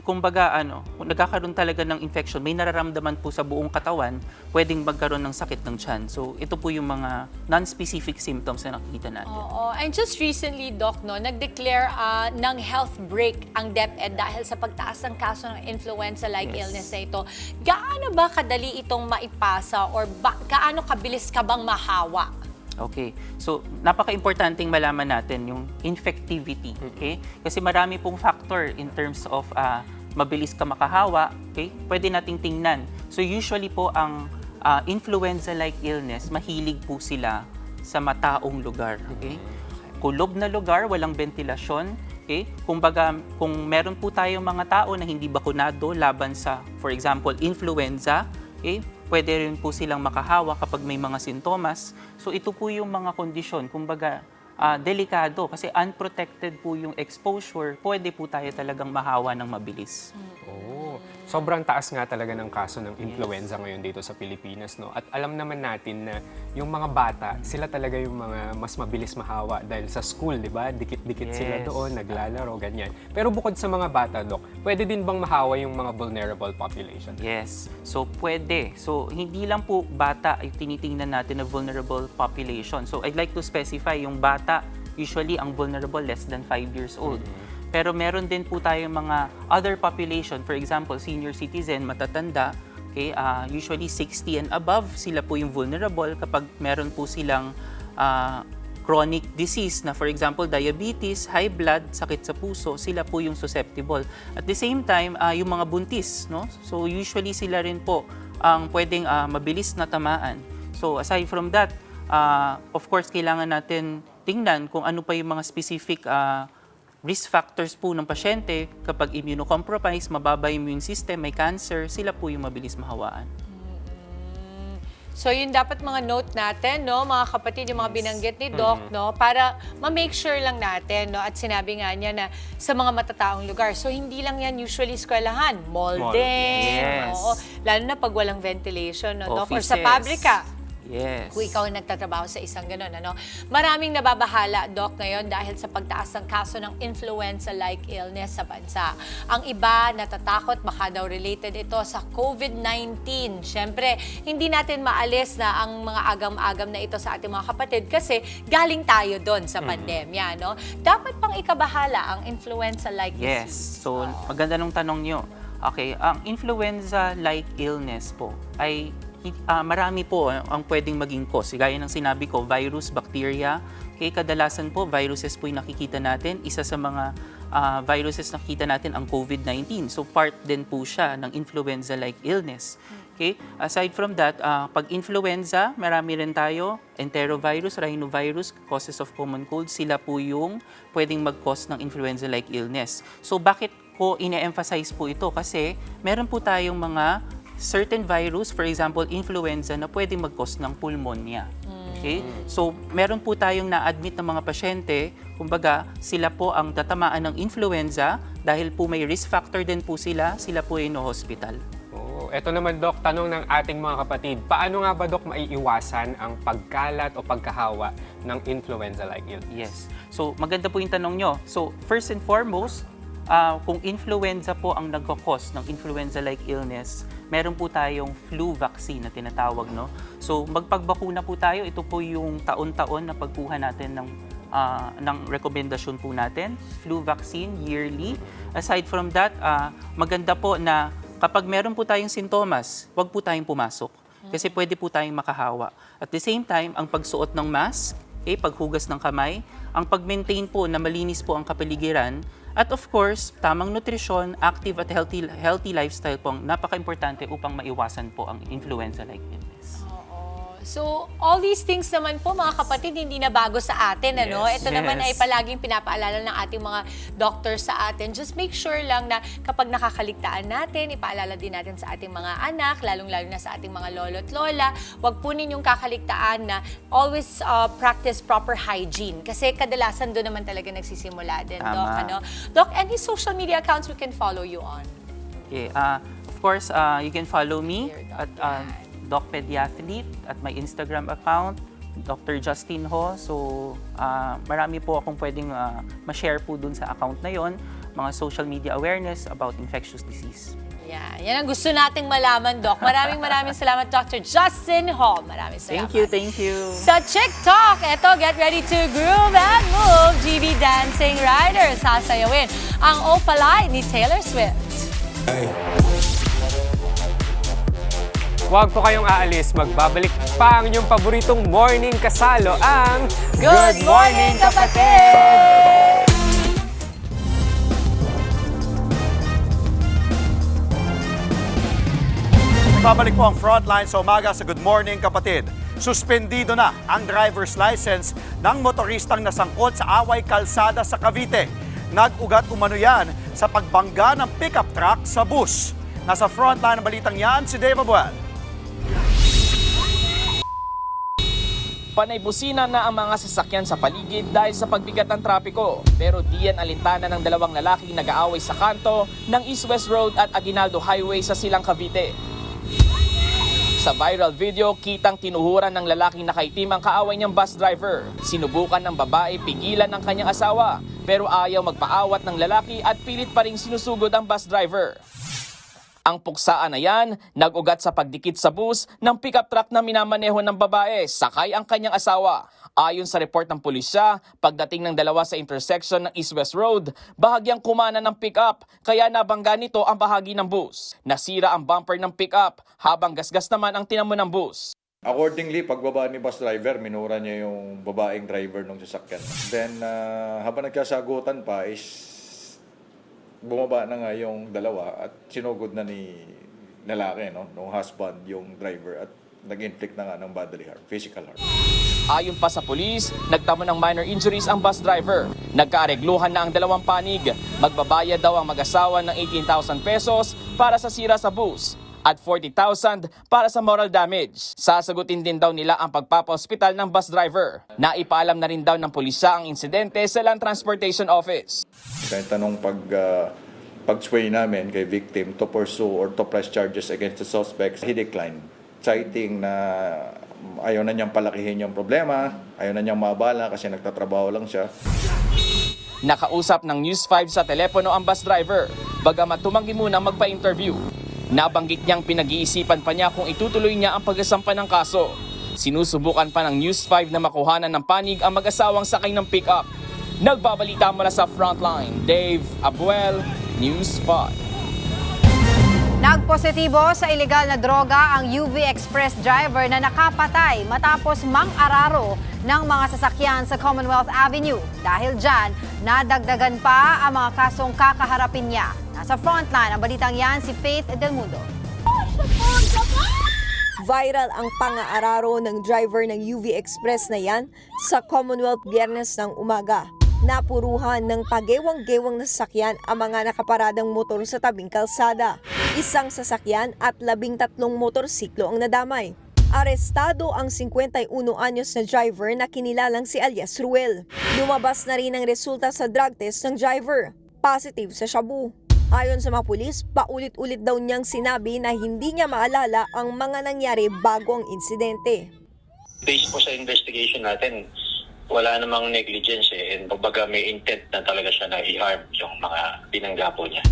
kumbaga kung nagkakaroon talaga ng infection, may nararamdaman po sa buong katawan, pwedeng magkaroon ng sakit ng tiyan. So ito po yung mga non-specific symptoms na nakikita natin. Oo. And just recently, Doc, no, nag-declare ng health break ang DepEd dahil sa pagtaas ng kaso ng influenza-like illness na ito. Gaano ba kadali itong maipasa or gaano kabilis ka bang mahawa? Okay. So, napaka-importanting malaman natin yung infectivity. Okay? Kasi marami pong factor in terms of mabilis ka makahawa. Okay? Pwede nating tingnan. So, usually po ang influenza-like illness, mahilig po sila sa mataong lugar. Okay? Kulob na lugar, walang ventilasyon. Okay? Kumbaga, kung meron po tayong mga tao na hindi bakunado laban sa, for example, influenza, okay? Pwede rin po silang makahawa kapag may mga sintomas. So ito po yung mga kondisyon, kumbaga delikado kasi unprotected po yung exposure, pwede po tayo talagang mahawa ng mabilis. Oh, sobrang taas nga talaga ng kaso ng influenza ngayon dito sa Pilipinas, no? At alam naman natin na yung mga bata, sila talaga yung mga mas mabilis mahawa dahil sa school, di ba? Dikit-dikit sila doon, naglalaro, ganyan. Pero bukod sa mga bata, Doc, pwede din bang mahawa yung mga vulnerable population? Yes. So pwede. So hindi lang po bata ay tinitingnan natin na vulnerable population. So I'd like to specify yung bata, usually ang vulnerable less than 5 years old. Pero meron din po tayong mga other population, for example, senior citizen, matatanda, okay, usually 60 and above, sila po yung vulnerable kapag meron po silang chronic disease na, for example, diabetes, high blood, sakit sa puso, sila po yung susceptible. At the same time, yung mga buntis, no? So usually sila rin po ang pwedeng mabilis na tamaan. So aside from that, of course, kailangan natin tingnan kung ano pa yung mga specific risk factors po ng pasyente, kapag immunocompromised, mababa yung immune system, may cancer, sila po yung mabilis mahawaan. So yun dapat mga note natin, no, mga kapatid, yung mga binanggit ni Doc, no, para ma-make sure lang natin, no, at sinabi nga niya na sa mga matataong lugar. So hindi lang yan usually eskwelahan, mall din, Yes. oo, lalo na pag walang ventilation, no, Doc, or sa Offices. pabrika. Yes. Kung ikaw ang nagtatrabaho sa isang ganun, ano? Maraming nababahala, Doc, ngayon dahil sa pagtaas ng kaso ng influenza-like illness sa bansa. Ang iba natatakot, baka daw related ito sa COVID-19. Siyempre, hindi natin maalis na ang mga agam-agam na ito sa ating mga kapatid kasi galing tayo doon sa pandemya, no? Dapat pang ikabahala ang influenza-like Yes. disease. So, maganda nung tanong nyo. Okay, ang influenza-like illness po ay marami po ang pwedeng maging cause. Gaya ng sinabi ko, virus, bacteria. Okay, kadalasan po, viruses po yung nakikita natin. Isa sa mga viruses nakikita natin ang COVID-19. So, part din po siya ng influenza-like illness. Okay, aside from that, pag influenza, marami rin tayo. Enterovirus, rhinovirus, causes of common cold, sila po yung pwedeng mag-cause ng influenza-like illness. So, bakit ko ine-emphasize po ito? Kasi meron po tayong mga certain virus, for example, influenza, na pwedeng mag-cause ng pulmonya. Okay? So, meron po tayong na-admit ng mga pasyente, kumbaga, sila po ang tatamaan ng influenza dahil po may risk factor din po sila po ay no-hospital. Ito naman, Doc, tanong ng ating mga kapatid, paano nga ba, Doc, maiiwasan ang pagkalat o pagkahawa ng influenza-like illness? Yes. So, maganda po yung tanong nyo. So, first and foremost, kung influenza po ang nagkakos ng influenza-like illness, meron po tayong flu vaccine na tinatawag, no? So, magpagbakuna po tayo. Ito po yung taon-taon na pagkuha natin ng rekomendasyon po natin. Flu vaccine, yearly. Aside from that, maganda po na kapag meron po tayong sintomas, huwag po tayong pumasok. Kasi pwede po tayong makahawa. At the same time, ang pagsuot ng mask, paghugas ng kamay, ang pag-maintain po na malinis po ang kapaligiran, at of course, tamang nutrisyon, active at healthy lifestyle po ang napaka-importante upang maiwasan po ang influenza-like illness. So, all these things naman po, mga kapatid, hindi na bago sa atin, ano? Yes, Ito naman ay yes. palaging pinapaalala ng ating mga doctors sa atin. Just make sure lang na kapag nakakaligtaan natin, ipaalala din natin sa ating mga anak, lalong-lalo na sa ating mga lolo't lola, wag po ninyong kakaligtaan na always practice proper hygiene. Kasi kadalasan doon naman talaga nagsisimula din, Tama. Doc. Ano? Doc, any social media accounts we can follow you on? Okay, of course, you can follow me at Doc Pediathlete at my Instagram account, Dr. Justin Ho. So, marami po akong pwedeng ma-share po dun sa account na yon, mga social media awareness about infectious disease. Yan ang gusto nating malaman, Doc. Maraming salamat, Dr. Justin Ho. Maraming salamat. Thank you. Sa TikTok, eto, get ready to groove and move. GB Dancing Riders, sasayawin ang Opalite ni Taylor Swift. Huwag po kayong aalis, magbabalik pa ang inyong paboritong morning kasalo, ang Good Morning, Kapatid! Babalik po ang Frontline sa umaga sa Good Morning Kapatid. Suspendido na ang driver's license ng motoristang nasangkot sa away kalsada sa Cavite. Nag-ugat umano yan sa pagbangga ng pickup truck sa bus. Nasa frontline ng balitang yan si Dave Abuel. Panay busina na ang mga sasakyan sa paligid dahil sa pagbigat ng trapiko. Pero di yan alintana ng dalawang lalaking nag-aaway sa kanto ng East-West Road at Aguinaldo Highway sa Silang Cavite. Sa viral video, kitang tinuhuran ng lalaking nakaitim ang kaaway niyang bus driver. Sinubukan ng babae pigilan ng kanyang asawa, pero ayaw magpaawat ng lalaki at pilit pa ring sinusugod ang bus driver. Ang puksaan na yan, nag-ugat sa pagdikit sa bus ng pickup truck na minamaneho ng babae, sakay ang kanyang asawa. Ayon sa report ng pulisya, pagdating ng dalawa sa intersection ng East-West Road, bahagyang kumana ng pickup, kaya nabangga nito ang bahagi ng bus. Nasira ang bumper ng pickup, habang gasgas naman ang tinamo ng bus. Accordingly, pagbaba ni bus driver, minura niya yung babaeng driver ng sasakyan. Then, habang nagkasagutan pa is bumaba na nga yung dalawa at sinugod na ni lalaki, no? Nung husband, yung driver. At nag-inflict na nga ng bodily harm, physical harm. Ayon pa sa pulis, nagtamo ng minor injuries ang bus driver. Nagkaaregluhan na ang dalawang panig. Magbabayad daw ang mag-asawa ng 18,000 pesos para sa sira sa bus at 40,000 para sa moral damage. Sasagutin din daw nila ang pagpapa-hospital ng bus driver. Naipaalam na rin daw ng pulisya ang insidente sa Land Transportation Office. Kahit tanong pag-sway namin kay victim to pursue or to press charges against the suspects, he declined, citing na ayaw na niyang palakihin yung problema, ayaw na niyang mabala kasi nagtatrabaho lang siya. Nakausap ng News 5 sa telepono ang bus driver, bagamat tumanggi munang magpa-interview. Nabanggit niyang pinag-iisipan pa niya kung itutuloy niya ang pagsasampa ng kaso. Sinusubukan pa ng News 5 na makuhanan ng panig ang mag-asawang sakay ng pick-up. Nagbabalita mula sa Frontline, Dave Abuel, News 5. Nagpositibo sa ilegal na droga ang UV Express driver na nakapatay matapos mang-araro ng mga sasakyan sa Commonwealth Avenue. Dahil dyan, nadagdagan pa ang mga kasong kakaharapin niya. Nasa Frontline, ang balitang yan si Faith Del Mundo. Viral ang pang-aararo ng driver ng UV Express na yan sa Commonwealth Biyernes ng umaga. Napuruhan ng pagewang-gewang na sasakyan ang mga nakaparadang motor sa tabing kalsada. Isang sasakyan at 13 motorsiklo ang nadamay. Arestado ang 51 anyos na driver na kinilalang si alias Ruel. Lumabas na rin ang resulta sa drug test ng driver. Positive sa shabu. Ayon sa mga pulis, paulit-ulit daw niyang sinabi na hindi niya maalala ang mga nangyari bago ang insidente. Based po sa investigation natin, wala namang negligence and kumbaga may intent na talaga siya na i-harm yung mga binangga po niya.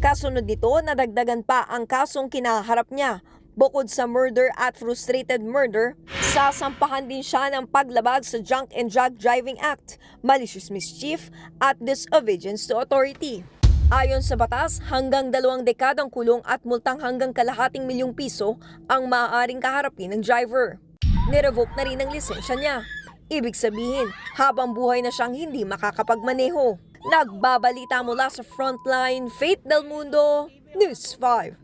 Kasunod nito, nadagdagan pa ang kasong kinaharap niya. Bukod sa murder at frustrated murder, sasampahan din siya ng paglabag sa Junk and Drug Driving Act, malicious mischief at disobedience to authority. Ayon sa batas, hanggang 2 dekadang kulong at multang hanggang ₱250,000 ang maaaring kaharapin ng driver. Nirevoke na rin ang lisensya niya. Ibig sabihin, habang buhay na siyang hindi makakapagmaneho. Nagbabalita mula sa Frontline, Faith Del Mundo, News 5.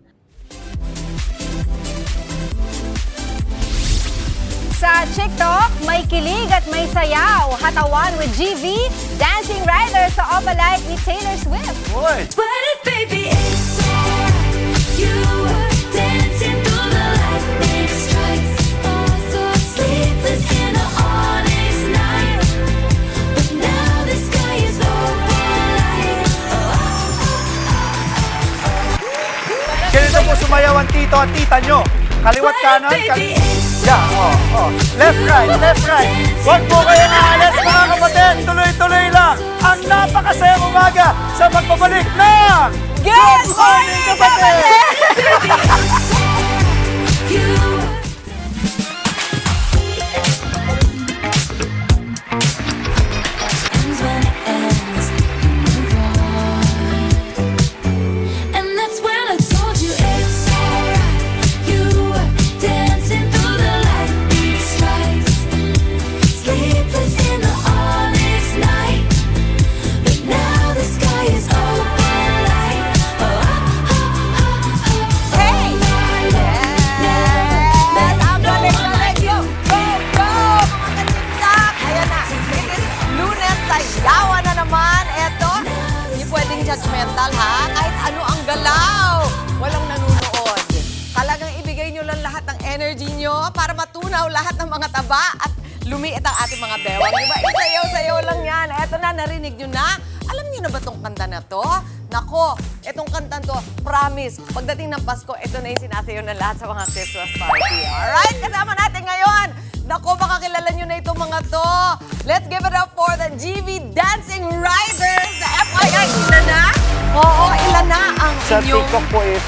Sa TikTok, may kilig at may sayaw. Hatawan with GV, Dancing Rider sa Opalite ni Taylor Swift. Boy! But it, baby, it's alright. You were dancing through the lightning strikes. So sleepless in the onyx night. But now the sky is opalite. Ganito po sumayaw ang tito at tita nyo. Kaliwat kanan, left right. Huwag po kayong aalis mga kapatid. Tuloy-tuloy lang ang napakasayang umaga sa magbabalik ng Good Morning Kapatid! Judgmental ha? Kahit ano ang galaw. Walang nanunood. Talagang ibigay nyo lang lahat ng energy nyo para matunaw lahat ng mga taba at lumiit ang ating mga bewang. Diba? Isayaw-sayaw lang yan. Eto na, narinig nyo na. Alam nyo na ba itong kanta na to? Nako, itong kantang to, promise, pagdating ng Pasko, ito na yung sinasayaw ng lahat sa mga Christmas party. Alright, kasama natin ngayon. Nako, makakilala nyo na itong mga to. Let's give it up for the GV Dancing Riders. The FYI, ilan na? Oo, ilan na ang Sa inyong... TikTok po is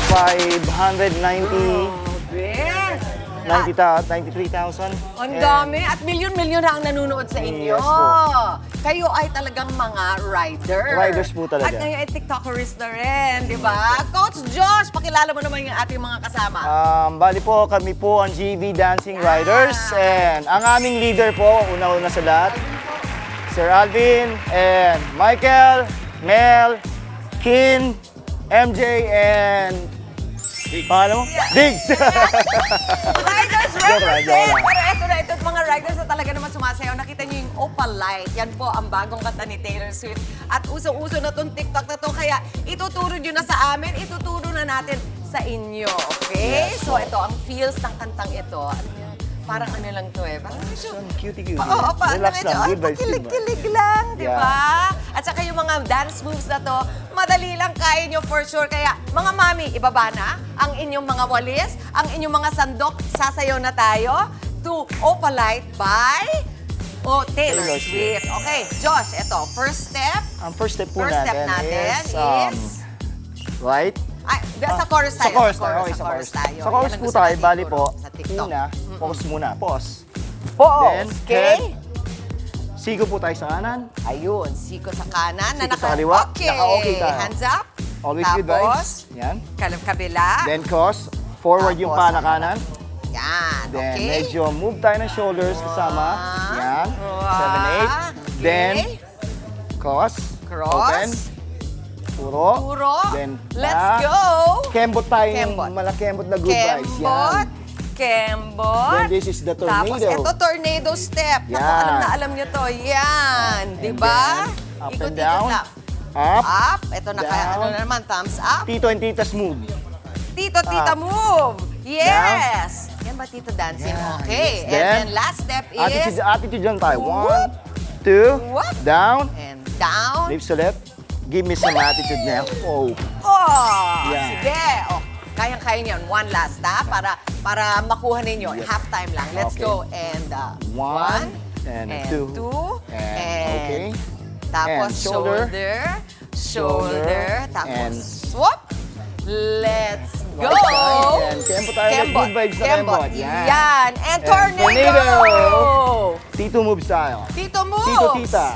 93,000. Ang dami. At milyon-milyon na ang nanonood sa inyo. Yes po. Kayo ay talagang mga rider. Riders po talaga. At kayo ay TikTokerist na rin, di ba? Coach Josh, pakilala mo naman yung ating mga kasama. Bali po, kami po ang GV Dancing Riders. And ang aming leader po, una-una sa lahat, Sir Alvin and Michael, Mel, Kin, MJ, and Pangalan mo? Diggs! Riders Joke lang, represent! joke lang. Pero ito mga riders na talaga naman sumasayaw. Nakita niyo yung Opalite. Yan po ang bagong kanta ni Taylor Swift. At usong-uso na tong TikTok na to. Kaya ituturo nyo na sa amin, ituturo na natin sa inyo. Okay? So ito, ang feels ng kantang ito. Ano yun? Parang ano lang to eh. Parang Cutie-cutie. Oo, Relax lang, good vibes. pakilig-kilig lang, di ba? At saka yung mga dance moves na to, madali lang kaya nyo for sure. Kaya mga mami, ibaba na ang inyong mga walis, ang inyong mga sandok, sasayaw na tayo to Opalite by Taylor Swift. Okay, Josh, ito, first step. Ang first step po First step natin natin is... right? Ay, sa chorus tayo. Sa chorus tayo. Okay, Sa chorus tayo. Sa chorus Yan ang po gusto tayo, natin bali ituro po, sa TikTok. una, pause muna. Pause. Pause. Then, Okay. head. Sigo po tayo sa kanan. Ayun, siko sa kanan. Siko sa kaliwa. Okay. Naka-okay tayo. Hands up. Always good Tapos, vibes. Yan. kabila. Then cross. Forward yung Tapos, pana kanan. Yan, Then okay. medyo move tayo ng shoulders kasama. Yan. 7, 8. Then cross. Cross. Open. Puro. Puro. Then Let's back. go. Kembot tayo Kembot. ng malakembot na good vibes. Yan. Kembot. Then this is the Tapos tornado. ito, tornado step. Naku, Yan. alam nyo to. Yan. Di And ba? then, up and Ikot-ikot down. lang. Up. Up. Ito na kaya, Down. ano na naman, thumbs up. Tito and Tita's move. Tito, tita, Up. move. Yes. Yan ba, Tito dancing? Yeah, Okay. yes. And Then, then last step is... Attitude lang tayo. Whoop. 1, 2, Whoop. down. And down. Lips ulit. Give me some attitude now. Oh. Oh! Yan. Sige. Oh, kayang-kaya niyon. One last, ha? Para makuha ninyo. Yes. Half time lang. Let's Okay. go. And One, and two. And okay. tapos And shoulder. shoulder. Tapos And swoop. Let's go! Right side. And kempo tayo. Kembot. Good vibes na kembot. Yan. Yan. And And tornado! Tito moves tayo. Tito moves. Tito, tita.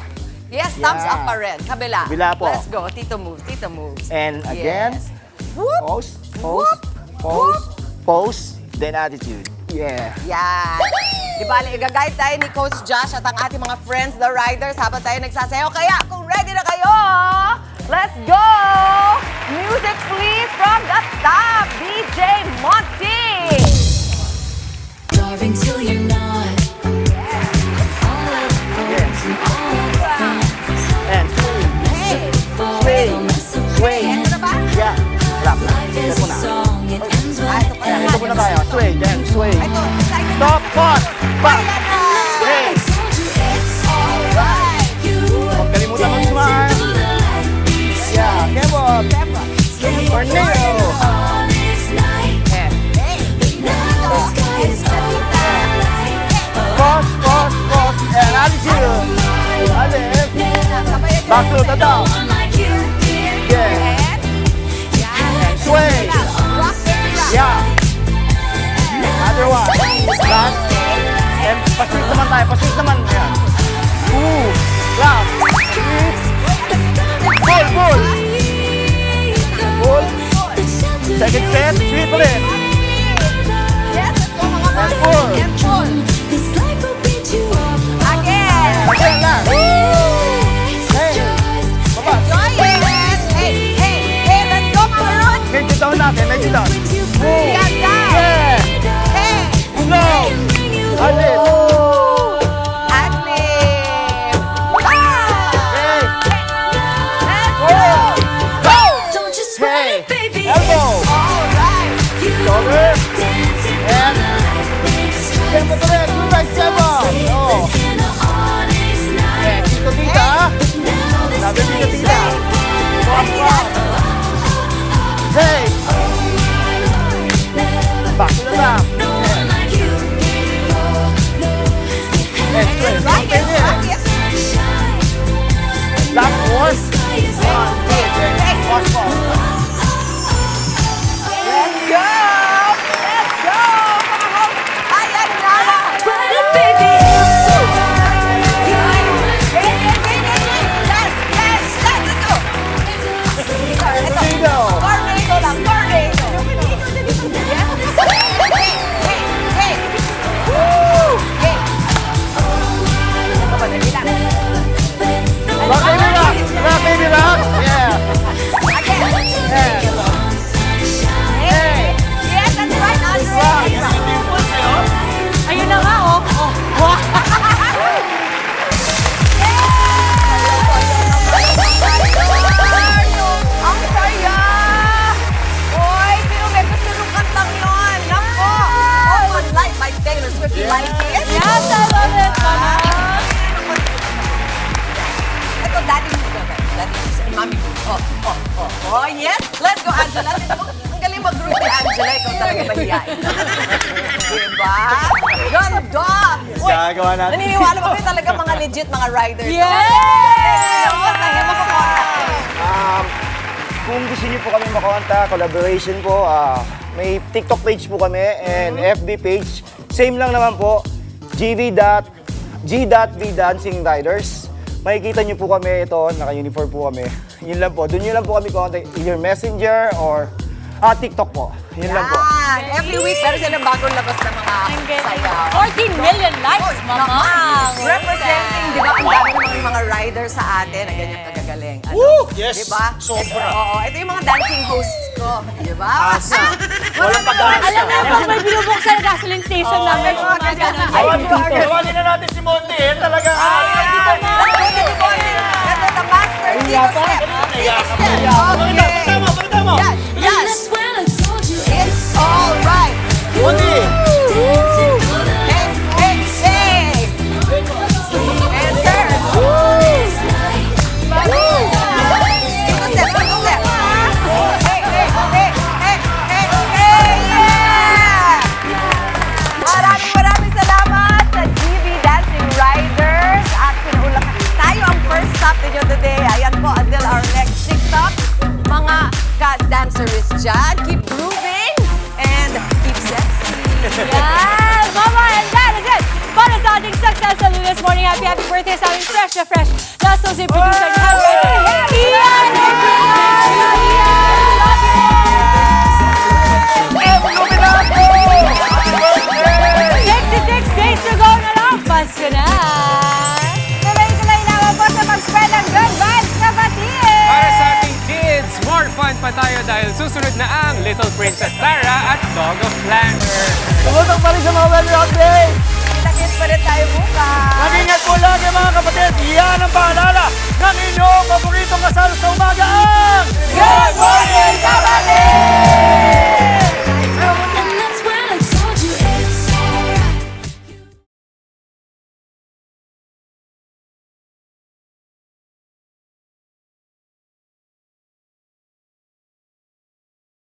Yes, thumbs Yan. up pa rin. Kabila. Kabila po. Let's go. Tito moves. Tito moves. And again, Yes. Whoop. pose, pose, pose, pose, then attitude. Yeah. Yan. Di bali, igagayad tayo ni Coach Josh at ang ating mga friends, the riders, habang tayo nagsasayaw. Kaya kung ready na kayo, let's go! Music please from the top, DJ Monty! Starving till you're not. All of the friends and all of the fans. And sway, sway. Ito na ba? Yeah. Clap. Life is Ito a na. song, it ends with Ito pa Ayan, na. ito muna tayo. Sway, then sway. Ito, excited na. Stop, pause, back. Hey. it's alright. You Huwag kalimutan mag-smile. Yeah, kembot. Tornado. honest night. And Now the sky is alright. pause, pause, pause. And attitude. Alif. Back to the top. One like you did. Yeah. And sway. Yeah. Another one. Last. And pasweet naman tayo. Pasweet naman. Ayan. Ooh. Clap. Pull, pull. Pull. Second step. Sweet ulit. Yes, let's go mga And mami. pull. And pull. This life will beat you up. Again. Again lang. Hey. Baba. Enjoy it. Hey, hey, hey, let's go mga Ron. Medyo down natin. Medyo down. Yan, down. Yeah. Hey. Slow. Alif. Active. Ah! Hey. Let's go. Go. Don't just sweat Hey. it, baby. Elbow. All right. Shoulder. Dancing And kembot ulit. Good vibes, kembot. Oh. in a honest night. And tito, tita. Sabi tito, tita. Walk, walk. Hey. Back to the top. No one like you before. And straight. Rock it, rock it. Sunshine. Last one. Sky is Hey. Pause, pause. Let's go. Let's go. Mga host. Ayan na. brighter, baby. It's alright. You Hey, hey, hey, hey. Let's go. Tornado. Tornado lang. like it? Yes, I love it, Mama. Ito, daddy mo. Daddy mo. Mami mo. Oh, yes. Let's go, Angela. Ang galing mag-group ni Angela. Ikaw talaga mahihain. Diba? Ganda! Uy, Gagawa natin. naniniwala ba kayo talaga mga legit mga riders? Yes! Kung gusto niyo po kami makontak, collaboration po, may TikTok page po kami and FB page. Same lang naman po, G.V Dancing Riders. Makikita niyo po kami ito, naka-uniform po kami. Yun lang po, doon nyo lang po kami contact, either Messenger or TikTok po. Yun lang po. Every week, meron silang bagong labas na mga sayaw. 14 million likes, Mama. Representing, di ba, ang dami ng mga riders sa atin na ganyan kagagaling. Woo! Yes, Di ba? sobra. Ito yung mga dancing hosts ko. Di ba? Walang pag-asa. Alam mo, pag may binubuksan na gasoline station namin, mga ganun. Tawagin na natin si Monty eh. Talaga. Ito the master Tito Step. Tito Step. Okay. Yes. That's when I told you it's All right. Monty! dancing through the Hey, hey, hey. Yes, sir. this night. Tito Step, Tito Step. Hey, hey, hey, hey, hey, hey, yeah! Maraming salamat sa GV Dancing Riders. At pinuulang tayo ang first stop ninyo today. Ayan po, until our next TikTok. Mga ka-dancers dyan, keep grooving and keep sexy. Yes, Mama, and that is it. Para sa ating success sa Lunes Morning, happy birthday sa aming fresh na fresh na associate producer ni Henry. Ian! Ian! 66 days to go na lang. Pasko na. Tuloy-tuloy naman po sa pag-spread ng good vibes, kapatid! Para sa ating kids, more fun pa tayo dahil susunod na ang Little Princess Sarah at Dog of Flanders. Tumutok pa rin sa mga weather update. Kita-kits pa rin tayo bukas. Mag-ingat po lagi mga kapatid. Yan ang paalala ng inyong paboritong kasal sa umaga ang Good morning, kapatid!